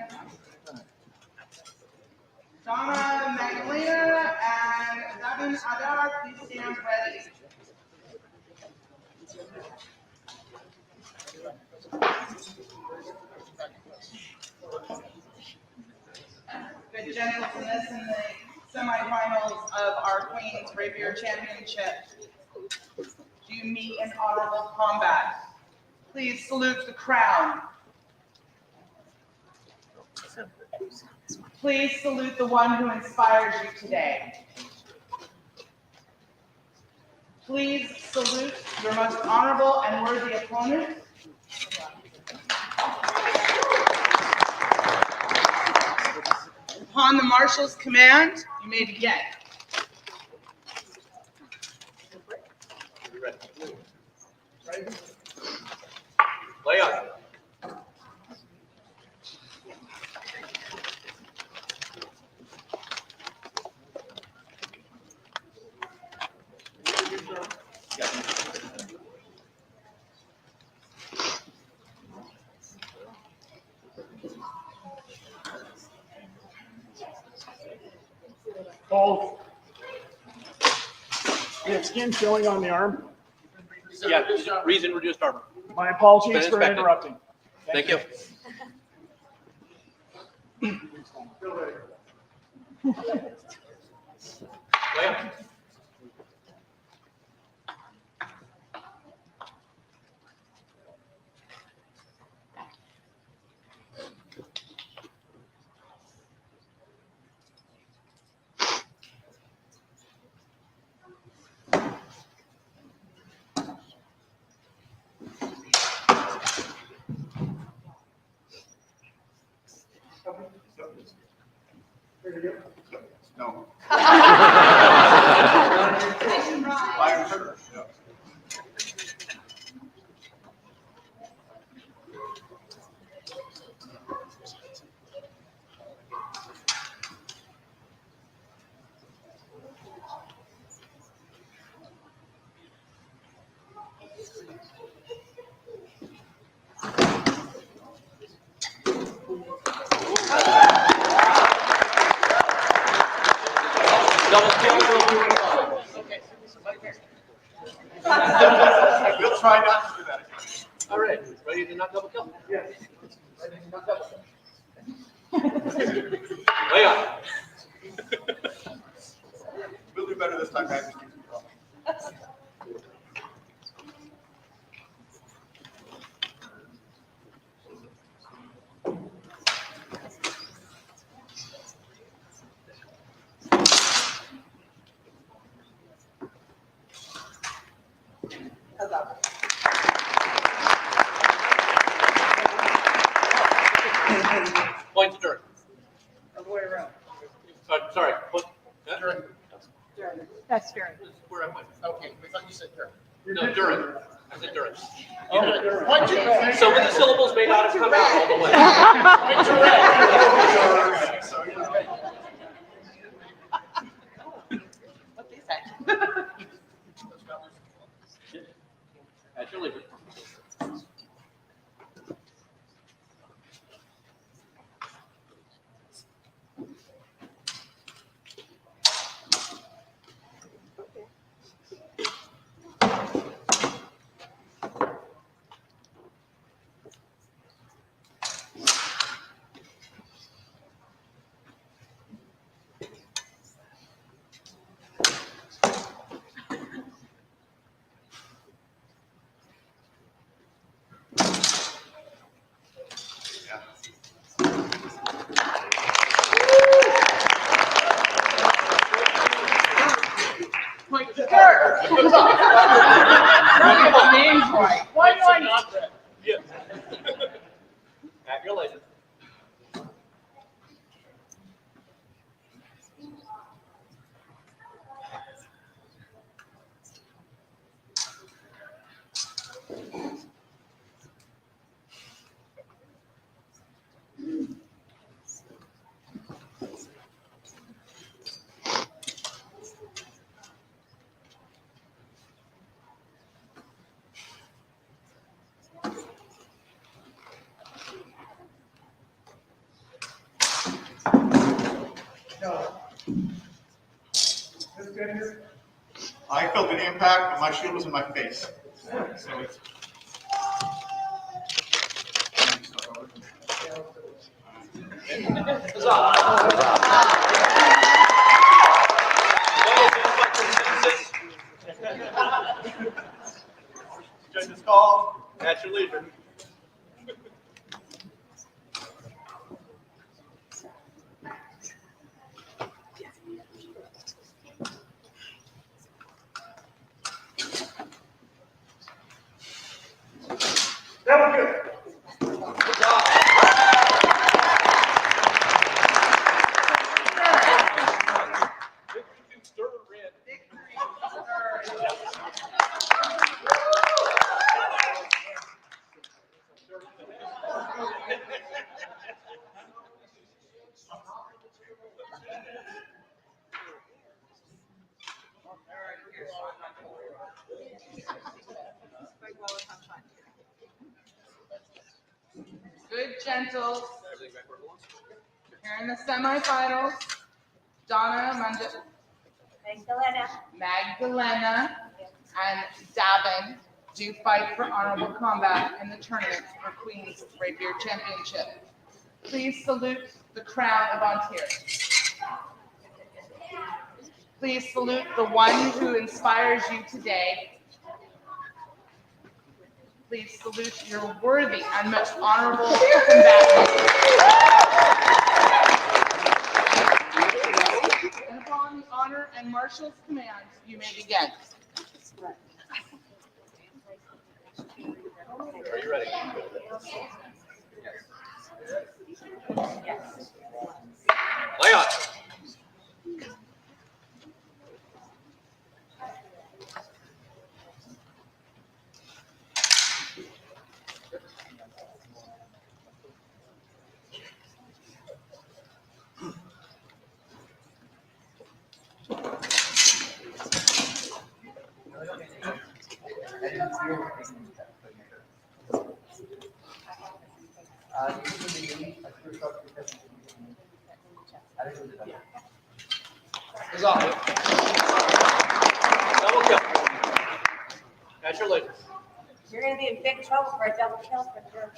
Donna Magdalena and Devin Adar, please stand ready. Good gentleness in the semifinals of our Queen's Rapier Championship. Do you meet in honorable combat? Please salute the crown. Please salute the one who inspired you today. Please salute your most honorable and worthy opponent. Upon the marshal's command, you may begin. Lay on. Hold. You have skin showing on the arm. Yeah, reason reduced armor. My apologies Been for inspected. interrupting. Thank you. Lay on. No. Double kill, okay. We'll try not to do that. All right, ready to not double kill? Yeah. Ready to not double kill? Lay on. We'll do better this time, guys. Point to dirt. Other way around. Sorry. Point. Dirt. That's Jerry. Where am I? Okay, we thought you said dirt. No, Durham. I said Durham. Point to red. So with the syllables may not have come out all the way. Point to red. What they say? At your leisure. Point to dirt. Name's right. Why do I not? Yeah. At your leisure. I felt an impact, but my shield was in my face. So it's. gentles. Here in the semifinals, Magdalena, and Davin do fight for honorable combat in the tournament for Queen's Rapier Championship. Please salute the crown of Ontario. Please salute the one who inspires you today. Please salute your worthy and most honorable combatants. And upon the honor and marshal's command, you may begin. Are you ready? Yes. Lay on. Is on. Double kill. That's your latest. You're gonna be in big trouble for a double kill for sure.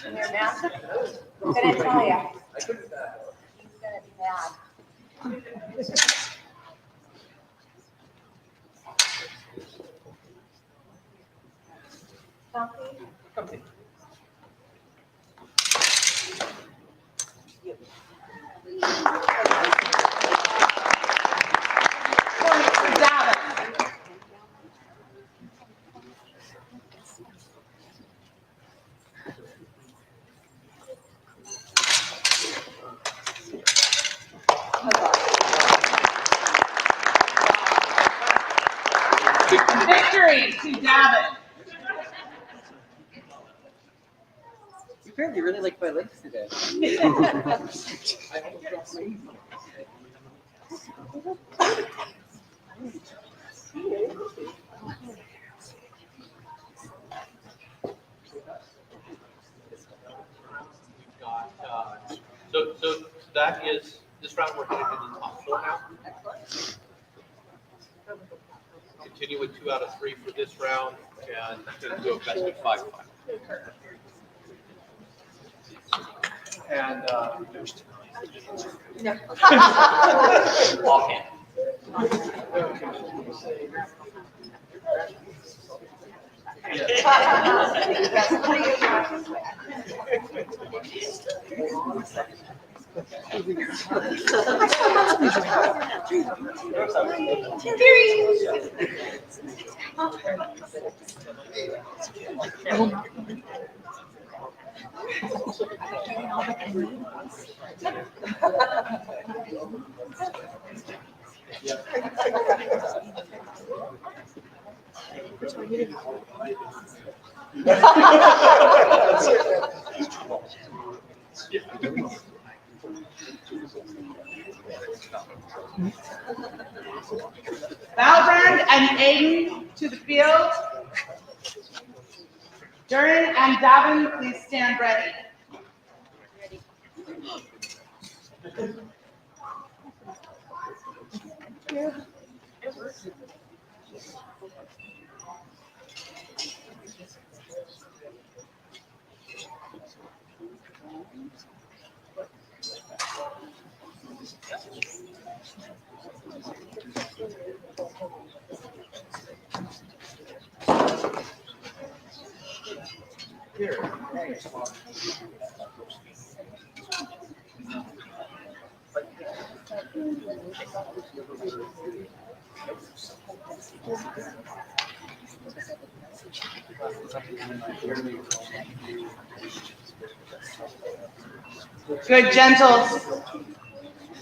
In your mouth. I'm gonna tell ya. He's gonna be mad. Comfy. Victory to Davin. You apparently really like my legs today. So that is, this round we're headed into the top 4 now. Continue with 2 out of 3 for this round and then do a best of 5 final. And Offhand. Valbrand and Aiden to the field. Durin and Davin, please stand ready. Good, gentles.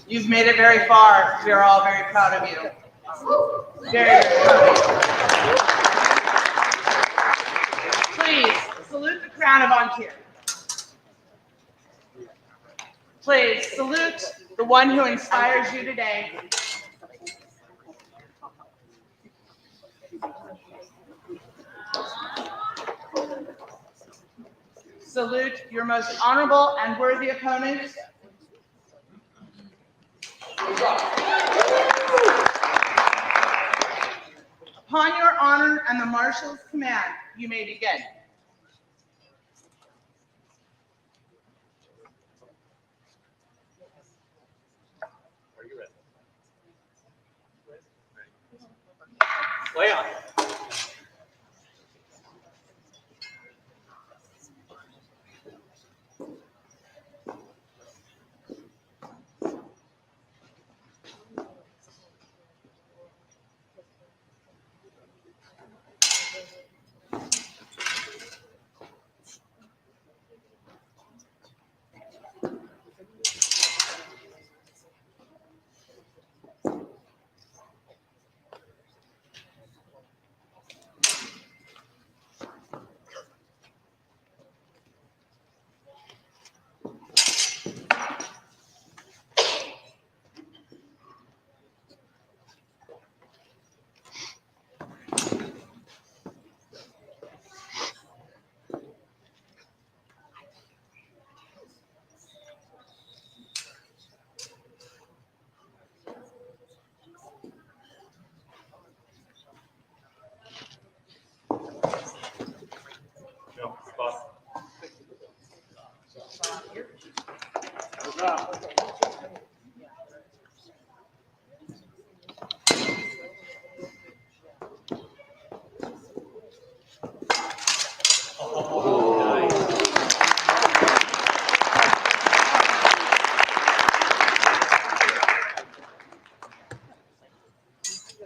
You've made it very far. We are all very proud of you. Very, very proud of you. Please salute the crown of Ontario. Please salute the one who inspires you today. Salute your most honorable and worthy opponents. Upon your honor and the marshal's command, you may begin. Are you ready? Leon. No, spot.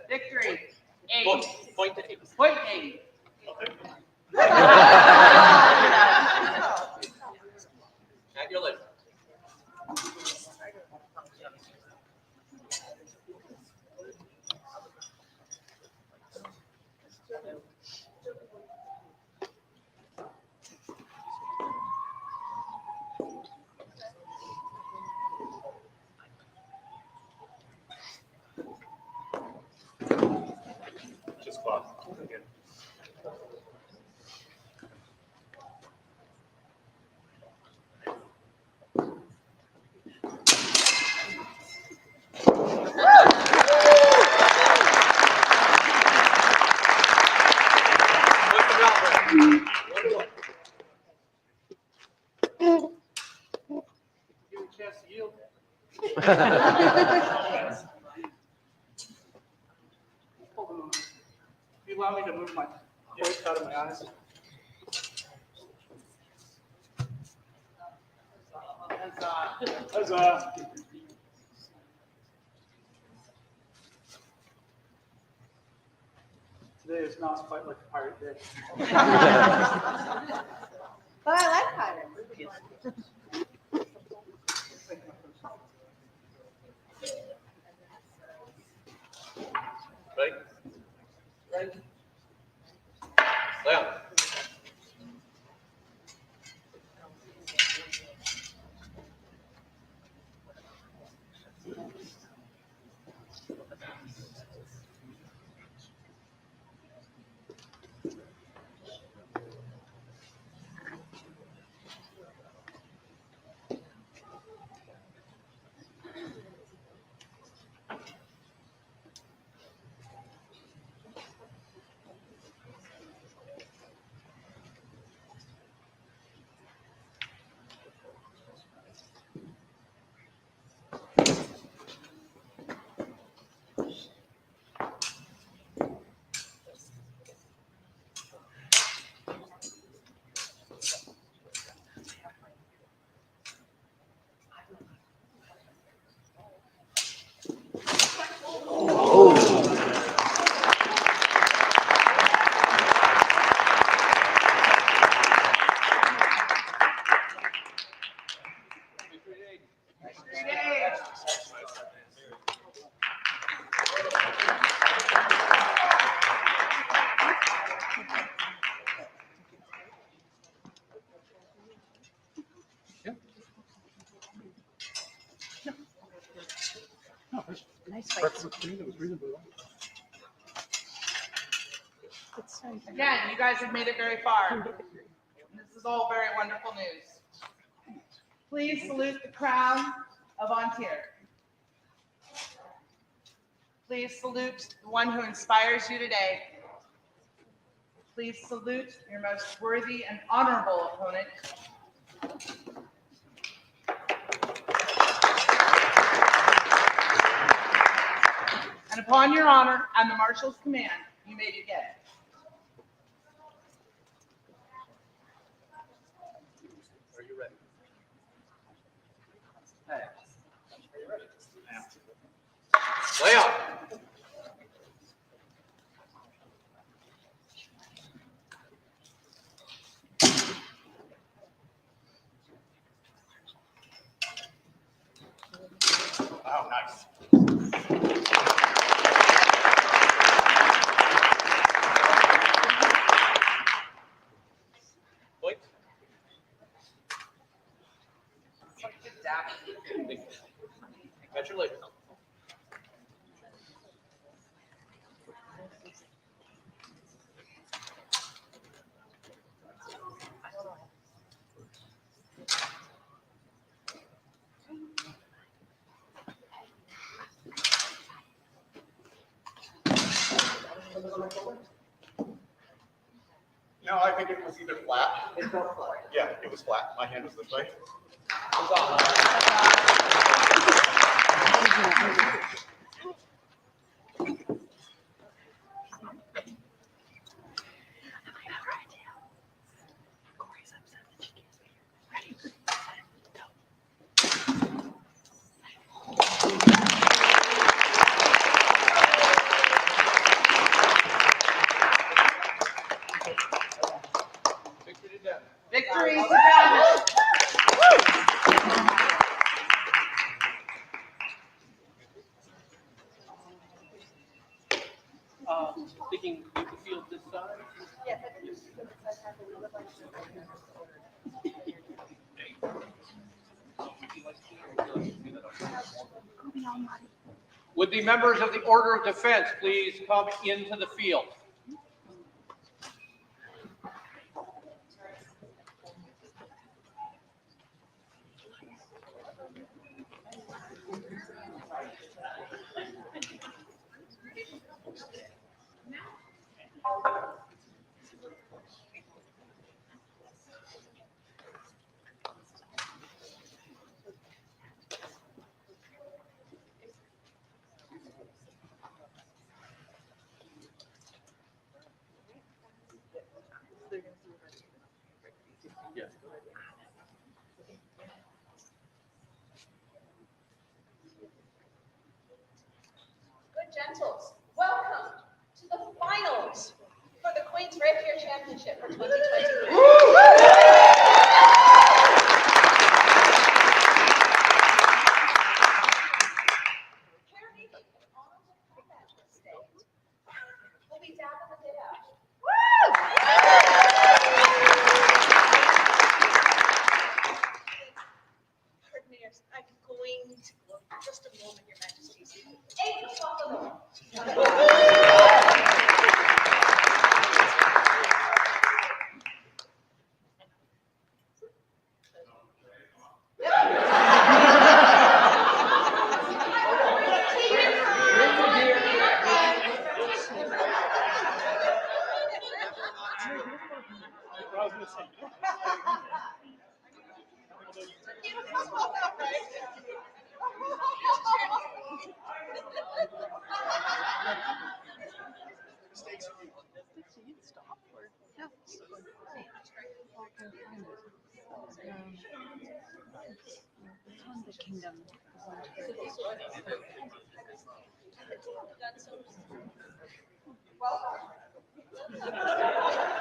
Victory. Point to 8. Point 8. At your left. Just clock. Again. Give a chance to yield. If you allow me to move my voice out of my eyes. Huzzah. Today is not quite like a pirate day. But I like pirates. Ready? Ready? Leon. Nice fight. Again, you guys have made it very far. is all very wonderful news. Please salute the crown of Antir. Please salute the one who inspires you today. Please salute your most worthy and honorable opponent. And upon your honor and the marshal's command, you may begin. Are you ready? Hey. Are you ready? Lay out. Wow, nice. Wait. Catch you later. No, I think it was either flat. It felt flat. Yeah, it was flat. My hand was this way. Victory to Dallas. Thinking you could feel this side? Yes. Would the members of the Order of Defense please come into the field? Yes. Good gentles, welcome to the finals for the Queen's Rapier Championship for 2023. We'll be down on the day out. Pardon me, I'm going to look just a moment, Your Majesty. 8 o'clock alone.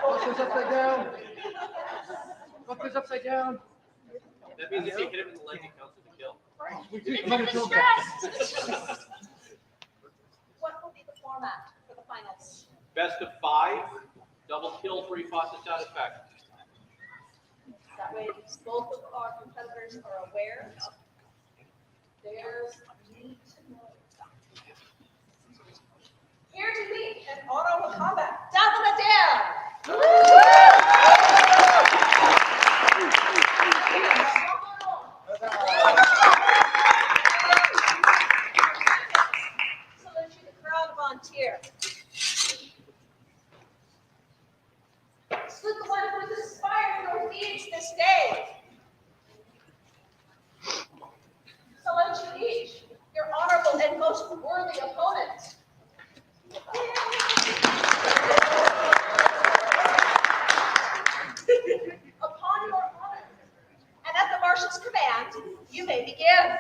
Book is upside down. Book is upside down. That means if you hit him in the leg, it counts as a kill. What will be the format for the finals? Best of 5, double kills where you fought to satisfaction. That way, both of our competitors are aware of their need to know. Here to lead an honorable combat, Davila Dare! Marshal's command, you may begin.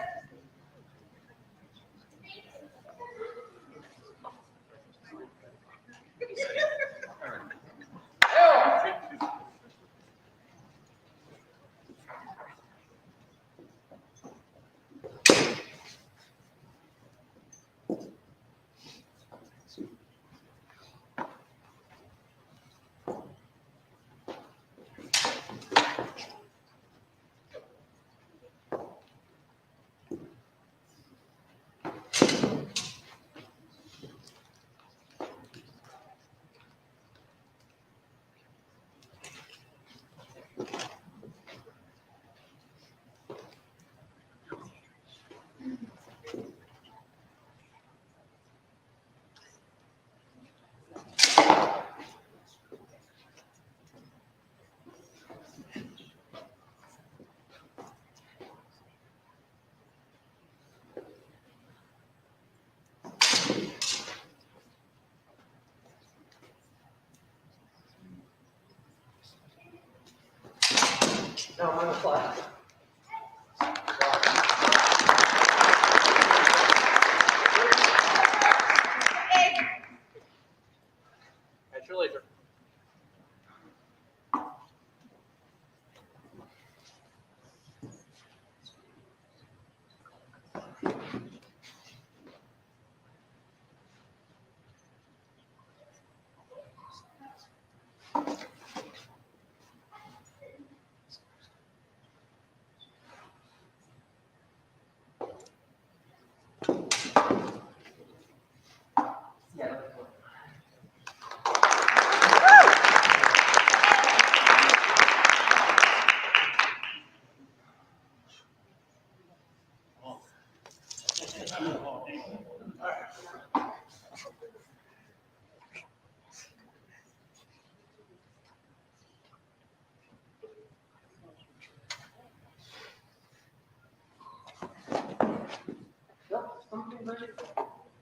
No, I'm on the fly. Catch you later.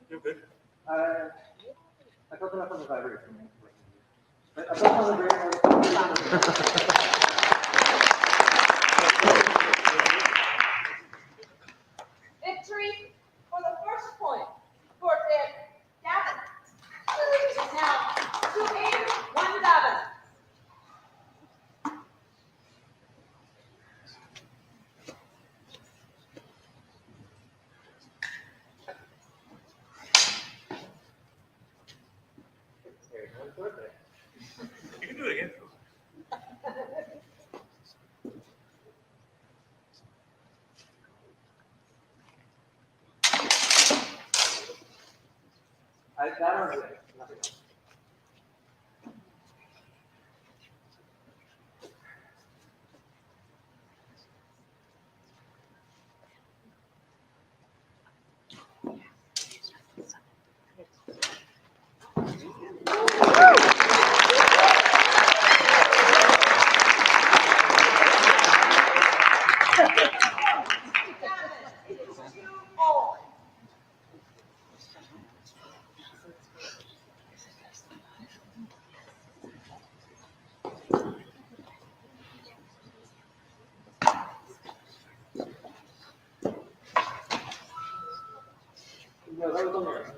You're good. I felt enough on the vibrator. I felt on the vibrator. Victory for the first point for Gavin. Now, 2-8, 1 Gavin. You can do it again. I got on it. Nothing else. No, that was on there.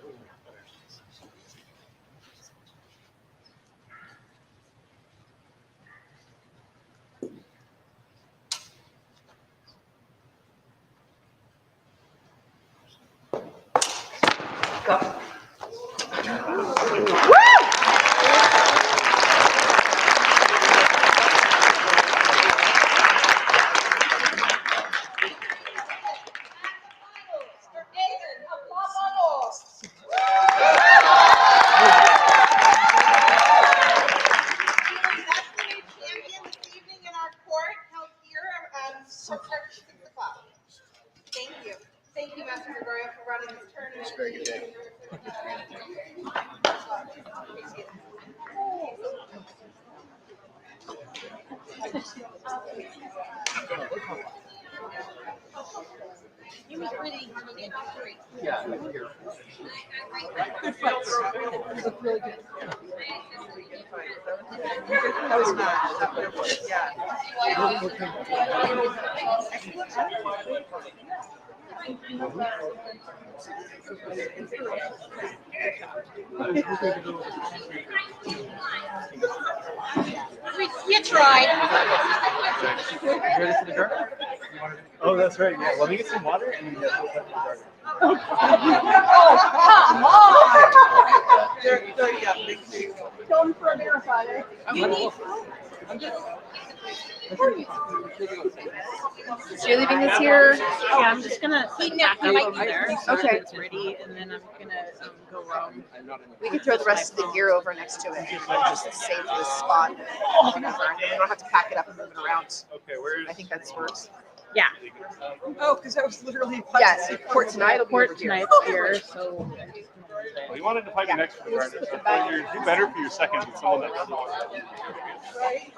Thank you, Master Gregorio, for running this tournament. It's very good day. You were pretty great. Yeah. Good fights. You look really good. That was not. Yeah. You tried. Oh, that's right. Yeah, let me get some water and then get Oh, come on. Going for a marathon, eh? So you're leaving this here? Yeah, I'm just gonna back up over there. So Okay. it's ready, and then I'm gonna go roam. We can throw the rest of the gear over next to it, just to save this spot. Whatever. We don't have to pack it up and move it around. Okay, where's? I think that works. Yeah. Oh, because I was literally. Yes, port tonight. Port tonight's here, so. Well, you wanted to find the next one, right? So you do better for your second than someone that doesn't want to. Right.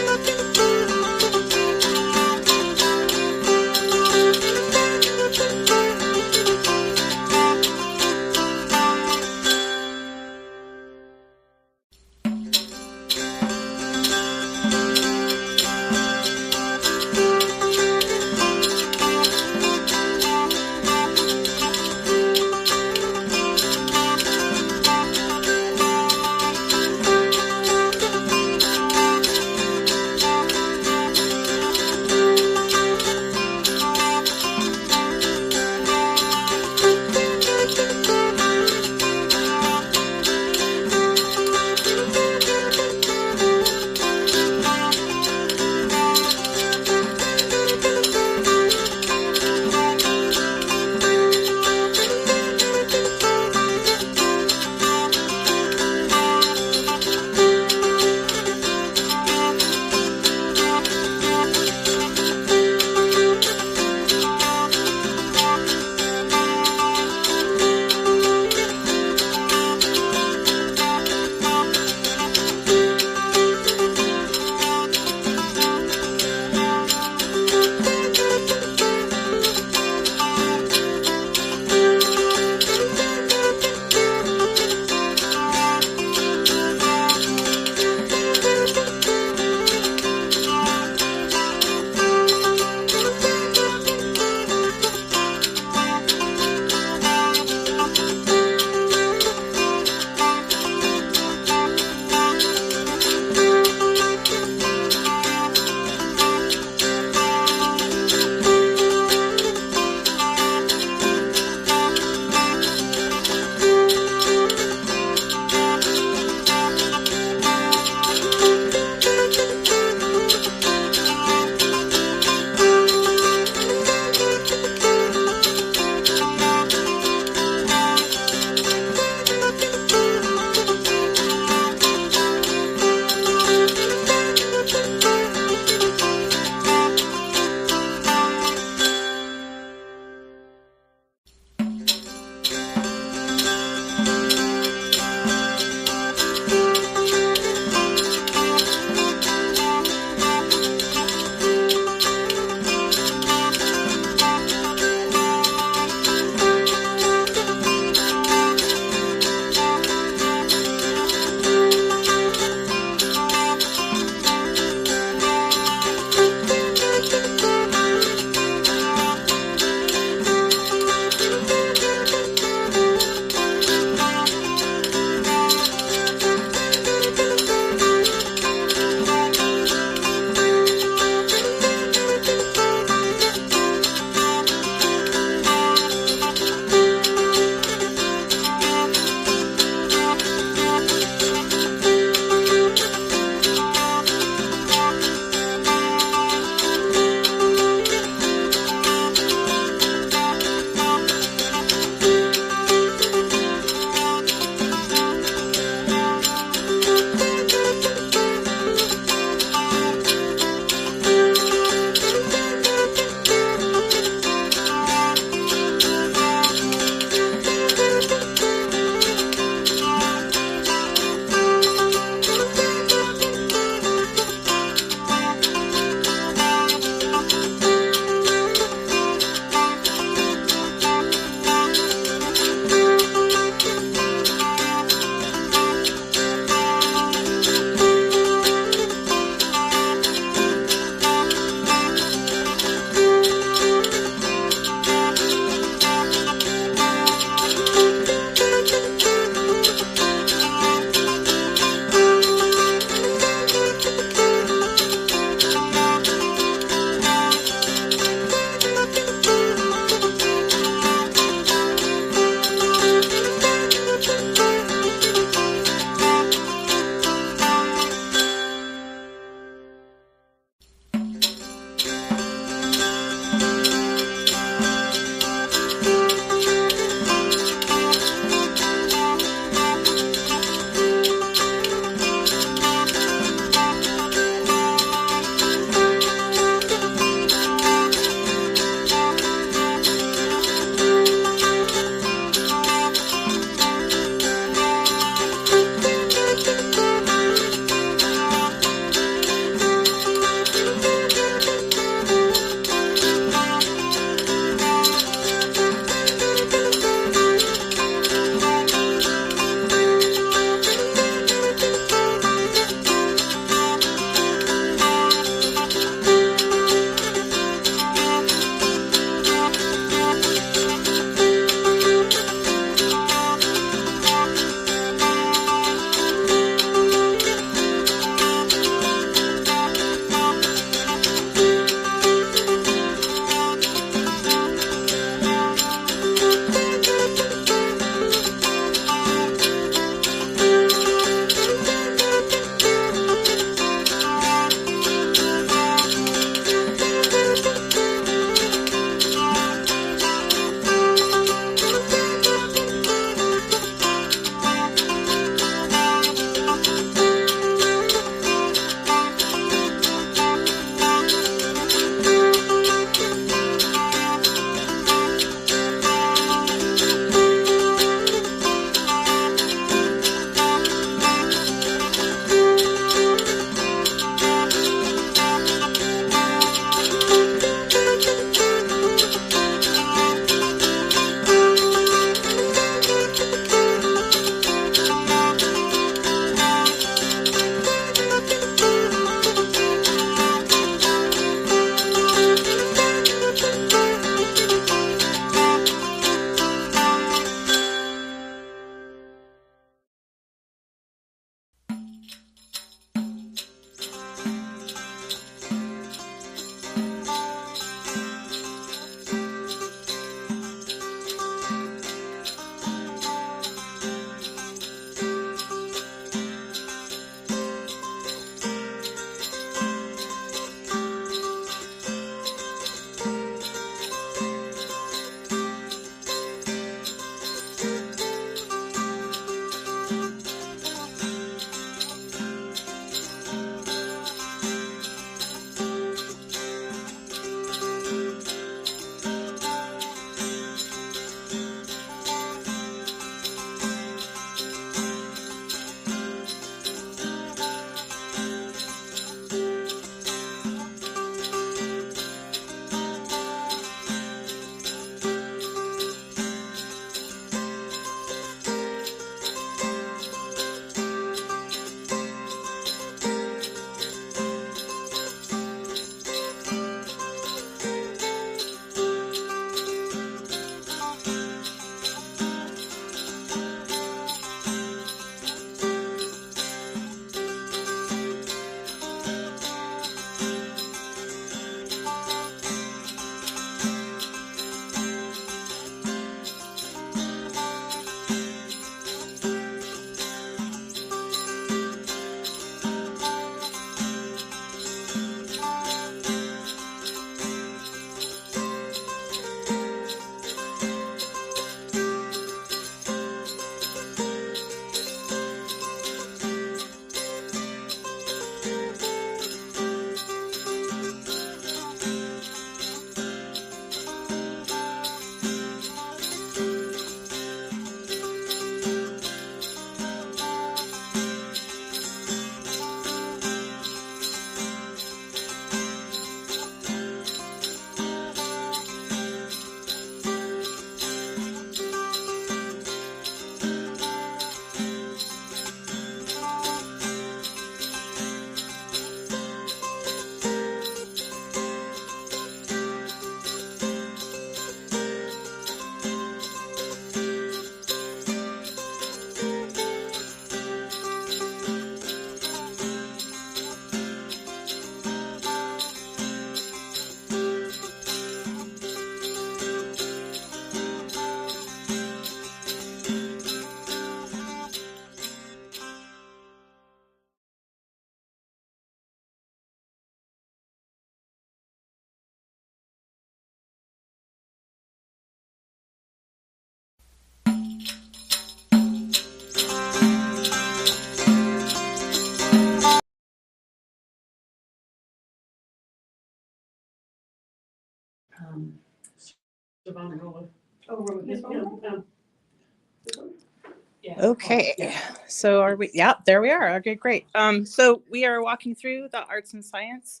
Okay, so are we? Yeah, there we are. Okay, great. So we are walking through the arts and science.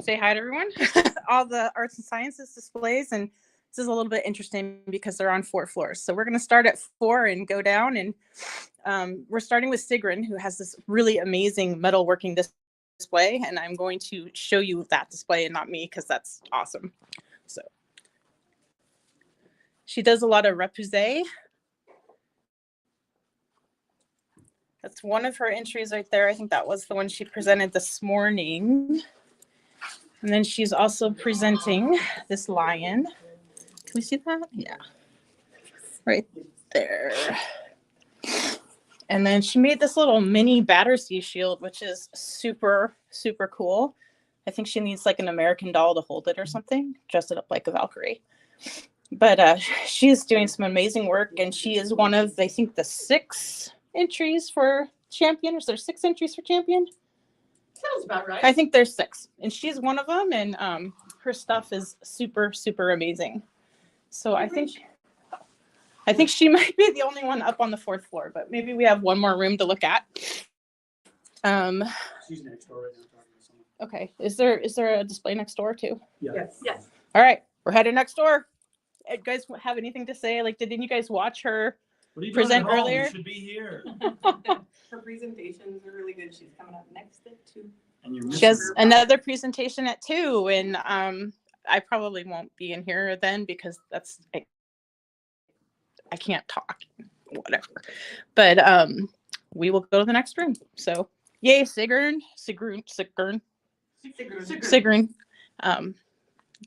Say hi to everyone. All the arts and sciences displays, and this is a little bit interesting because they're on 4 floors. So we're going to start at 4 and go down, and we're starting with Sigrun, who has this really amazing metalworking display, and I'm going to show you that display and not me because that's awesome. So she does a lot of repoussé. That's one of her entries right there. I think that was the one she presented this morning. And then she's also presenting this lion. Can we see that? Yeah. Right there. And then she made this little mini Battersea shield, which is super, super cool. I think she needs like an American doll to hold it or something, dress it up like a Valkyrie. But she's doing some amazing work, and she is one of, I think, the 6 entries for champion. Is there 6 entries for champion? Sounds about right. I think there's 6, and she's one of them, and her stuff is super, super amazing. So I think she might be the only one up on the 4th floor, but maybe we have one more room to look at. She's next door right now. Okay. Is there a display next door too? Yes. Yes. All right, we're headed next door. You guys have anything to say? Like, didn't you guys watch her present earlier? You should be here. Her presentations are really good. She's coming up next at 2. And She has another presentation at 2, and I probably won't be in here then because I can't talk, whatever. But we will go to the next room. So yay, Sigrun.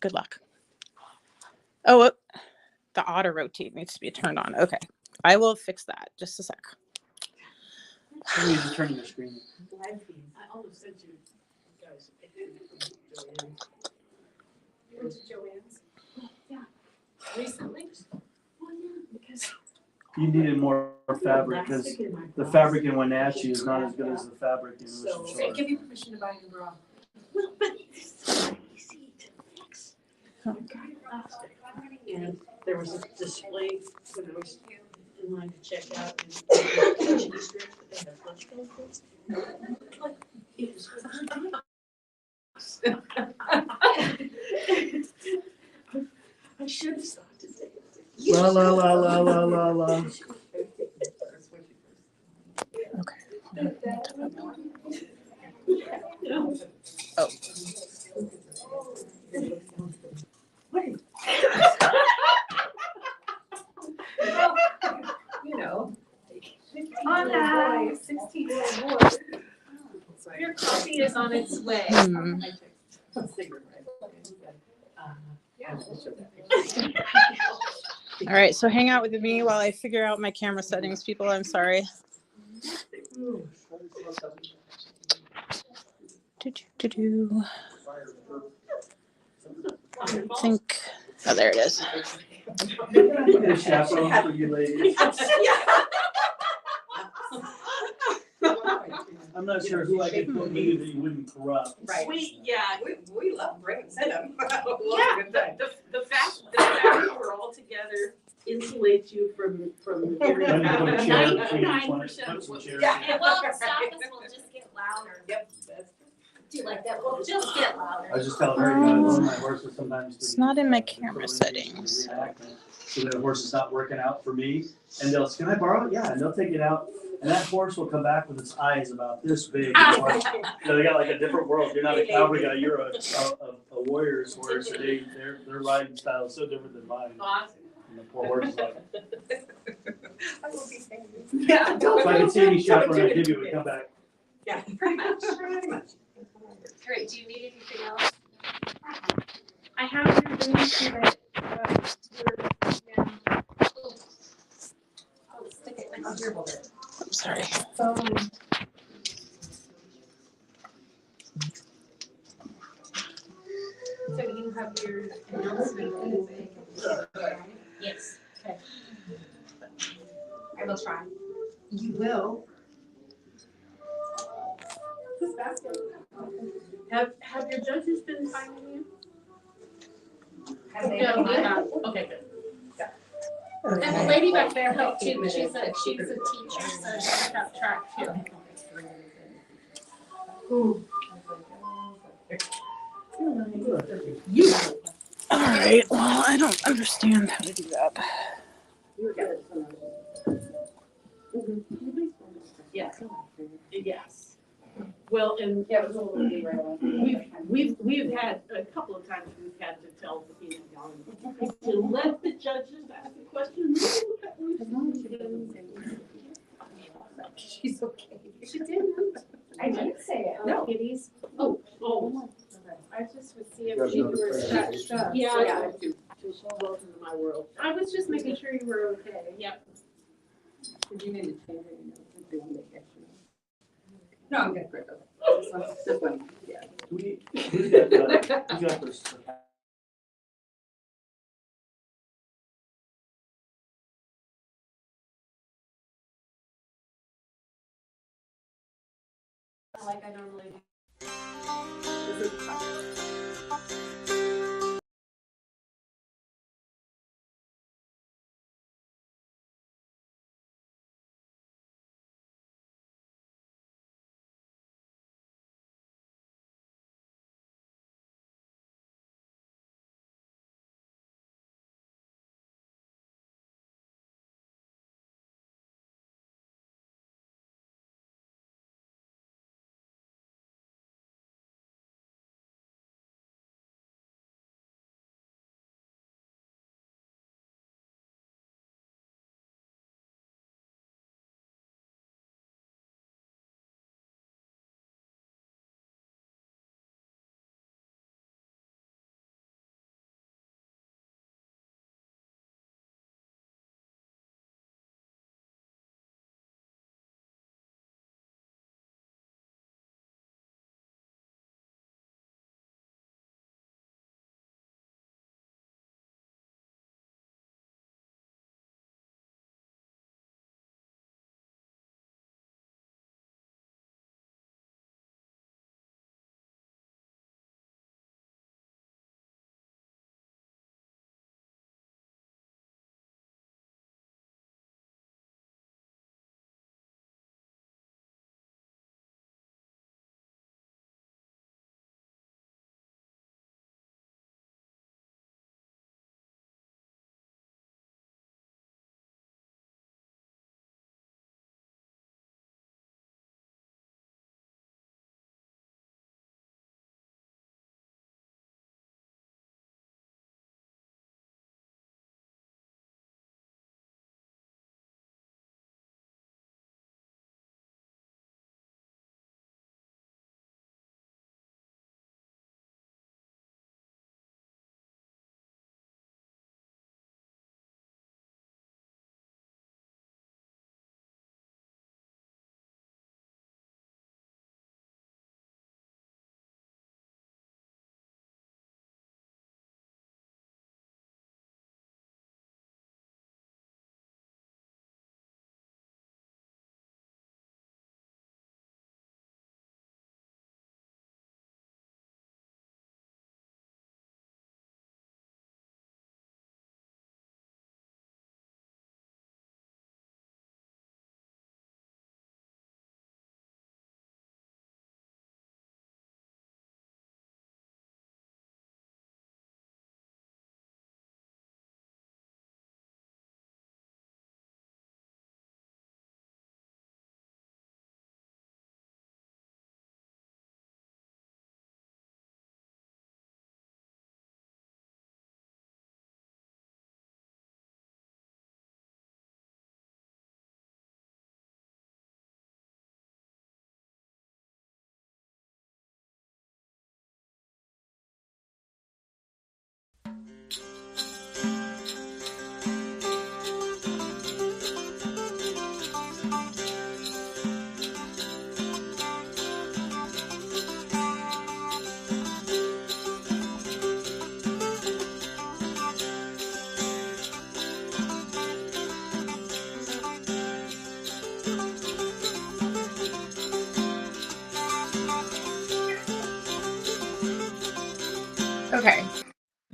Good luck. Oh, the auto rotate needs to be turned on. Okay, I will fix that. Just a sec. Somebody just turning the screen. I almost sent you guys. You went to Joanne's? Yeah. Recently? Well, yeah, because You needed more fabric because the fabric in Wenatchee is not as good as the fabric in Ocean I Shore. give you permission to buy a new bra. Well, but it's so easy to fix. I got plastic. And there was a display when I was in line to check out. And she stripped it and the flush benefits. It was I should have thought to take it. La la la la la la la. Oh. Well, you know, on that 16-year-old boy, your coffee is on its way. All right, so hang out with me while I figure out my camera settings, people. I'm sorry. I think, oh, there it is. The chaperone for you ladies. I'm not sure who I could put you that you wouldn't corrupt. Right. We love brains in them. Yeah, the fact that we're all together insulates you from hearing Let me put a chair between each 99% one. of Put what some you're chairs. saying. Well, the softness will just get louder. Yep. Do you like that? Will just get louder. I was just telling her, you know, I loan my horses sometimes to. It's not in my camera settings. So the horse is not working out for me, and they'll say, can I borrow it? Yeah, and they'll take it out, and that horse will come back with its eyes about this big. So they got like a different world. You're not a cowboy guy, you're a warrior's horse, and their riding style is so different than mine. Awesome. And the poor horse is like, I will be saying this. Yeah, don't. if I could see any chaperone I give you, it would come back. Yeah, pretty much. Pretty much. Great. Do you need anything else? I have your link to that. I'll stick it next to your board. I'm sorry. So you have your announcement. Yes. Okay. I will try. You will. Have your judges been finding you? No, we have, okay, good. And the lady back there helped too, but she's a teacher, so she got track too. All right. Well, I don't understand how to do that. Yes. Yes. Well, and we've had a couple of times we've had to tell the to let the judges ask a question. She's okay. She didn't. I didn't say it. No. Kitties. Oh. I just would see if you were scratched up. Yeah. Welcome to my world. I was just making sure you were okay. Yep. Did you need to change it? No, I'm good. This one. Yeah. Who's got this? Like I normally do.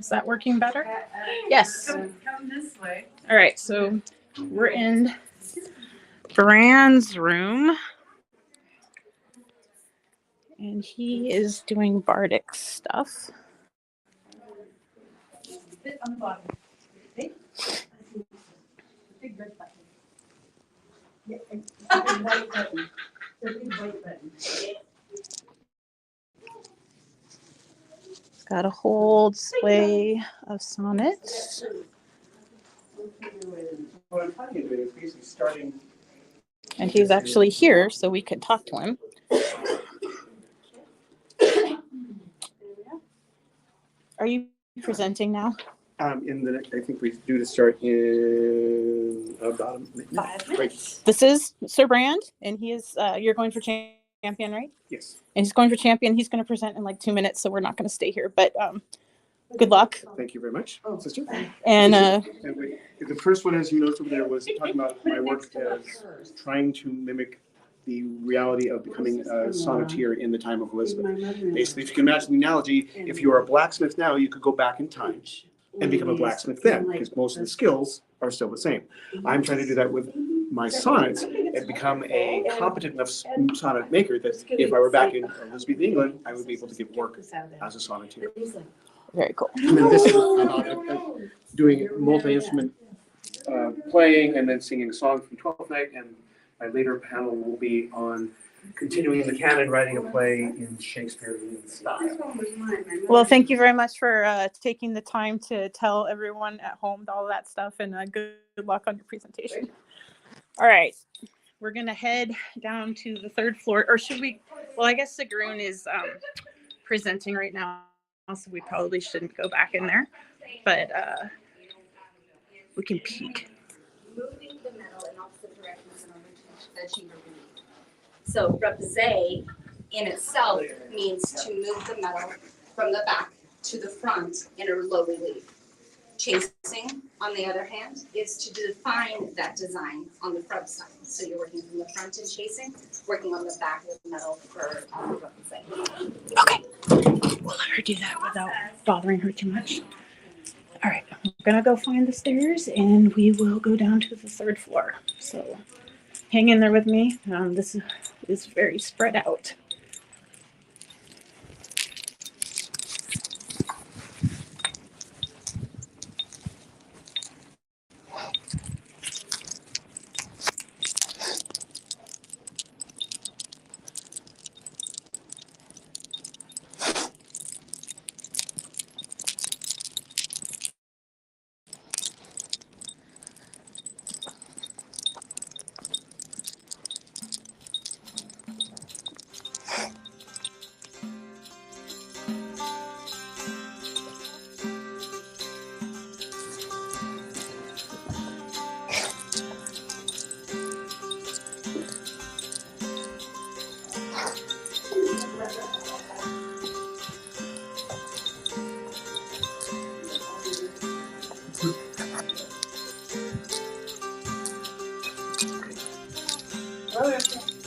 Is that working better? Yes. Come this way. All right, so we're in Brand's room, and he is doing bardic stuff. Bit on the bottom. Okay. Big red button. Yeah, it's a big white button. It's a big white button. Got a whole display of sonnets. What I'm trying to do is basically starting. And he's actually here, so we could talk to him. Are you presenting now? I think we do to start in about a minute. 5 minutes. This is Sir Brand, and he is, you're going for champion, right? Yes. And he's going for champion. He's going to present in like 2 minutes, so we're not going to stay here, but good luck. Thank you very much, sister. And the first one, as you noticed over there, was talking about my work as trying to mimic the reality of becoming a sonneteer in the time of Elizabeth. Basically, if you can imagine the analogy, if you are a blacksmith now, you could go back in time and become a blacksmith then, because most of the skills are still the same. I'm trying to do that with my sonnets and become a competent enough sonnet maker that if I were back in Elizabethan England, I would be able to give work as a sonneteer. Very cool. And then this is about doing multi-instrument playing and then singing songs from Twelfth Night, and my later panel will be on continuing the canon, writing a play in Shakespearean style. well, thank you very much for taking the time to tell everyone at home all that stuff, and good luck on your presentation. All right, we're gonna head down to the 3rd floor, or should we? Well, I guess Sigrun is presenting right now, so we probably shouldn't go back in there, but we can peek. Moving the metal in opposite directions in order to the chamber beneath. So represé in itself means to move the metal from the back to the front in a low relief. Chasing, on the other hand, is to define that design on the front side. So you're working from the front and chasing, working on the back of the metal for represé. Okay, we'll let her do that without bothering her too much. All right, I'm gonna go find the stairs, and we will go down to the 3rd floor. So hang in there with me. This is very spread out.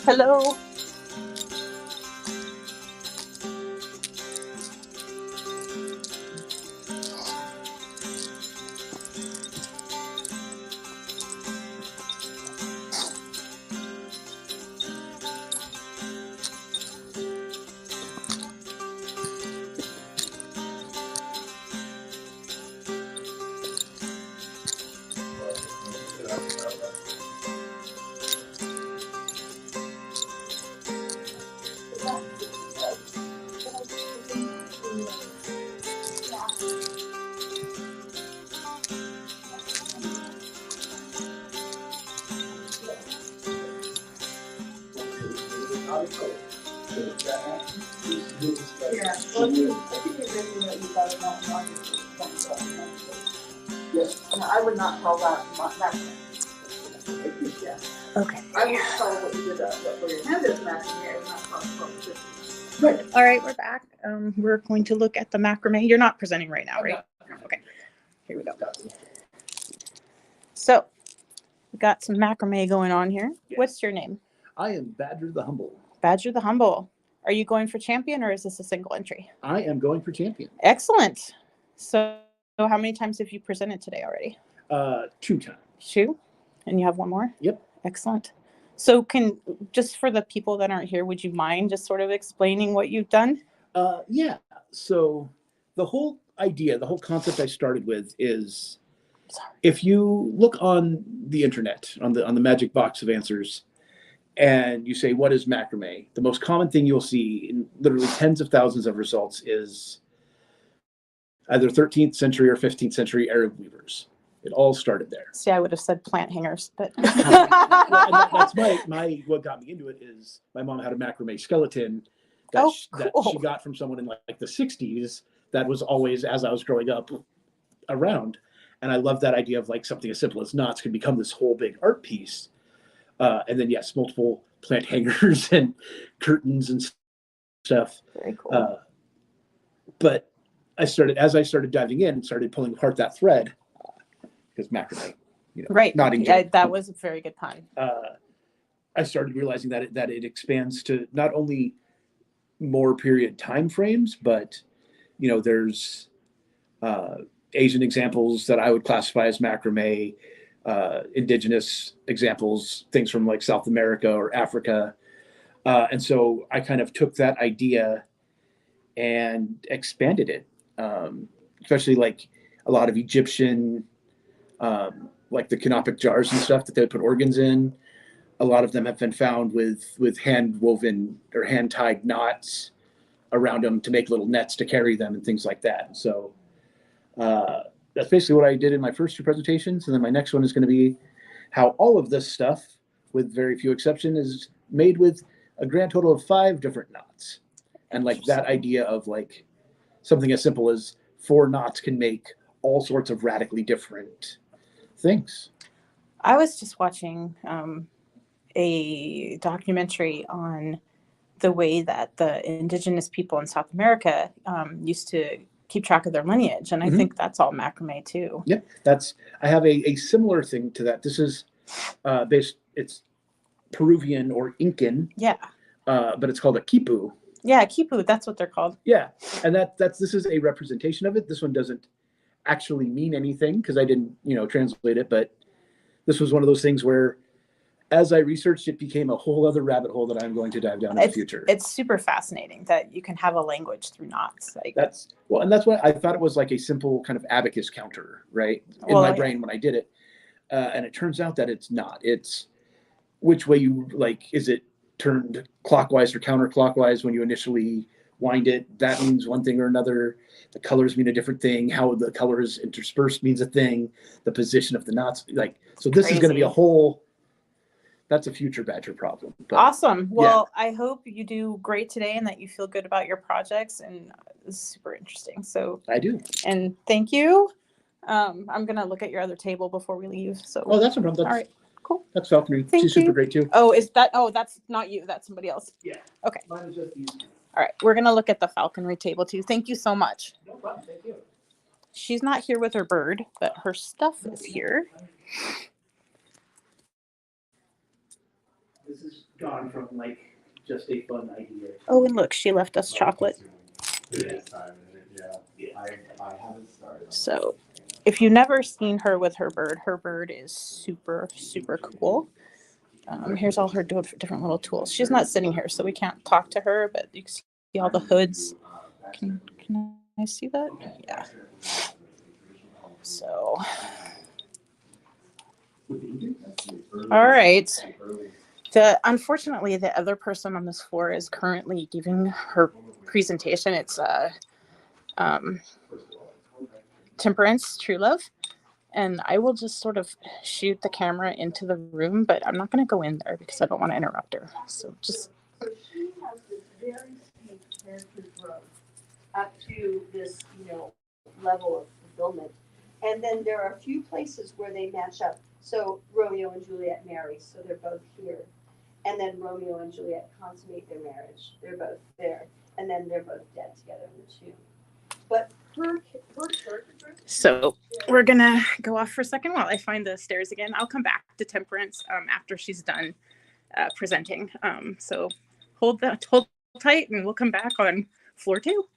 Hello. I would not call that maximum. Yeah. Okay. I would call what you did, what your hand is maximum, it was not called. Good. All right, we're back. We're going to look at the macrame. You're not presenting right now, right? Okay. Here we go. So we got some macrame going on here. Yes. What's your name? I am Badger the Humble. Badger the Humble. Are you going for champion, or is this a single entry? I am going for champion. Excellent. So how many times have you presented today already? 2 times. 2? And you have 1 more? Yep. Excellent. So just for the people that aren't here, would you mind just sort of explaining what you've done? Yeah. So the whole idea, the whole concept I started with is, if you look on the internet, on the magic box of answers, and you say, what is macrame? The most common thing you'll see in literally tens of thousands of results is either 13th century or 15th century Arab weavers. It all started there. See, I would have said plant hangers, but that's my what got me into it is my mom had a macrame skeleton that, that she got from someone in like the 60s that was always, as I was growing up, around. And I love that idea of like something as simple as knots can become this whole big art piece. And then, yes, multiple plant hangers and curtains and stuff. Very cool. But as I started diving in and started pulling apart that thread, because macrame, right. knotting. Yeah, that was a very good pun. I started realizing that it expands to not only more period time frames, but there's Asian examples that I would classify as macrame, indigenous examples, things from like South America or Africa. And so I kind of took that idea and expanded it, especially like a lot of Egyptian, like the canopic jars and stuff that they would put organs in. A lot of them have been found with hand woven or hand tied knots around them to make little nets to carry them and things like that. So that's basically what I did in my first 2 presentations. And then my next one is going to be how all of this stuff, with very few exceptions, is made with a grand total of 5 different knots. And like that idea of like something as simple as 4 knots can make all sorts of radically different things. I was just watching a documentary on the way that the indigenous people in South America used to keep track of their lineage. And I think that's all macrame too. Yep. I have a similar thing to that. This is it's Peruvian or Incan. Yeah. But it's called a quipu. Yeah, quipu, that's what they're called. Yeah. And this is a representation of it. This one doesn't actually mean anything because I didn't, translate it, but this was one of those things where as I researched, it became a whole other rabbit hole that I'm going to dive down in the future. It's super fascinating that you can have a language through knots. Like that's why I thought it was like a simple kind of abacus counter, right? In my brain when I did it. And it turns out that it's not. It's which way you like, is it turned clockwise or counterclockwise when you initially wind it? That means one thing or another. The colors mean a different thing. How the colors interspersed means a thing. The position of the knots, so this is going to be a whole. That's a future Badger problem. But, awesome. Well, I hope you do great today and that you feel good about your projects. And this is super interesting. So I do. And thank you. I'm going to look at your other table before we leave. So. Oh, that's no problem. All right. Cool. That's falconry. She's super great too. Oh, that's not you. That's somebody else. Yeah. Okay. Mine is just easy. All right. We're going to look at the falconry table too. Thank you so much. No problem. Thank you. She's not here with her bird, but her stuff is here. This is gone from like just a fun idea. Oh, and look, she left us chocolate. So if you've never seen her with her bird is super, super cool. Here's all her different little tools. She's not sitting here, so we can't talk to her, but you can see all the hoods. Can I see that? Yeah. So, all right. Unfortunately, the other person on this floor is currently giving her presentation. It's Temperance True Love. And I will just sort of shoot the camera into the room, but I'm not going to go in there because I don't want to interrupt her. So just. So she has this very steep character growth up to this, level of fulfillment. And then there are a few places where they match up. So Romeo and Juliet marry, so they're both here. And then Romeo and Juliet consummate their marriage. They're both there. And then they're both dead together in the tomb. But her so we're going to go off for a second while I find the stairs again. I'll come back to Temperance after she's done presenting. So hold tight and we'll come back on floor 2.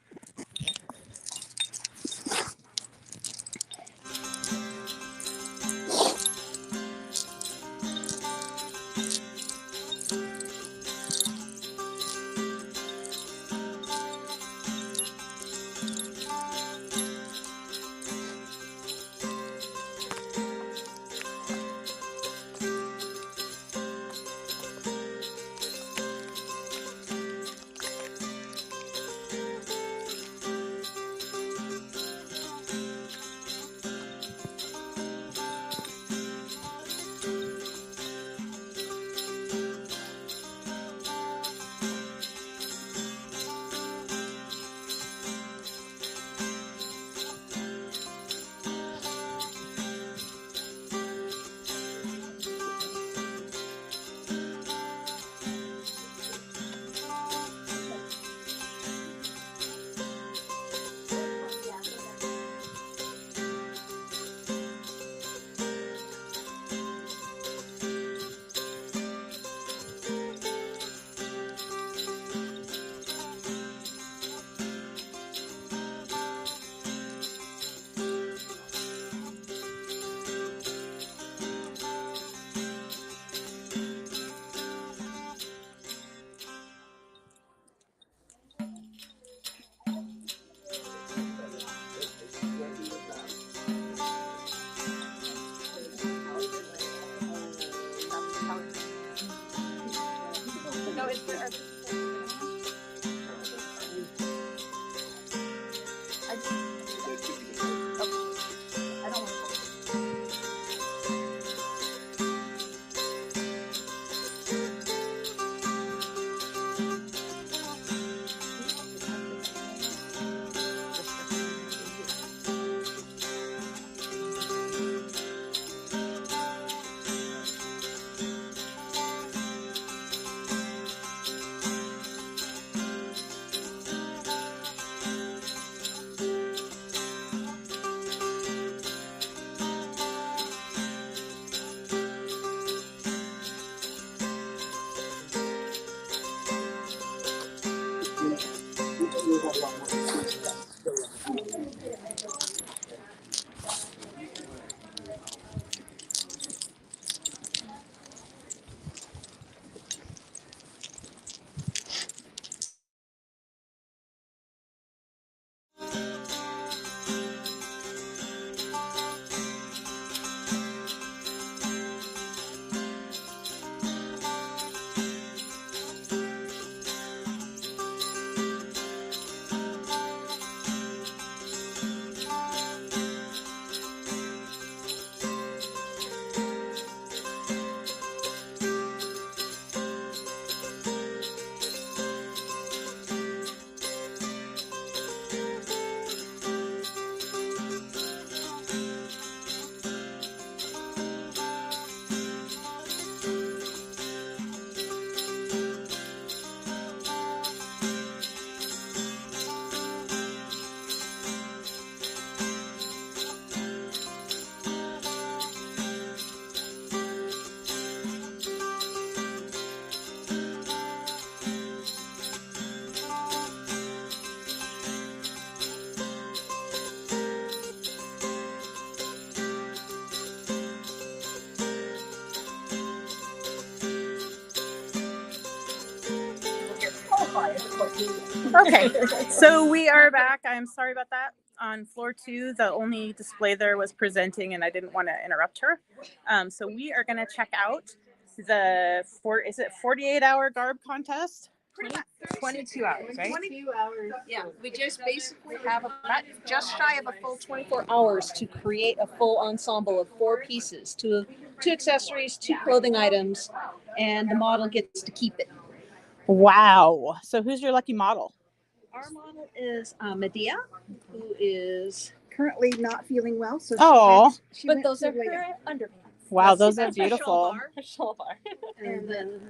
Okay, so we are back. I'm sorry about that. On floor 2, the only display there was presenting, and I didn't want to interrupt her. So we are going to check out the 48-hour garb contest? 22 hours, right? 22 hours. Yeah, we just basically have just shy of a full 24 hours to create a full ensemble of 4 pieces, two accessories, 2 clothing items, and the model gets to keep it. Wow. So who's your lucky model? Our model is Medea, who is currently not feeling well. So but those are her underpants. Wow, those are That's her beautiful. shawl bar. And then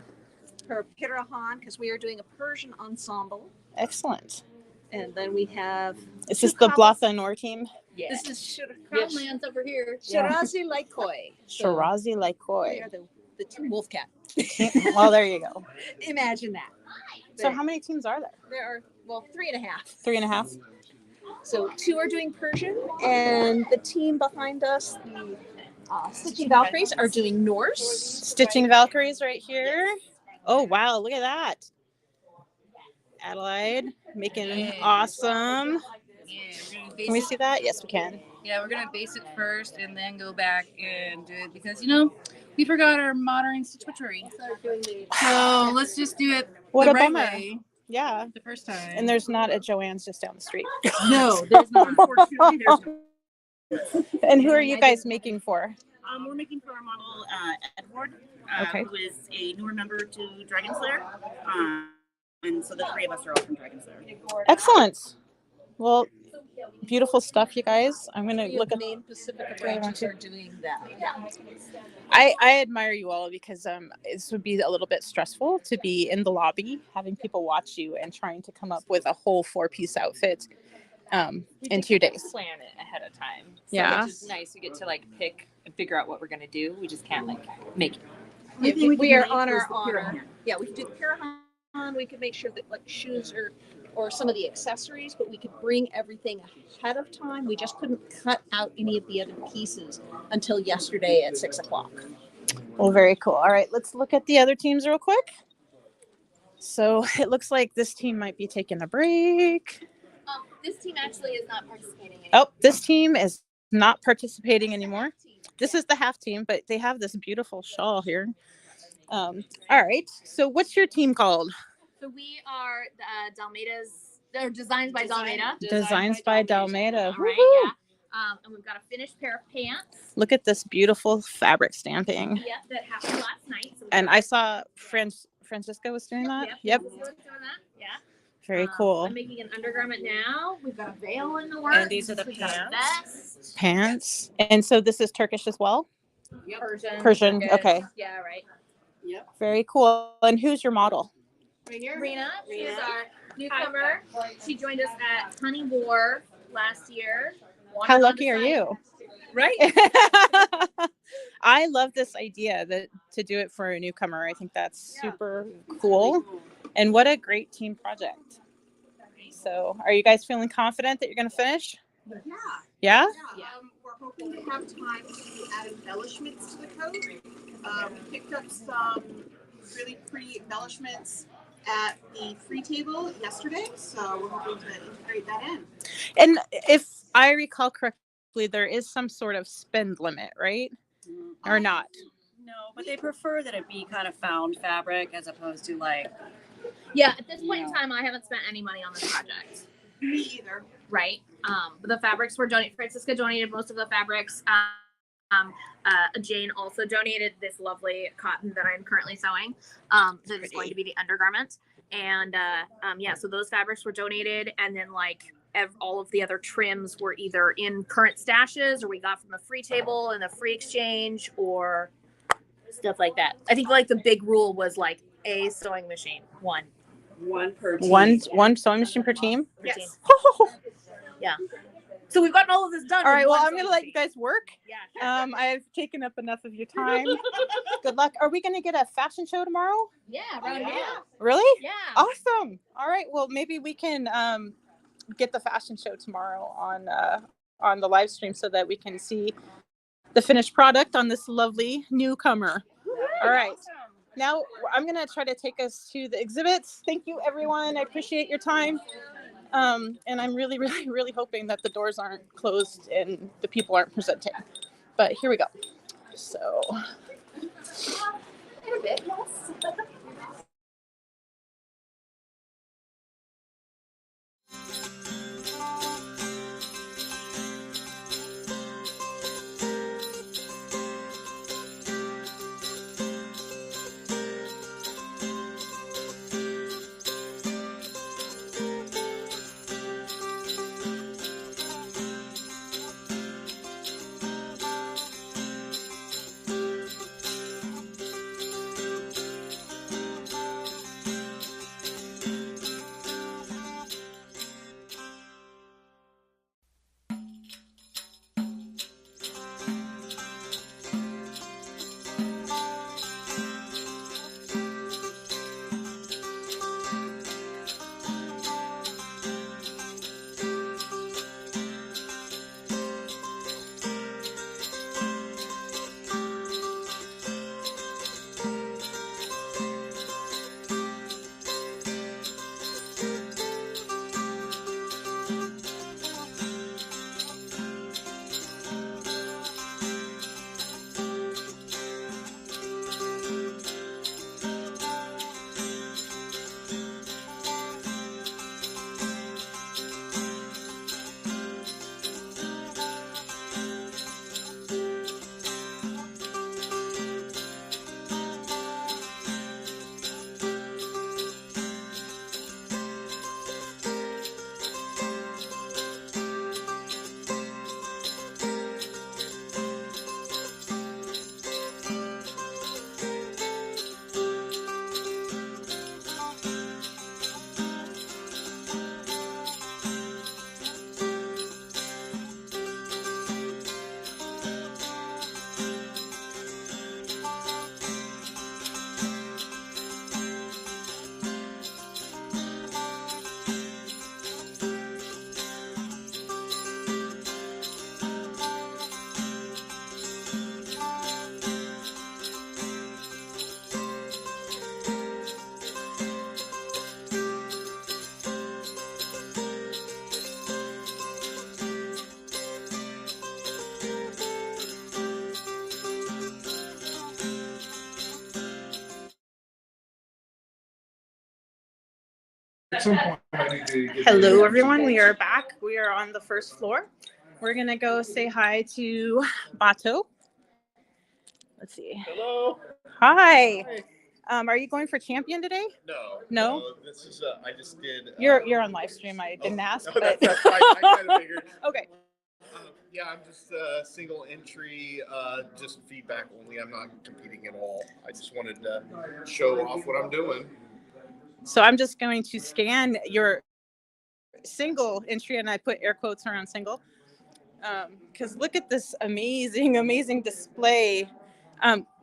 her Pirahan, because we are doing a Persian ensemble. Excellent. And then we have. Is this the Blatha Noor team? Yeah. This is Crownlands over here. Yeah. Shirazi Laikoi. Shirazi Laikoi. They are the team wolf cat. Well, there you go. Imagine that. So how many teams are there? There are, 3.5. 3.5? So 2 are doing Persian, and the team behind us, the Stitching Valkyries, are doing Norse. Stitching Valkyries right here. Oh, wow. Look at that. Adelaide making awesome. Can we see that? Yes, we can. Yeah, we're gonna base it first and then go back and do it because we forgot our modern stitchery. So let's just do it What the a right bummer. way. Yeah. The first time. And there's not a Joanne's just down the street. No, there's not. Unfortunately, there's And who are you guys making for? We're making for our model Edward, Okay. who is a newer member to Dragon Slayer. And so the 3 of us are all from Dragon Slayer. Excellent. Well, beautiful stuff, you guys. I'm going to look at the main Pacific branches are doing that. Yeah. I admire you all because this would be a little bit stressful to be in the lobby, having people watch you and trying to come up with a whole 4-piece outfit in 2 days. Plan it ahead of time. So Yeah. Which is nice. We get to pick and figure out what we're gonna do. We just can't make it. Yeah, we are on our honor. Yeah, we could do the Pirahan. We could make sure that shoes or some of the accessories, but we could bring everything ahead of time. We just couldn't cut out any of the other pieces until yesterday at 6:00. Well, very cool. All right, let's look at the other teams real quick. So it looks like this team might be taking a break. This team actually is not participating anymore. Oh, this team is not participating anymore. This is the half team, but they have this beautiful shawl here. All right. So what's your team called? So we are Dalmeida's. They're designed by Dalmeida. Designs by Dalmeida. All right, Woohoo. yeah. And we've got a finished pair of pants. Look at this beautiful fabric stamping. Yeah, that happened last night. So And I saw Francisca was doing that. Yep. Doing that. Yeah. Very cool. I'm making an undergarment now. We've got a veil in the works. And these are the We've got a pants. vest. Pants. And so this is Turkish as well? Yep. Persian, Turkish. okay. Yeah, right. Yep. Very cool. And who's your model? Rena, she's our newcomer. She joined us at Honey War last year. How lucky are you? Right? I love this idea to do it for a newcomer. I think that's super cool. And what a great team project. So are you guys feeling confident that you're going to finish? Yeah? We're hoping to have time to add embellishments to the coat. We picked up some really pretty embellishments at the free table yesterday, so we're hoping to integrate that in. And if I recall correctly, there is some sort of spend limit, right? Or not? No, but they prefer that it be kind of found fabric as opposed to Yeah, at this point in time, I haven't spent any money on this project. Me either. Right. But the fabrics were donated. Francisca donated most of the fabrics. Jane also donated this lovely cotton that I'm currently sewing. That is going to be the undergarment. And yeah, so those fabrics were donated, and then all of the other trims were either in current stashes or we got from the free table and the free exchange or stuff like that. I think the big rule was a sewing machine, one per team. One sewing machine per team? Yes. Yeah. So we've gotten all of this done. All right, well, one I'm going to let you guys work. Yeah. I've taken up enough of your time. Good luck. Are we going to get a fashion show tomorrow? Yeah, right now. Really? Yeah. Awesome. All right, well, maybe we can get the fashion show tomorrow on the live stream so that we can see the finished product on this lovely newcomer. All right. Awesome. now I'm gonna try to take us to the exhibits. Thank you, everyone. I appreciate your time. And I'm really, really, really hoping that the doors aren't closed and the people aren't presenting. But here we go. So. At some point, I need to get Hello, everyone. We are back. We are on the first floor. We're going to go say hi to Bato. Let's see. Hello. Hi. Are you going for champion today? No. This is I just did. You're on live stream. I didn't ask. No, But... that's fine. I kind of figured. Okay. Yeah, I'm just single entry, just feedback only. I'm not competing at all. I just wanted to show off what I'm doing. So I'm just going to scan your single entry, and I put air quotes around single, because look at this amazing display.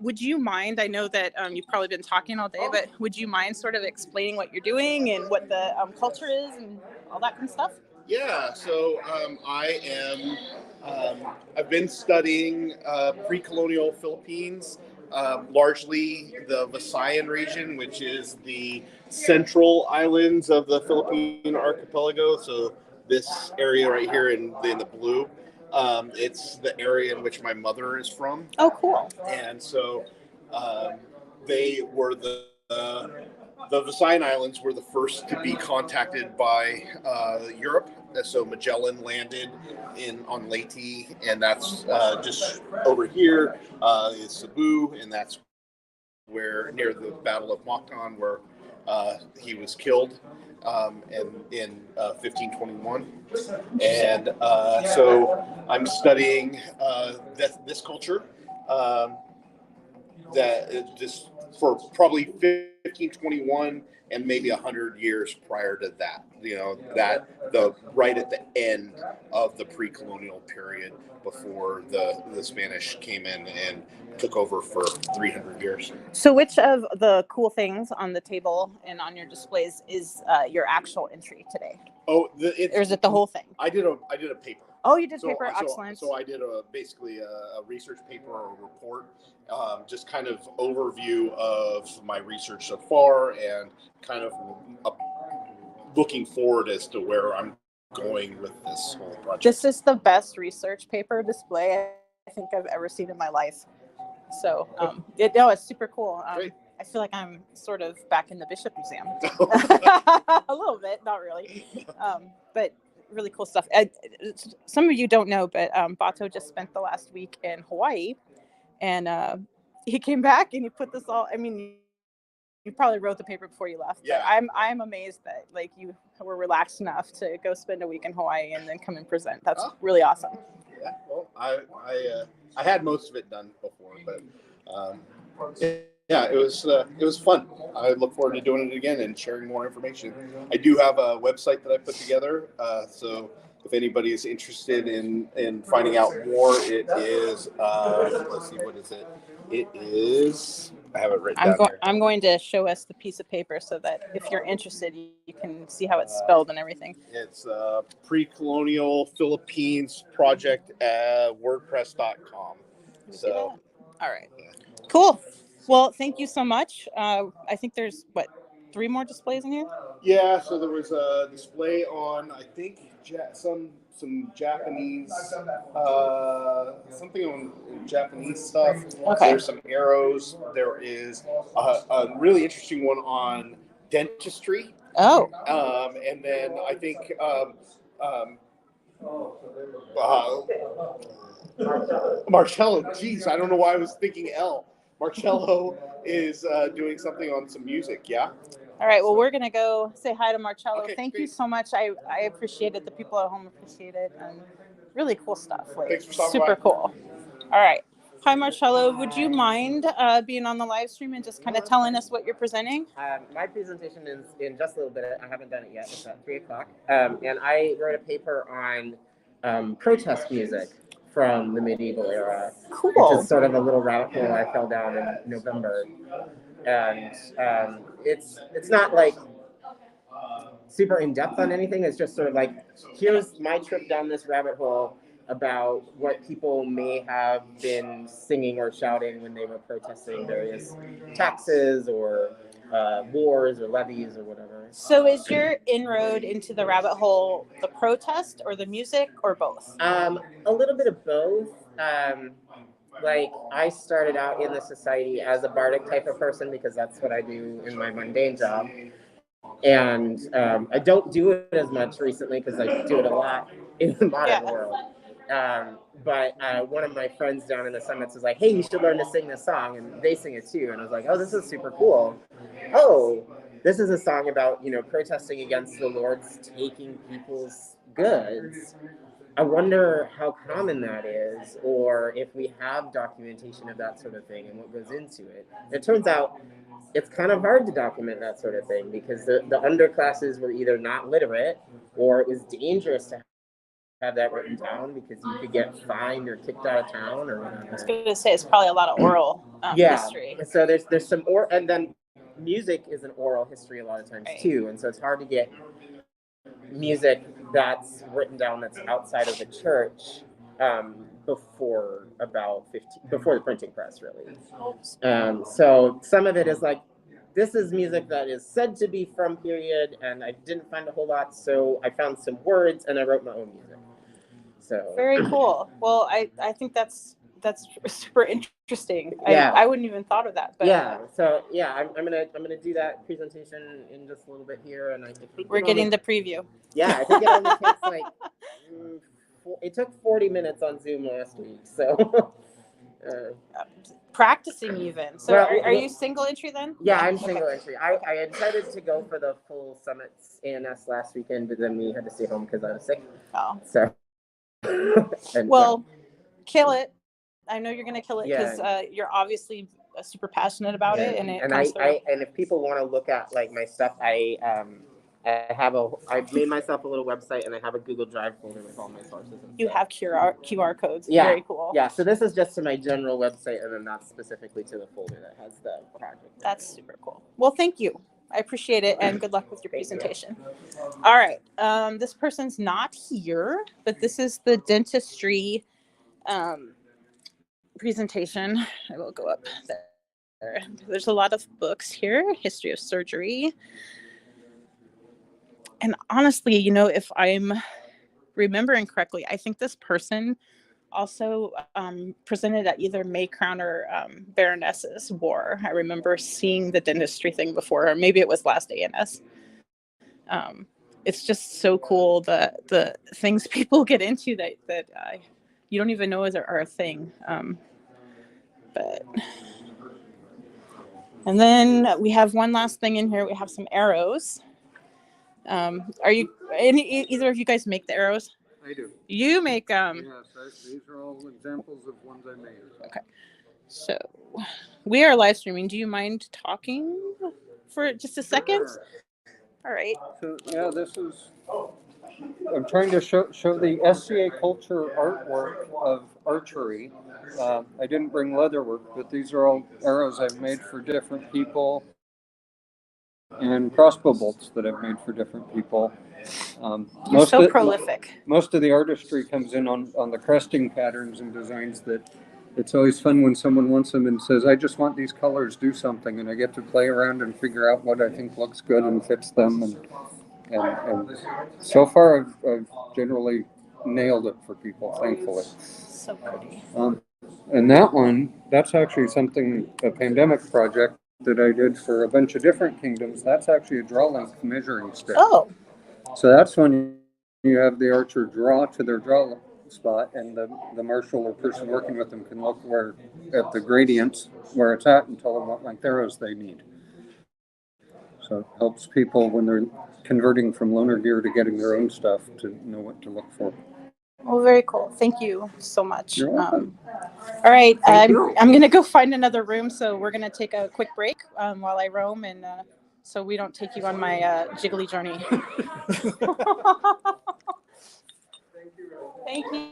Would you mind, I know that you've probably been talking all day, but would you mind sort of explaining what you're doing and what the culture is and all that kind of stuff? Yeah, so I've been studying pre-colonial Philippines, largely the Visayan region, which is the central islands of the Philippine archipelago. So this area right here in the blue, it's the area in which my mother is from. Oh, cool. And so they were the Visayan Islands were the first to be contacted by Europe. So Magellan landed on Leyte, and that's just over here is Cebu, and that's where near the Battle of Mactan, where he was killed in 1521. And so I'm studying this culture that just for probably 1521 and maybe 100 years prior to that, right at the end of the pre-colonial period before the Spanish came in and took over for 300 years. So which of the cool things on the table and on your displays is your actual entry today? Oh, or is it the whole thing? I did a paper. Oh, you did So, paper, so, excellent. so I did basically a research paper or a report, just kind of overview of my research so far and kind of looking forward as to where I'm going with this whole project. This is the best research paper display I think I've ever seen in my life. So it's super cool. I feel like I'm sort of back in the Bishop Museum. A little bit, not really. But really cool stuff. Some of you don't know, but Bato just spent the last week in Hawaii, and he came back and he put this all. I mean, you probably wrote the paper before you left. Yeah. But I'm amazed that like you were relaxed enough to go spend a week in Hawaii and then come and present. That's really awesome. Yeah. Well, I had most of it done before, but yeah, it was fun. I look forward to doing it again and sharing more information. I do have a website that I put together, so if anybody is interested in finding out more, it is let's see, what is it? It is. I have it written down here. I'm going to show us the piece of paper so that if you're interested, you can see how it's spelled and everything. It's pre-colonial Philippines project at WordPress.com. So, all right, cool. Well, thank you so much. I think there's 3 more displays in here. Yeah, so there was a display on, I think, some Japanese, something on Japanese stuff. Okay. There's some arrows. There is a really interesting one on dentistry. Oh. And then I think Marcello. Geez, I don't know why I was thinking L. Marcello is doing something on some music. Yeah. All right, well, we're going to go say hi to Marcello. Okay, Thank you so much. I appreciate it. The people at home appreciate it. And really cool stuff. Like, Thanks for stopping super by. cool. All right. Hi, Marcello. Would you mind being on the live stream and just kind of telling us what you're presenting? My presentation is in just a little bit. I haven't done it yet. It's at 3 o'clock. And I wrote a paper on protest music from the medieval era. Cool. Which is sort of a little rabbit hole I fell down in November. And it's not like super in depth on anything. It's just sort of like, here's my trip down this rabbit hole about what people may have been singing or shouting when they were protesting various taxes or wars or levies or whatever. So is your inroad into the rabbit hole the protest or the music or both? A little bit of both. Like, I started out in the society as a bardic type of person because that's what I do in my mundane job. And I don't do it as much recently because I do it a lot in the modern world. But one of my friends down in the summits was like, hey, you should learn to sing this song. And they sing it too. And I was like, oh, this is super cool. Oh, this is a song about, protesting against the Lord's taking people's goods. I wonder how common that is, or if we have documentation of that sort of thing and what goes into it. It turns out it's kind of hard to document that sort of thing because the underclasses were either not literate or it was dangerous to have that written down because you could get fined or kicked out of town or whatever. I was going to say it's probably a lot of oral history. So there's some and then music is an oral history a lot of times too, and so it's hard to get music that's written down that's outside of the church before the printing press, really. So some of it is like, this is music that is said to be from period, and I didn't find a whole lot, so I found some words and I wrote my own music. So very cool. Well, I think that's super interesting. Yeah. I wouldn't even thought of that. But So I'm gonna do that presentation in just a little bit here, and I think we're getting the preview. Yeah, I think it only takes like it took 40 minutes on Zoom last week. So practicing even. So are you single entry then? Yeah, I'm single entry. I intended to go for the full Summits ANS last weekend, but then we had to stay home because I was sick. Oh. So. Well, kill it. I know you're going to kill it because Yeah. you're obviously super passionate about it, and and if people want to look at like my stuff, I've made myself a little website and I have a Google Drive folder with all my sources. You have QR codes. Yeah. Very cool. Yeah. So this is just to my general website, and then that's specifically to the folder that has the project. That's super cool. Well, thank you. I appreciate it, and good luck with your presentation. All right, this person's not here, but this is the dentistry presentation. I will go up there. There's a lot of books here, history of surgery. And honestly, you know, if I'm remembering correctly, I think this person also presented at either May Crown or Baroness's War. I remember seeing the dentistry thing before, or maybe it was last ANS. It's just so cool, the things people get into that you don't even know are a thing. And then we have one last thing in here. We have some arrows. Are you either of you guys make the arrows? I do. You make Yes, these are all examples of ones I made. Okay. So we are live streaming. Do you mind talking for just a second? Sure. All right. So yeah, this is. I'm trying to show the SCA culture artwork of archery. I didn't bring leather work, but these are all arrows I've made for different people, and crossbow bolts that I've made for different people. You're so prolific. Most of the artistry comes in on the cresting patterns and designs that it's always fun when someone wants them and says, I just want these colors, do something. And I get to play around and figure out what I think looks good and fits them. And so far I've generally nailed it for people, thankfully. So pretty. And that one, that's actually a pandemic project that I did for a bunch of different kingdoms. That's actually a draw length measuring stick. Oh. So that's when you have the archer draw to their draw spot, and the marshal or person working with them can look at the gradients where it's at and tell them what length arrows they need. So it helps people when they're converting from loaner gear to getting their own stuff to know what to look for. Well, very cool. Thank you so much. You're welcome. All right, I'm going to go find another room, so we're going to take a quick break while I roam, and so we don't take you on my jiggly journey. Thank you.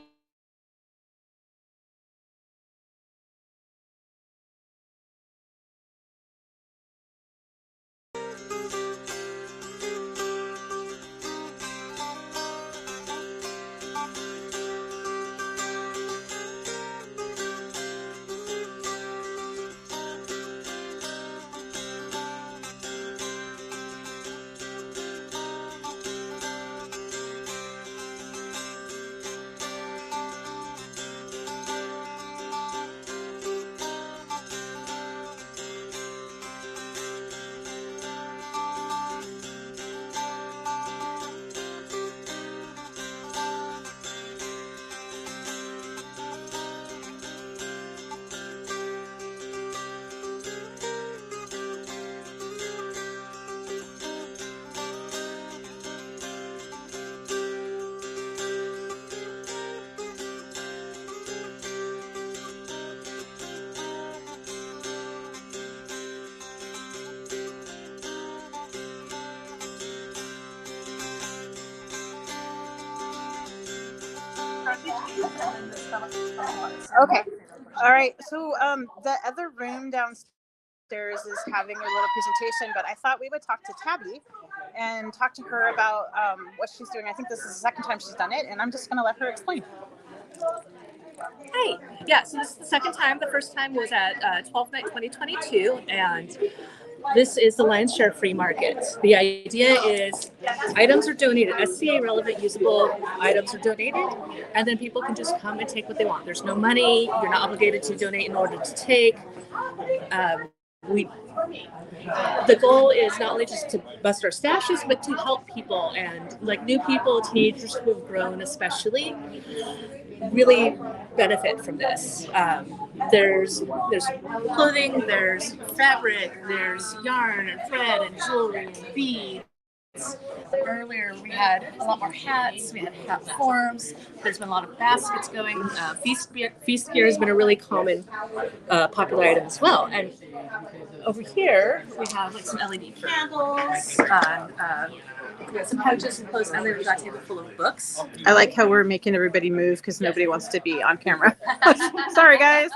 Okay. All right. So the other room downstairs is having a little presentation, but I thought we would talk to Tabby and talk to her about what she's doing. I think this is the second time she's done it, and I'm just going to let her explain. Hi. Yeah, so this is the second time. The first time was at 12th Night 2022, and this is the Lion's Share Free Market. The idea is items are donated, SCA relevant usable items are donated, and then people can just come and take what they want. There's no money, you're not obligated to donate in order to take. The goal is not only just to bust our stashes, but to help people, and like new people, teenagers who have grown especially, really benefit from this. There's clothing, there's fabric, there's yarn and thread and jewelry and beads. Earlier we had a lot more hats, we had hat forms, there's been a lot of baskets going. Feast gear has been a really common popular item as well. And over here we have like some LED candles, we have some pouches and clothes, and then we got a table full of books. I like how we're making everybody move because nobody wants to be on camera. Sorry, guys.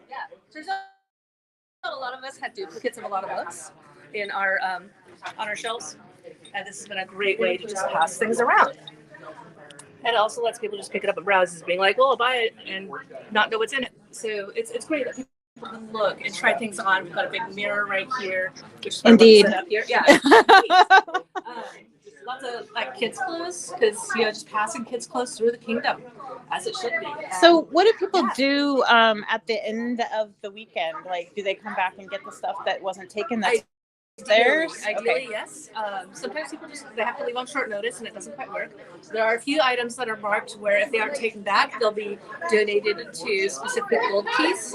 Yeah, turns out a lot of us had duplicates of a lot of books in our on our shelves. And this has been a great way to just pass things around. And it also lets people just pick it up and browse, being like, "Well, I'll buy it," and not know what's in it. So it's great that people can look and try things on. We've got a big mirror right here, which is Indeed. set up here. Yeah. Lots of like kids' clothes, because just passing kids' clothes through the kingdom, as it should be. So what do people do at the end of the weekend? Like, do they come back and get the stuff that wasn't taken that's theirs? Ideally, yes. Sometimes people they have to leave on short notice, and it doesn't quite work. So there are a few items that are marked where if they aren't taken back, they'll be donated to specific gold keys.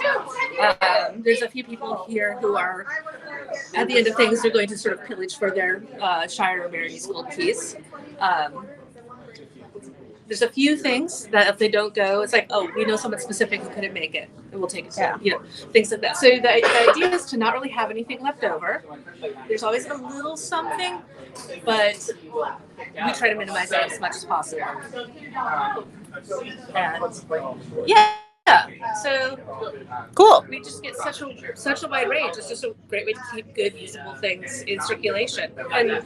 There's a few people here who are, at the end of things, they're going to sort of pillage for their Shire or Barony's gold keys. There's a few things that if they don't go, it's like, oh, we know someone specific who couldn't make it, and we'll take it. Yeah. Things like that. So the idea is to not really have anything left over. There's always a little something, but we try to minimize that as much as possible. And so cool. We just get such a wide range. It's just a great way to keep good, usable things in circulation. And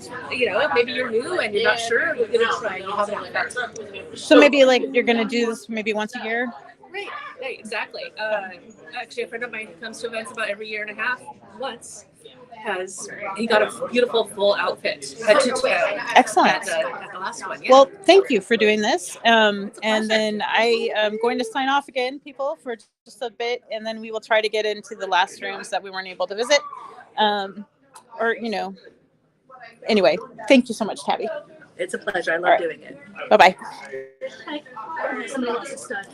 maybe you're new and you're not sure, you're gonna try. You have that. So maybe like you're gonna do this maybe once a year. Right, exactly. Actually, a friend of mine who comes to events about every year and a half, once, he got a beautiful full outfit, head to toe. Excellent. At the last one. Yeah. Well, thank you for doing this. And then I am going to sign off again, people, for just a bit, and then we will try to get into the last rooms that we weren't able to visit. Anyway, thank you so much, Tabby. It's a pleasure. I love doing it. Bye-bye. Hi. Somebody else is done.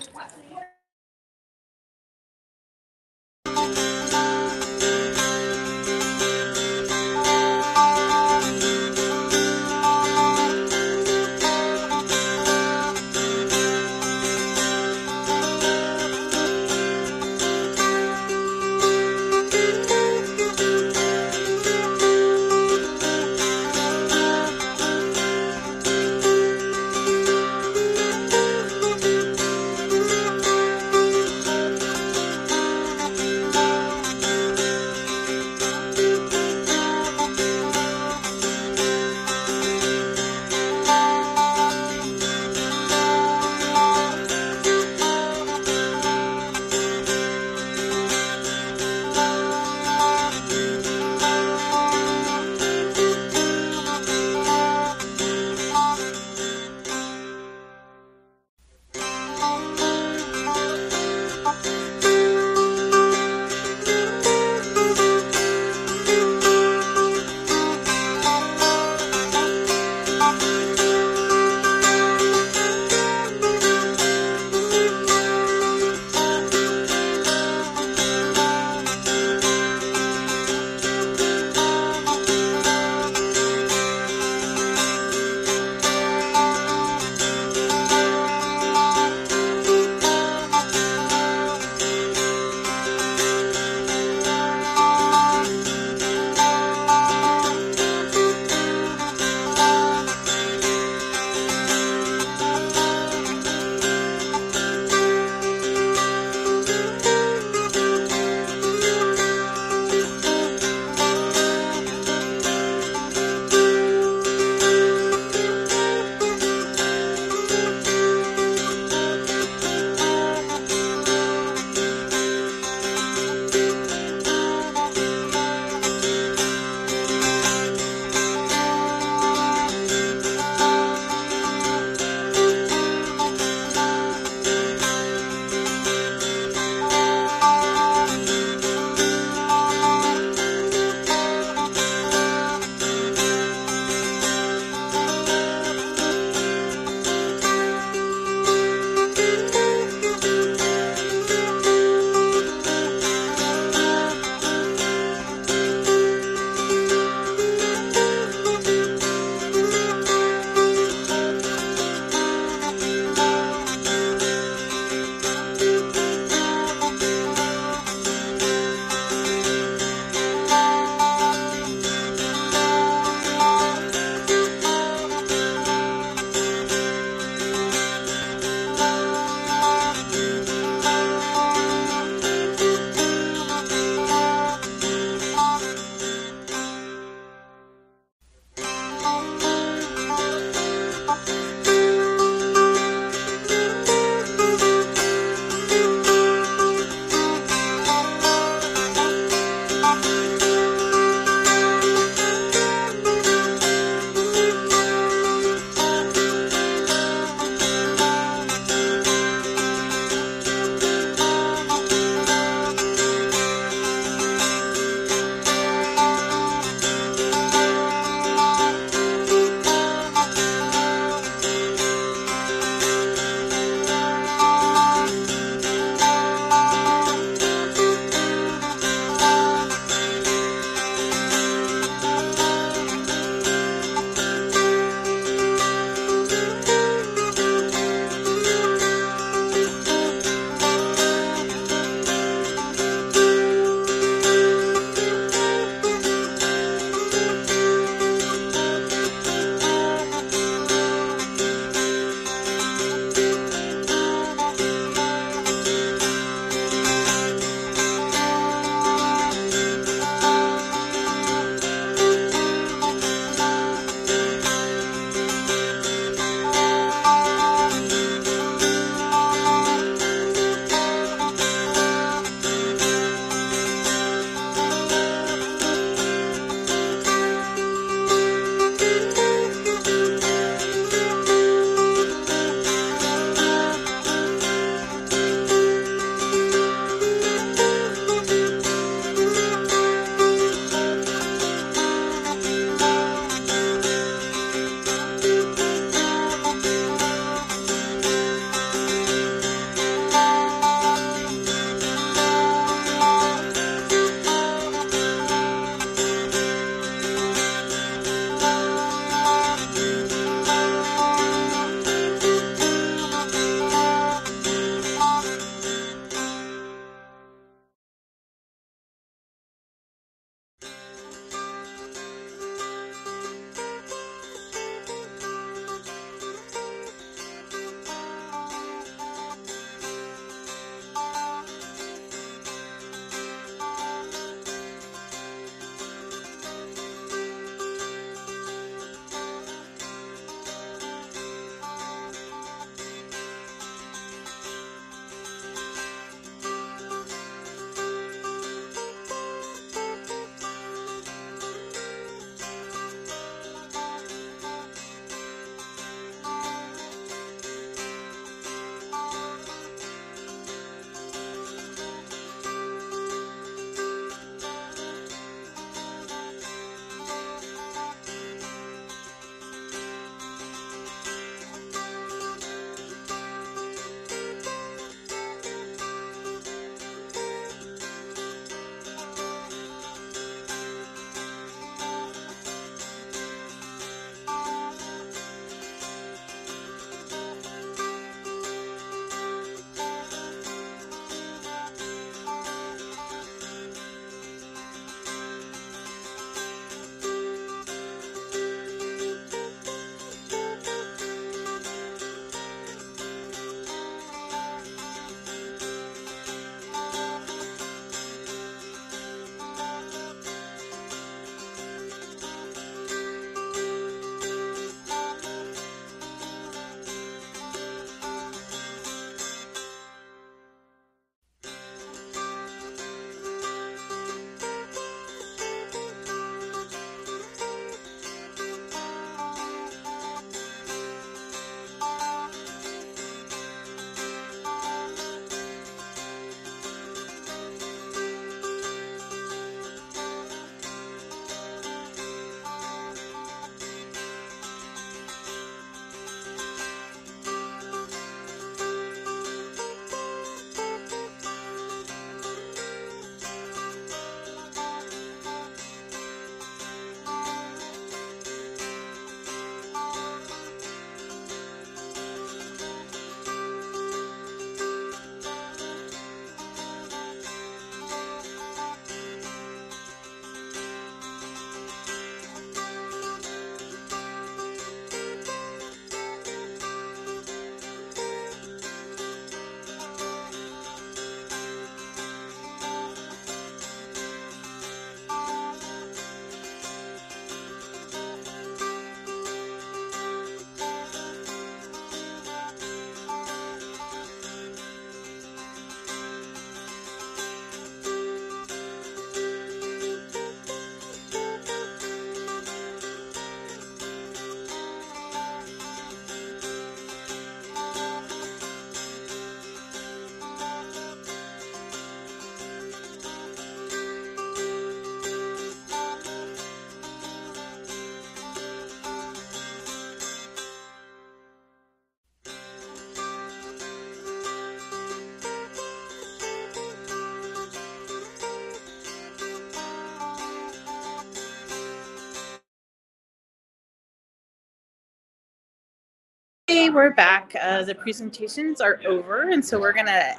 Okay, we're back. The presentations are over, and so we're gonna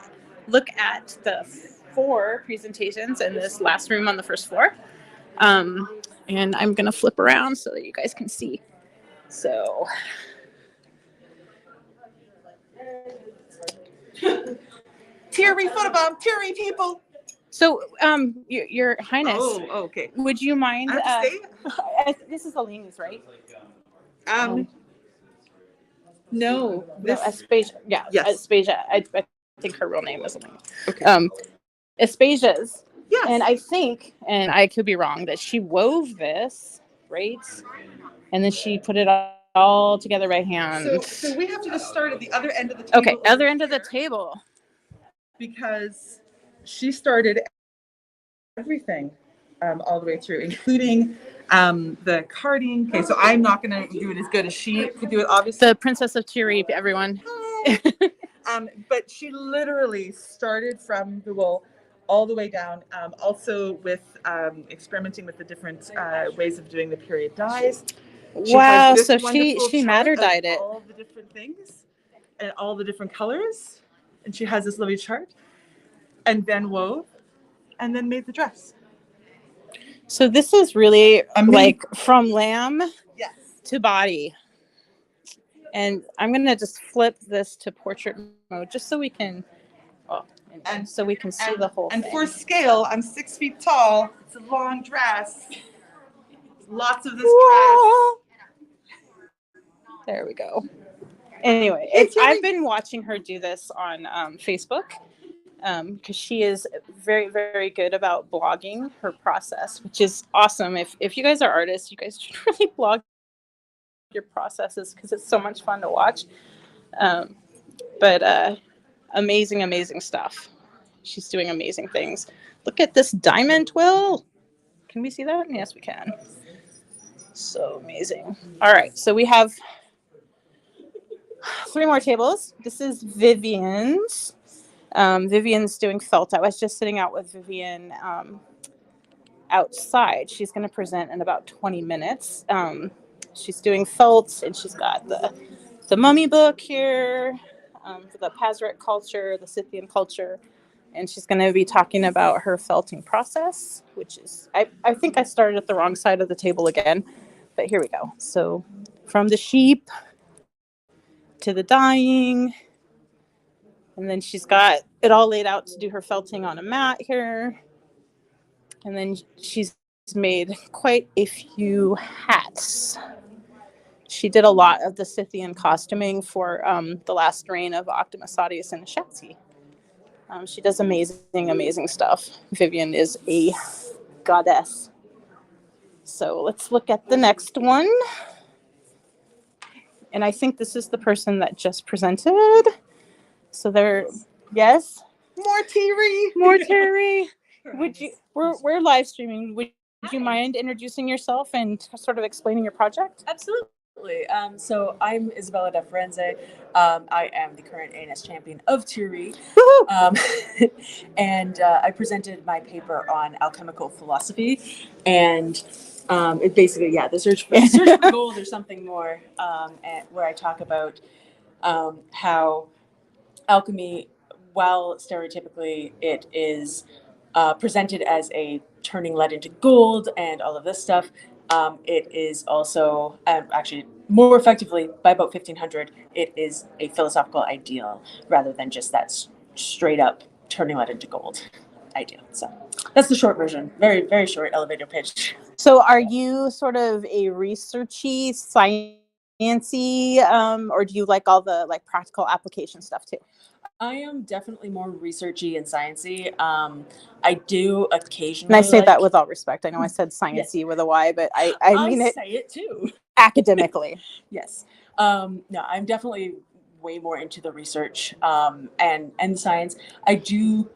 look at the 4 presentations in this last room on the first floor. And I'm gonna flip around so that you guys can see. So. Teary photobomb, teary people. So, Your Highness. Oh, okay. Would you mind? I have to stay? This is Eleni's, right? No. No, Aspasia. Yeah, Yes. Aspasia. I think her real name is Eleni. Okay. Aspasia's. Yes. And I think, and I could be wrong, that she wove this, right? And then she put it all together by hand. So we have to just start at the other end of the table. Okay, other end of the table. Because she started everything all the way through, including the carding. Okay, so I'm not going to do it as good as she could do it, obviously. The Princess of Tiri, everyone. But she literally started from the wool all the way down, also with experimenting with the different ways of doing the period dyes. Wow, so she matter dyed it. All the different things and all the different colors. And she has this lovely chart. And then wove and then made the dress. So this is really like from lamb to body. And I'm going to just flip this to portrait mode just so we can, and so we can see the whole thing. And for scale, I'm 6 feet tall. It's a long dress. Lots of this dress. There we go. Anyway, I've been watching her do this on Facebook because she is very, very good about blogging her process, which is awesome. If you guys are artists, you guys should really blog your processes because it's so much fun to watch. But amazing, amazing stuff. She's doing amazing things. Look at this diamond twill. Can we see that? Yes, we can. So amazing. All right, so we have 3 more tables. This is Vivian's. Vivian's doing felt. I was just sitting out with Vivian outside. She's going to present in about 20 minutes. She's doing felt, and she's got the mummy book here, for the Pazarek culture, the Scythian culture, and she's going to be talking about her felting process, which is, I think I started at the wrong side of the table again, but here we go. So from the sheep to the dyeing, and then she's got it all laid out to do her felting on a mat here. And then she's made quite a few hats. She did a lot of the Scythian costuming for the last reign of Octomosatius and Ashatzi. She does amazing, amazing stuff. Vivian is a goddess. So let's look at the next one. And I think this is the person that just presented. So there, yes? More Terry. More Terry. Would you, we're live streaming. Would you mind introducing yourself and sort of explaining your project? Absolutely. So I'm Isabella da Firenze. I am the current ANS champion of Tiri. And I presented my paper on alchemical philosophy. And it basically, the search for gold or something more, where I talk about how alchemy, while stereotypically it is presented as a turning lead into gold and all of this stuff, it is also actually more effectively, by about 1500, it is a philosophical ideal rather than just that straight up turning lead into gold ideal. So that's the short version. Very, very short elevator pitch. So are you sort of a researchy, sciencey, or do you like all the practical application stuff too? I am definitely more researchy and sciencey. I do occasionally. And I say that with all respect. I know I said sciencey with a Y, but I mean it. I say it too. Academically. Yes. No, I'm definitely way more into the research and science. I do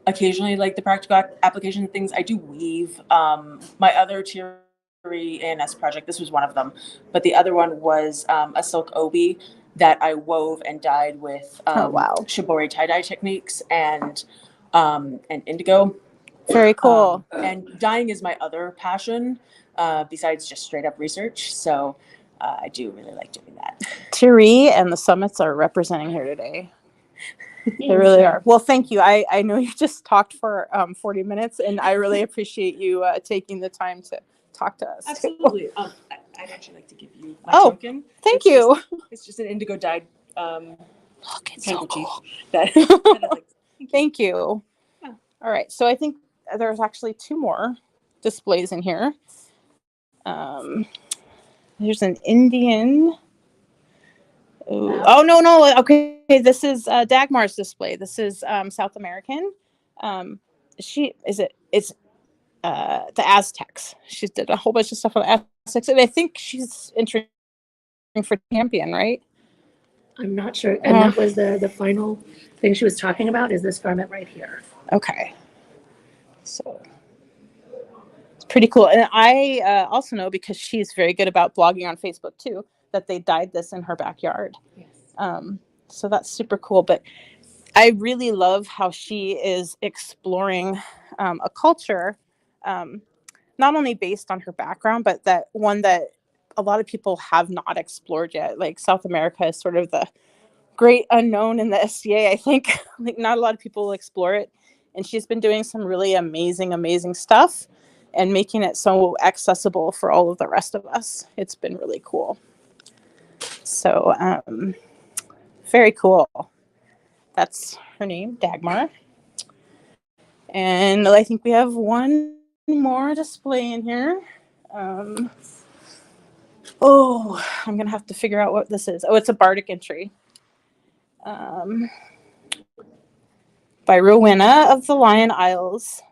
occasionally like the practical application of things. I do weave. My other Tiri ANS project, this was one of them, but the other one was a silk obi that I wove and dyed with shibori tie-dye techniques and indigo. Very cool. And dyeing is my other passion, besides just straight up research. So I do really like doing that. Thierry and the Summits are representing here today. They really are. Well, thank you. I know you just talked for 40 minutes, and I really appreciate you taking the time to talk to us. Absolutely. I'd actually like to give you my Oh, token. thank you. It's just an indigo dyed Look, it's so cool. that Thank you. All right, so I think there's actually 2 more displays in here. There's an Indian. Ooh. Oh, no. Okay, this is Dagmar's display. This is South American. It's the Aztecs. She did a whole bunch of stuff on the Aztecs, and I think she's entering for champion, right? I'm not sure. And that was the final thing she was talking about is this garment right here. Okay. So it's pretty cool. And I also know, because she's very good about blogging on Facebook too, that they dyed this in her backyard. Yes. So that's super cool. But I really love how she is exploring a culture, not only based on her background, but that one that a lot of people have not explored yet. Like South America is sort of the great unknown in the SCA, I think. Like not a lot of people explore it. And she's been doing some really amazing stuff and making it so accessible for all of the rest of us. It's been really cool. So very cool. That's her name, Dagmar. And I think we have one more display in here. I'm gonna have to figure out what this is. Oh, it's a bardic entry. By Rowena of the Lion Isles.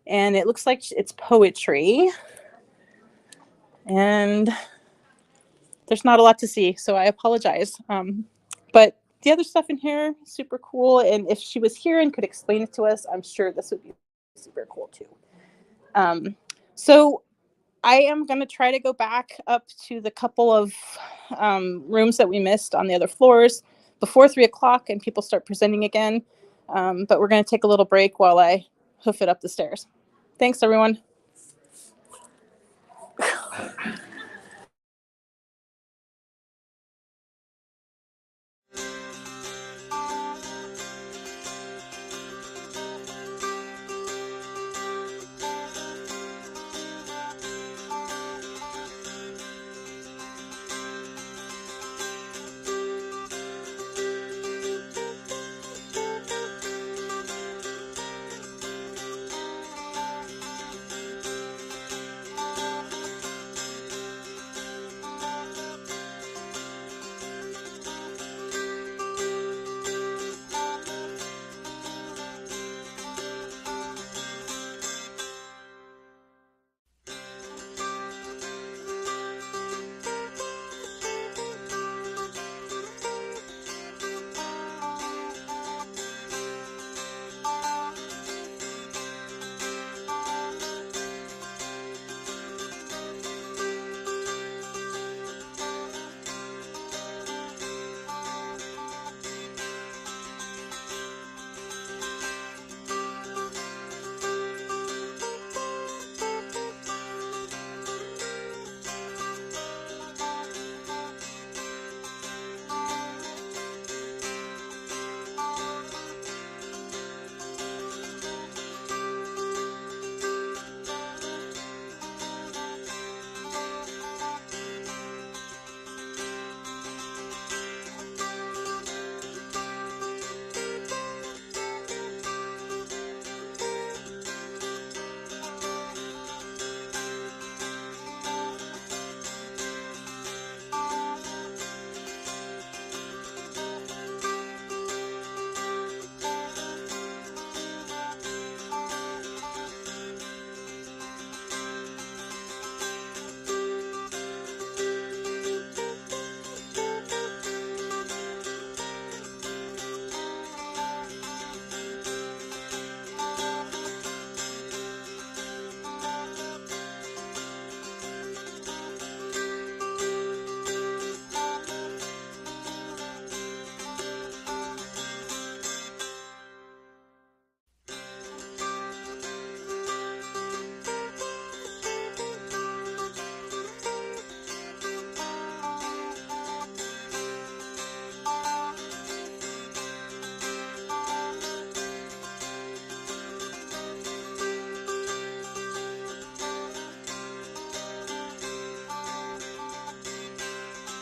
And it looks like it's poetry. And there's not a lot to see, so I apologize. But the other stuff in here, super cool. And if she was here and could explain it to us, I'm sure this would be super cool too. So I am going to try to go back up to the couple of rooms that we missed on the other floors before 3 o'clock and people start presenting again. But we're going to take a little break while I hoof it up the stairs. Thanks, everyone.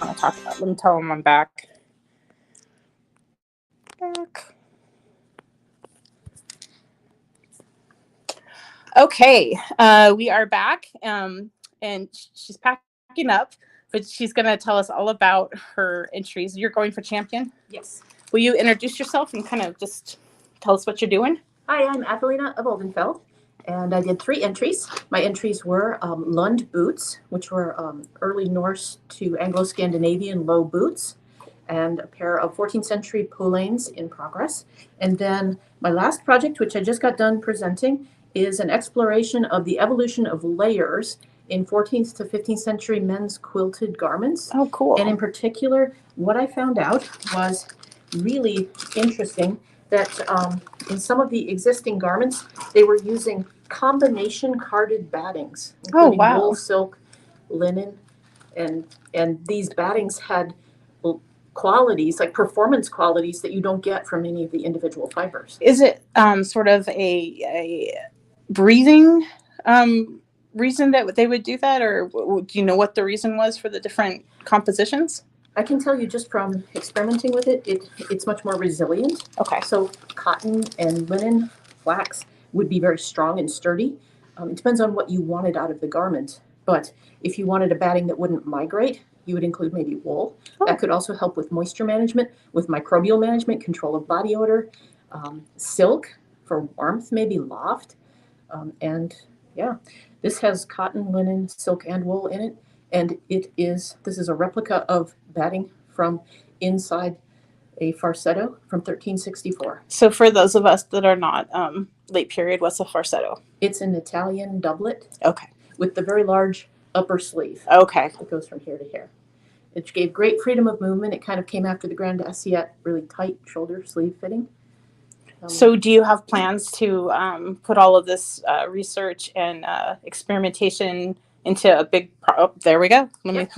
want to talk about. Let me tell them I'm back. Okay, we are back, and she's packing up, but she's going to tell us all about her entries. You're going for champion? Yes. Will you introduce yourself and kind of just tell us what you're doing? Hi, I'm Adelina of Oldenfeld, and I did 3 entries. My entries were Lund boots, which were early Norse to Anglo-Scandinavian low boots, and a pair of 14th century poulaines in progress. And then my last project, which I just got done presenting, is an exploration of the evolution of layers in 14th to 15th century men's quilted garments. Oh, cool. And in particular, what I found out was really interesting that in some of the existing garments, they were using combination carded battings, including wool, silk, linen, and these battings had qualities, like performance qualities that you don't get from any of the individual fibers. Is it sort of a breathing reason that they would do that, or do you know what the reason was for the different compositions? I can tell you just from experimenting with it, it's much more resilient. Okay. So cotton and linen, flax would be very strong and sturdy. It depends on what you wanted out of the garment. But if you wanted a batting that wouldn't migrate, you would include maybe wool. Oh. That could also help with moisture management, with microbial management, control of body odor, silk for warmth, maybe loft. And yeah, this has cotton, linen, silk, and wool in it. And this is a replica of batting from inside a farsetto from 1364. So for those of us that are not late period, what's a farsetto? It's an Italian doublet. Okay. With the very large upper sleeve. Okay. It goes from here to here. It gave great freedom of movement. It kind of came after the Grand Assiette, really tight shoulder sleeve fitting. So do you have plans to put all of this research and experimentation into a big, there we go. Yep,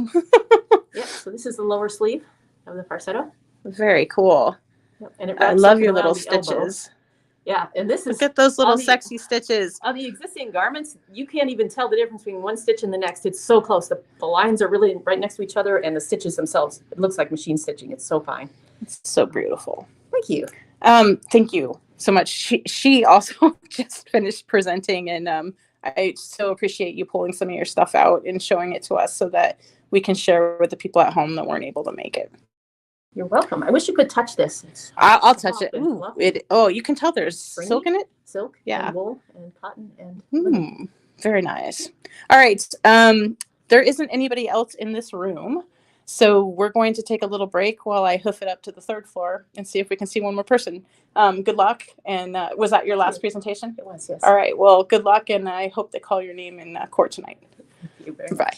so this is the lower sleeve of the farsetto. Very cool. Yep. And it I wraps love up your and little around the elbow. stitches. Yeah, and this is. Look at those little on the- sexy stitches. On the existing garments, you can't even tell the difference between one stitch and the next. It's so close. The lines are really right next to each other, and the stitches themselves, it looks like machine stitching. It's so fine. It's so beautiful. Thank you. Thank you so much. She also just finished presenting, and I so appreciate you pulling some of your stuff out and showing it to us so that we can share with the people at home that weren't able to make it. You're welcome. I wish you could touch this. I'll touch it. Ooh, you can tell there's silk in it. Silk, Yeah. and wool, and cotton, and Very nice. All right. There isn't anybody else in this room, so we're going to take a little break while I hoof it up to the 3rd floor and see if we can see one more person. Good luck. And was that your last presentation? It was, yes. All right. Well, good luck, and I hope they call your name in court tonight. Thank you very much. Bye.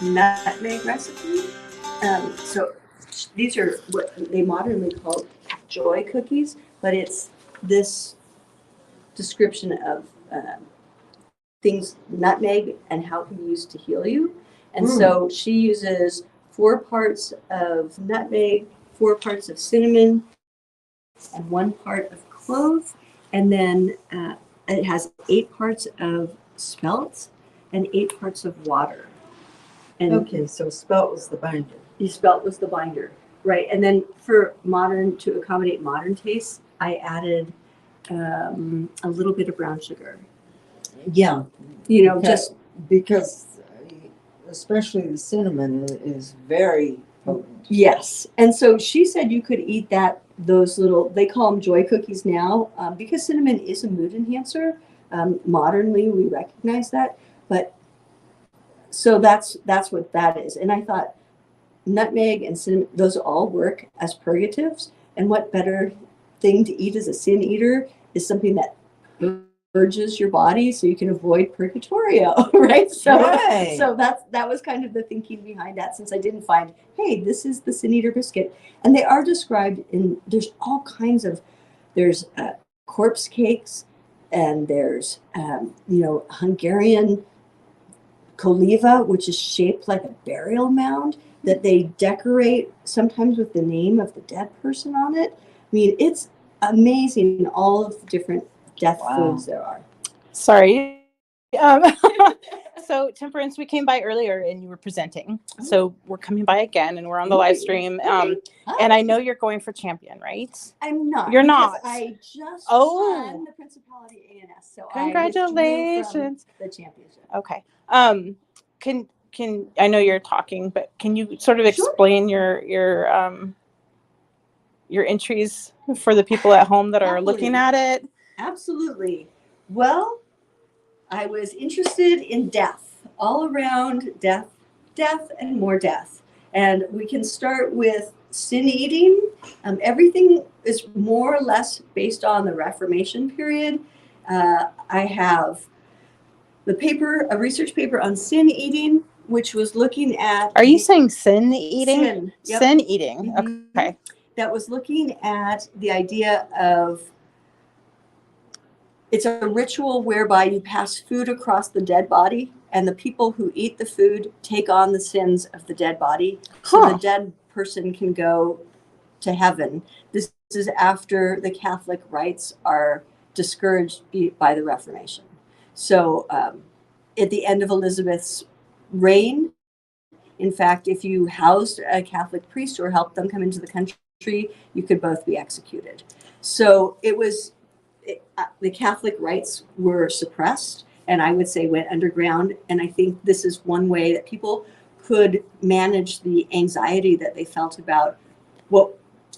nutmeg recipe. So these are what they modernly call joy cookies, but it's this description of things, nutmeg, and how it can be used to heal you. And so she uses 4 parts of nutmeg, 4 parts of cinnamon, and 1 part of clove. And then it has 8 parts of spelt and 8 parts of water. And Okay, so spelt was the binder. the spelt was the binder, right? And then to accommodate modern tastes, I added a little bit of brown sugar. Yeah. You know, because especially the cinnamon is very potent. Yes. And so she said you could eat those little, they call them joy cookies now, because cinnamon is a mood enhancer. Modernly, we recognize that. But so that's what that is. And I thought nutmeg and cinnamon, those all work as purgatives. And what better thing to eat as a sin eater is something that purges your body so you can avoid purgatorio, right? So that was kind of the thinking behind that, since I didn't find, hey, this is the sin eater biscuit. And they are described there's all kinds of, there's corpse cakes, and there's Hungarian koliva, which is shaped like a burial mound that they decorate sometimes with the name of the dead person on it. I mean, it's amazing all of the different death foods there are. Sorry. So Temperance, we came by earlier and you were presenting. So we're coming by again and we're on the live stream. And I know you're going for champion, right? I'm not. You're because not. I just won the Principality ANS. So congratulations. I withdrew from the championship. Okay. Can I know you're talking, but can you sort of explain your entries for the people at home that are looking at it? Absolutely. Well, I was interested in death, all around death, and more death. And we can start with sin eating. Everything is more or less based on the Reformation period. I have a research paper on sin eating, which was looking at. Are you saying sin eating? Sin. Yep. Sin eating. Okay. That was looking at the idea of, it's a ritual whereby you pass food across the dead body, and the people who eat the food take on the sins of the dead body. So the dead person can go to heaven. This is after the Catholic rites are discouraged by the Reformation. So at the end of Elizabeth's reign, in fact, if you housed a Catholic priest or helped them come into the country, you could both be executed. So the Catholic rites were suppressed, and I would say went underground. And I think this is one way that people could manage the anxiety that they felt about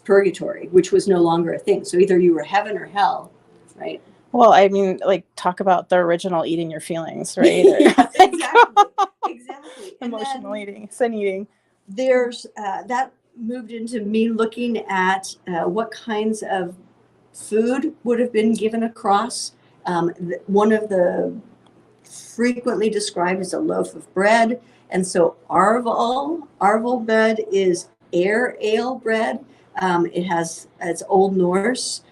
purgatory, which was no longer a thing. So either you were heaven or hell, right? Well, I mean, like, talk about the original eating your feelings, right? Yes, exactly. Emotional eating, sin eating. There's that moved into me looking at what kinds of food would have been given across. One of the frequently described as a loaf of bread. And so arval bread is ale bread. It's Old Norse,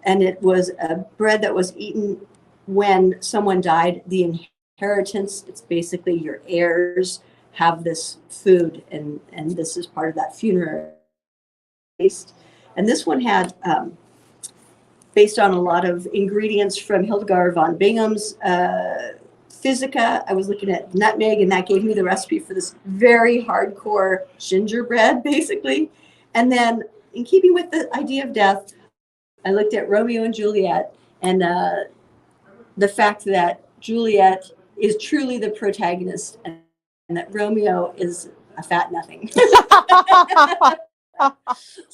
and it was a bread that was eaten when someone died. The inheritance, it's basically your heirs have this food, and this is part of that funeral feast. And this one had, based on a lot of ingredients from Hildegard von Bingham's Physica, I was looking at nutmeg, and that gave me the recipe for this very hardcore gingerbread, basically. And then, in keeping with the idea of death, I looked at Romeo and Juliet, and the fact that Juliet is truly the protagonist, and that Romeo is a fat nothing.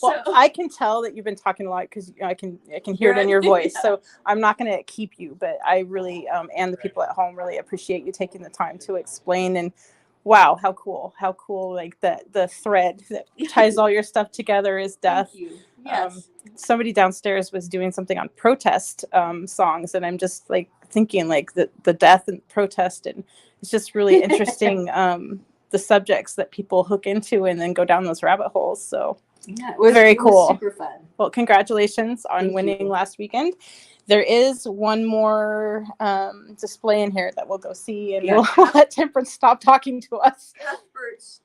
Well, I can tell that you've been talking a lot because I can hear it in your voice. Yeah. So I'm not going to keep you, but I really and the people at home really appreciate you taking the time to explain. And wow, how cool! Like the thread that ties all your stuff together is death. Thank you. Yes. Somebody downstairs was doing something on protest songs, and I'm just like thinking like the death and protest, and it's just really interesting. the subjects that people hook into and then go down those rabbit holes. So Yeah, it was very cool. super fun. Well, congratulations on Thank winning you. last weekend. There is one more display in here that we'll go see, and Yeah. we'll let Temperance stop talking to us. Cuthbert's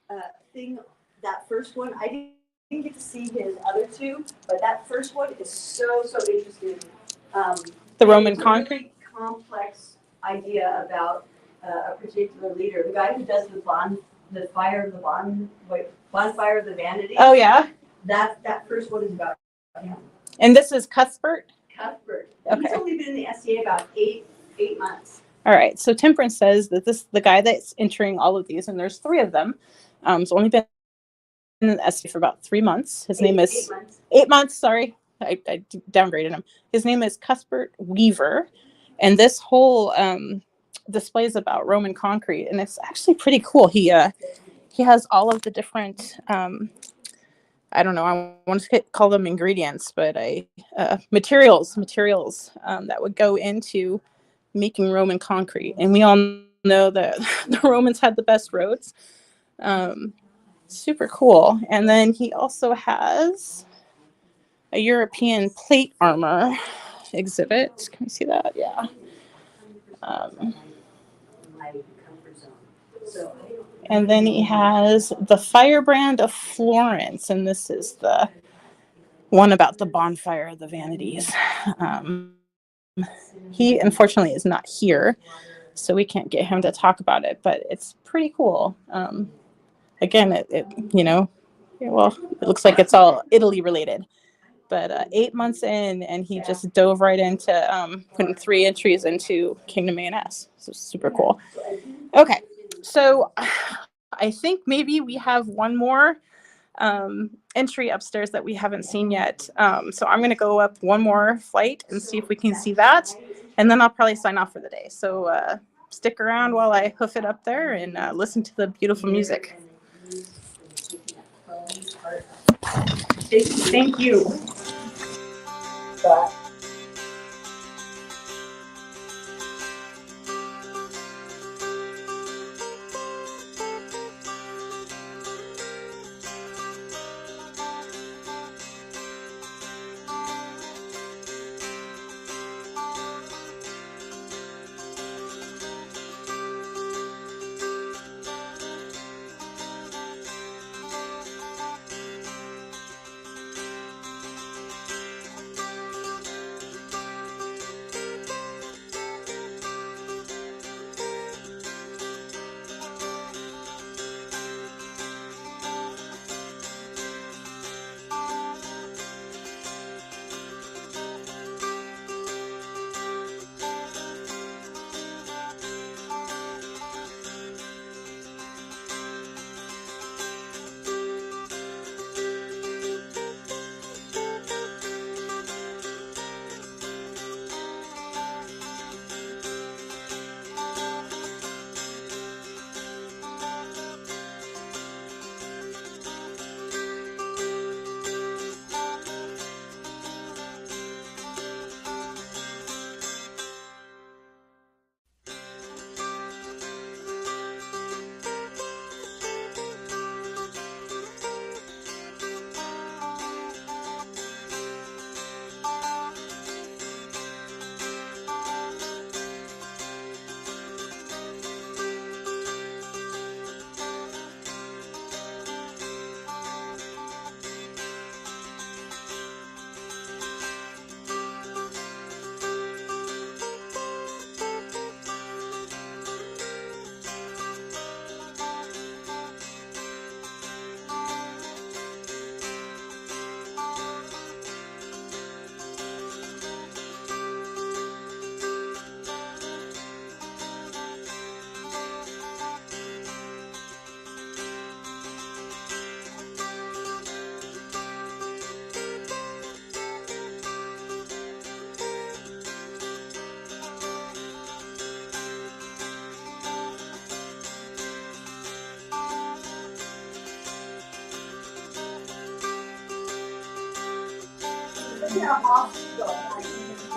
thing, that first one, I didn't get to see his other two, but that first one is so interesting. The Roman it's a concrete? really complex idea about a particular leader. The guy who does the bonfire of the vanity. Oh, yeah? That first one is about him. And this is Cuthbert? Cuthbert. Okay. He's only been in the SCA about eight months. All right. So Temperance says that the guy that's entering all of these, and there's 3 of them, has only been in the SCA for about 3 months. His name is 8 months. 8 months. Sorry, I downgraded him. His name is Cuthbert Weaver, and this whole display is about Roman concrete, and it's actually pretty cool. He has all of the different I don't know, I want to call them ingredients, but materials that would go into making Roman concrete. And we all know that the Romans had the best roads. Super cool. And then he also has a European plate armor exhibit. Can you see that? Yeah. And then he has the Firebrand of Florence, and this is the one about the bonfire of the vanities. He unfortunately is not here, so we can't get him to talk about it, but it's pretty cool. Again, it looks like it's all Italy related. But 8 months in, and he just dove right into putting 3 entries into Kingdom A&S. So super cool. Okay, so I think maybe we have one more entry upstairs that we haven't seen yet. So I'm going to go up one more flight and see if we can see that, and then I'll probably sign off for the day. So stick around while I hoof it up there and listen to the beautiful music. Thank you.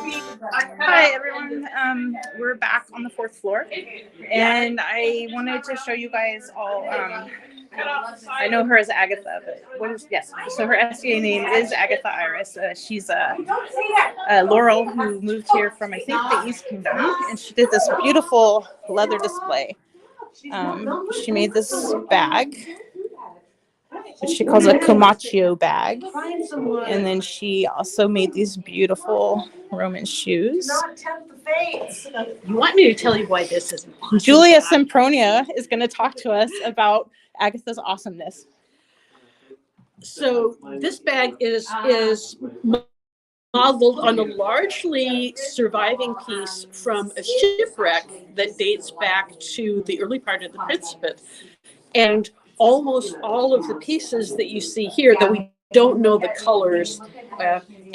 Hi everyone. We're back on the 4th floor, and I wanted to show you guys all. I know her as Agatha, but yes. So her SCA name is Agatha Iris. She's a Laurel who moved here from I think the East Kingdom, and she did this beautiful leather display. She made this bag, which she calls a Comacchio bag, and then she also made these beautiful Roman shoes. You want me to tell you why this is awesome? Julia Sempronia is going to talk to us about Agatha's awesomeness. So this bag is modeled on a largely surviving piece from a shipwreck that dates back to the early part of the Principate. And almost all of the pieces that you see here that we don't know the colors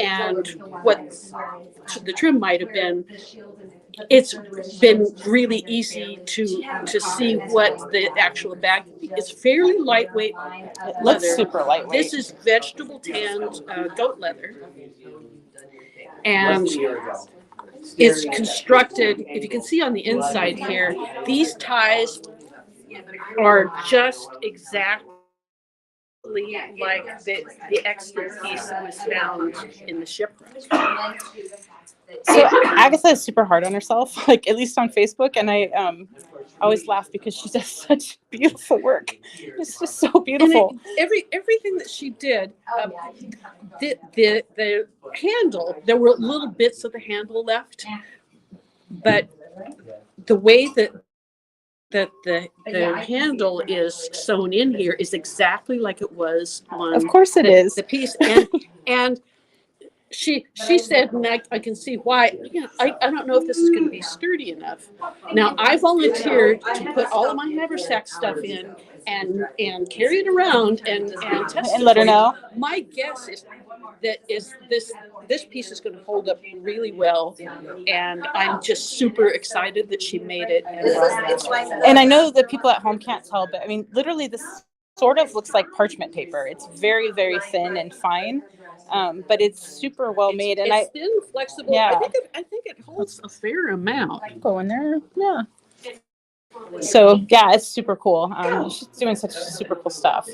and what the trim might have been, it's been really easy to see what the actual bag is. Fairly lightweight leather. Looks super lightweight. This is vegetable tanned goat leather, and it's constructed. If you can see on the inside here, these ties are just exactly like the extant piece that was found in the shipwreck. So Agatha is super hard on herself, like at least on Facebook, and I always laugh because she does such beautiful work. It's just so beautiful. And everything that she did, the handle, there were little bits of the handle left, but the way that the handle is sewn in here is exactly like it was on. Of course it is. The piece, and she said, and I can see why. I don't know if this is going to be sturdy enough. Now I volunteered to put all of my haversack stuff in and carry it around and test And let her know. My guess is that this piece is going to hold up really well, and I'm just super excited that she made it. And I know that people at home can't tell, but I mean, literally this sort of looks like parchment paper. It's very, very thin and fine, but it's super well made. And It's thin, flexible. Yeah. I think it holds a fair amount. Go in there, yeah. So yeah, it's super cool. She's doing such super cool stuff.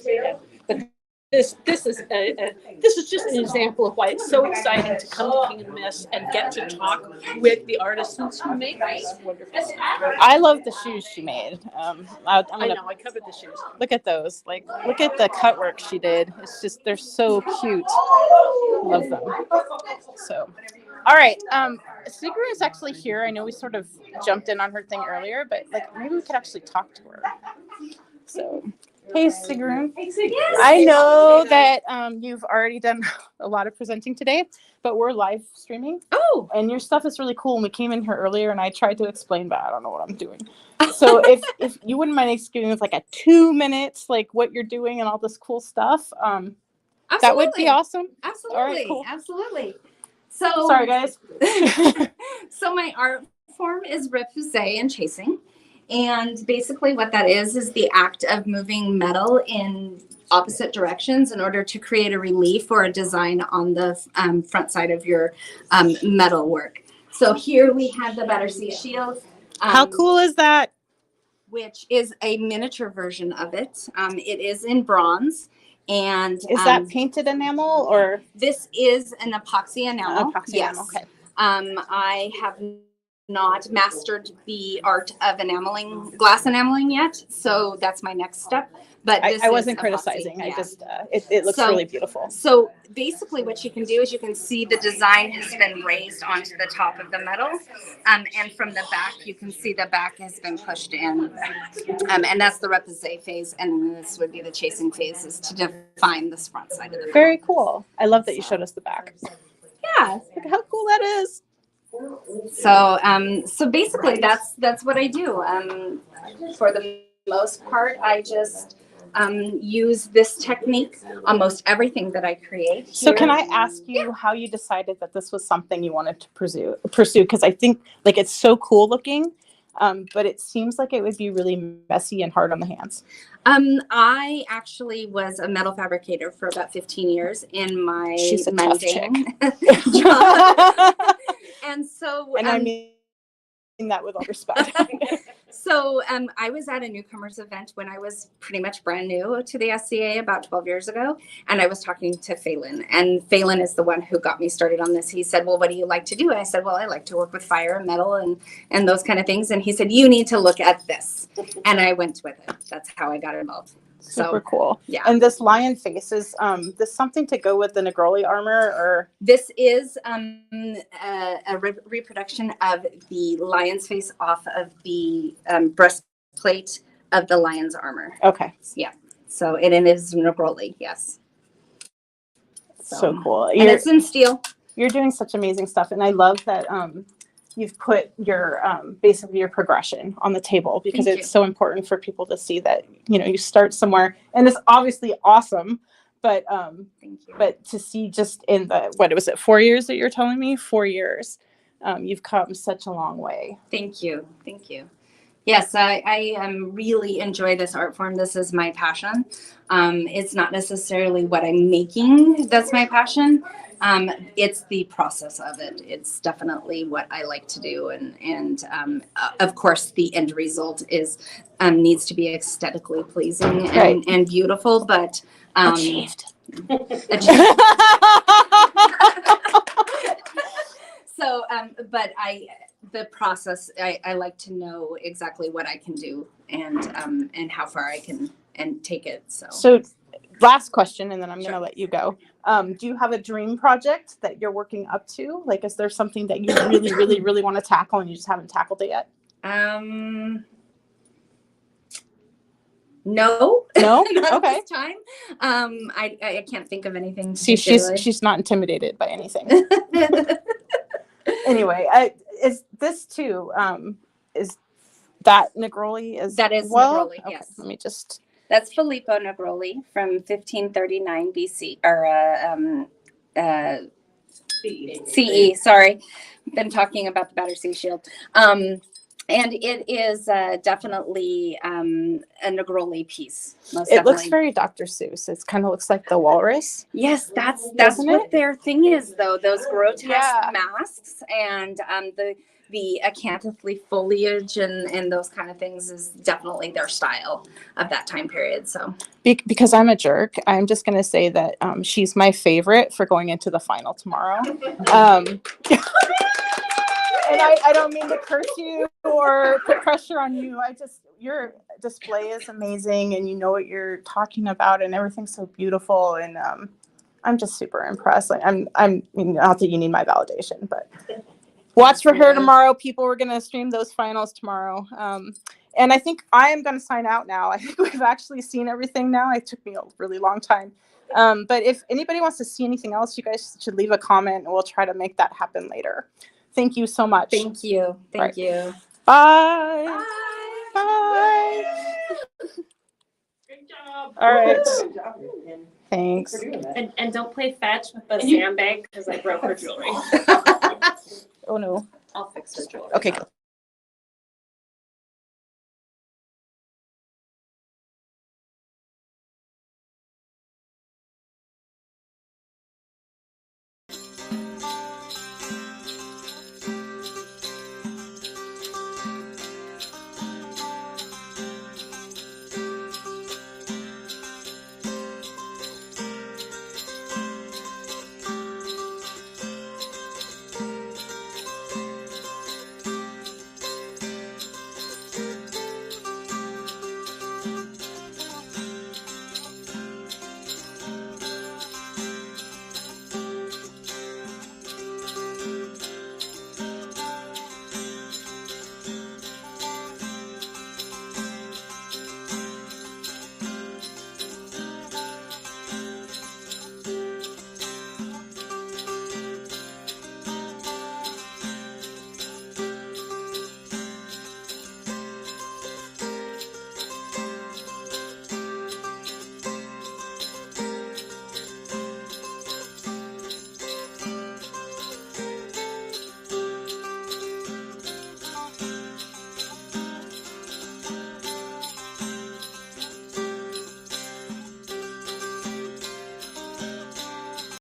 But this is just an example of why it's so exciting to come to King and Miss and get to talk with the artisans who make these wonderful stuff. I love the shoes she made. I know, I covered the shoes. Look at those. Like, look at the cut work she did. It's just, they're so cute. Love them. So, all right. Sigrid is actually here. I know we sort of jumped in on her thing earlier, but like maybe we could actually talk to her. So, hey Sigrun. Hey, Sigrun. I know that you've already done a lot of presenting today, but we're live streaming. Oh. And your stuff is really cool. And we came in here earlier and I tried to explain, but I don't know what I'm doing. So if you wouldn't mind giving us like a 2 minutes, like what you're doing and all this cool stuff, that would be awesome. Absolutely. All right, cool. Absolutely. So Sorry, guys. So my art form is repoussé and chasing. And basically what that is the act of moving metal in opposite directions in order to create a relief or a design on the front side of your metal work. So here we have the Battersea Shield. How cool is that? Which is a miniature version of it. It is in bronze. And is that painted enamel or? This is an epoxy enamel. Yes. Okay. I have not mastered the art of glass enameling yet, so that's my next step. But this I wasn't is criticizing. epoxy, I just it looks really beautiful. So basically, what you can do is you can see the design has been raised onto the top of the metal, and from the back you can see the back has been pushed in, and that's the repoussé phase, and this would be the chasing phase, is to define this front side of the metal. Very cool. I love that you showed us the back. Yeah, look how cool that is. So so basically that's what I do. For the most part, I just use this technique on most everything that I create. So can I ask you how you decided that this was something you wanted to pursue? Because I think like it's so cool looking, but it seems like it would be really messy and hard on the hands. I actually was a metal fabricator for about 15 years in my She's a tough mending chick. job. And so, And I mean that with all respect. So I was at a newcomers event when I was pretty much brand new to the SCA about 12 years ago. And I was talking to Phelan, and Phelan is the one who got me started on this. He said, well, what do you like to do? And I said, well, I like to work with fire and metal and those kind of things. And he said, you need to look at this. And I went with it. That's how I got involved. Super cool. Yeah. And this lion face is this something to go with the Negroli armor, or this is a reproduction of the lion's face off of the breastplate of the lion's armor. Okay. Yeah. So it is Negroli, yes. So cool. And it's in steel. You're doing such amazing stuff, and I love that you've put your basically your progression on the table, because Thank it's you. so important for people to see that, you know, you start somewhere, and it's obviously awesome, but but to see just in the, what was it, 4 years that you're telling me? 4 years, you've come such a long way. Thank you. Thank you. Yes, I really enjoy this art form. This is my passion. It's not necessarily what I'm making that's my passion. It's the process of it. It's definitely what I like to do. And of course, the end result is needs to be aesthetically pleasing and beautiful, but Achieved. So, but the process, I like to know exactly what I can do and how far I can take it. So last question, and then I'm going to let you go. Do you have a dream project that you're working up to? Like, is there something that you really, really, really want to tackle and you just haven't tackled it yet? No. No? Not Okay. at this time. I can't think of anything. See, she's not intimidated by anything. Anyway, is this too, is that Negroli? That is well? Negroli, Okay, yes. let me just. That's Filippo Negroli from 1539 BC, or CE. Sorry, been talking about the Battersea Shield. And it is definitely a Negroli piece. Most It looks definitely. very Dr. Seuss. It kind of looks like the walrus. Yes, that's Doesn't what it? their thing is, though. Those grotesque Yeah. masks and the acanthoply foliage and those kind of things is definitely their style of that time period. So Because I'm a jerk, I'm just going to say that she's my favorite for going into the final tomorrow. And I don't mean to curse you or put pressure on you. Your display is amazing, and you know what you're talking about, and everything's so beautiful. And I'm just super impressed. Like I'm not that you need my validation, but watch for her tomorrow. People, we're gonna stream those finals tomorrow. And I think I am gonna sign out now. I think we've actually seen everything now. It took me a really long time. But if anybody wants to see anything else, you guys should leave a comment, and we'll try to make that happen later. Thank you so much. Thank you. Thank you. Bye. Bye. Good job. All right. Thanks. And don't play fetch with the sandbag because I broke her jewelry. Oh no. I'll fix her jewelry. Okay, cool.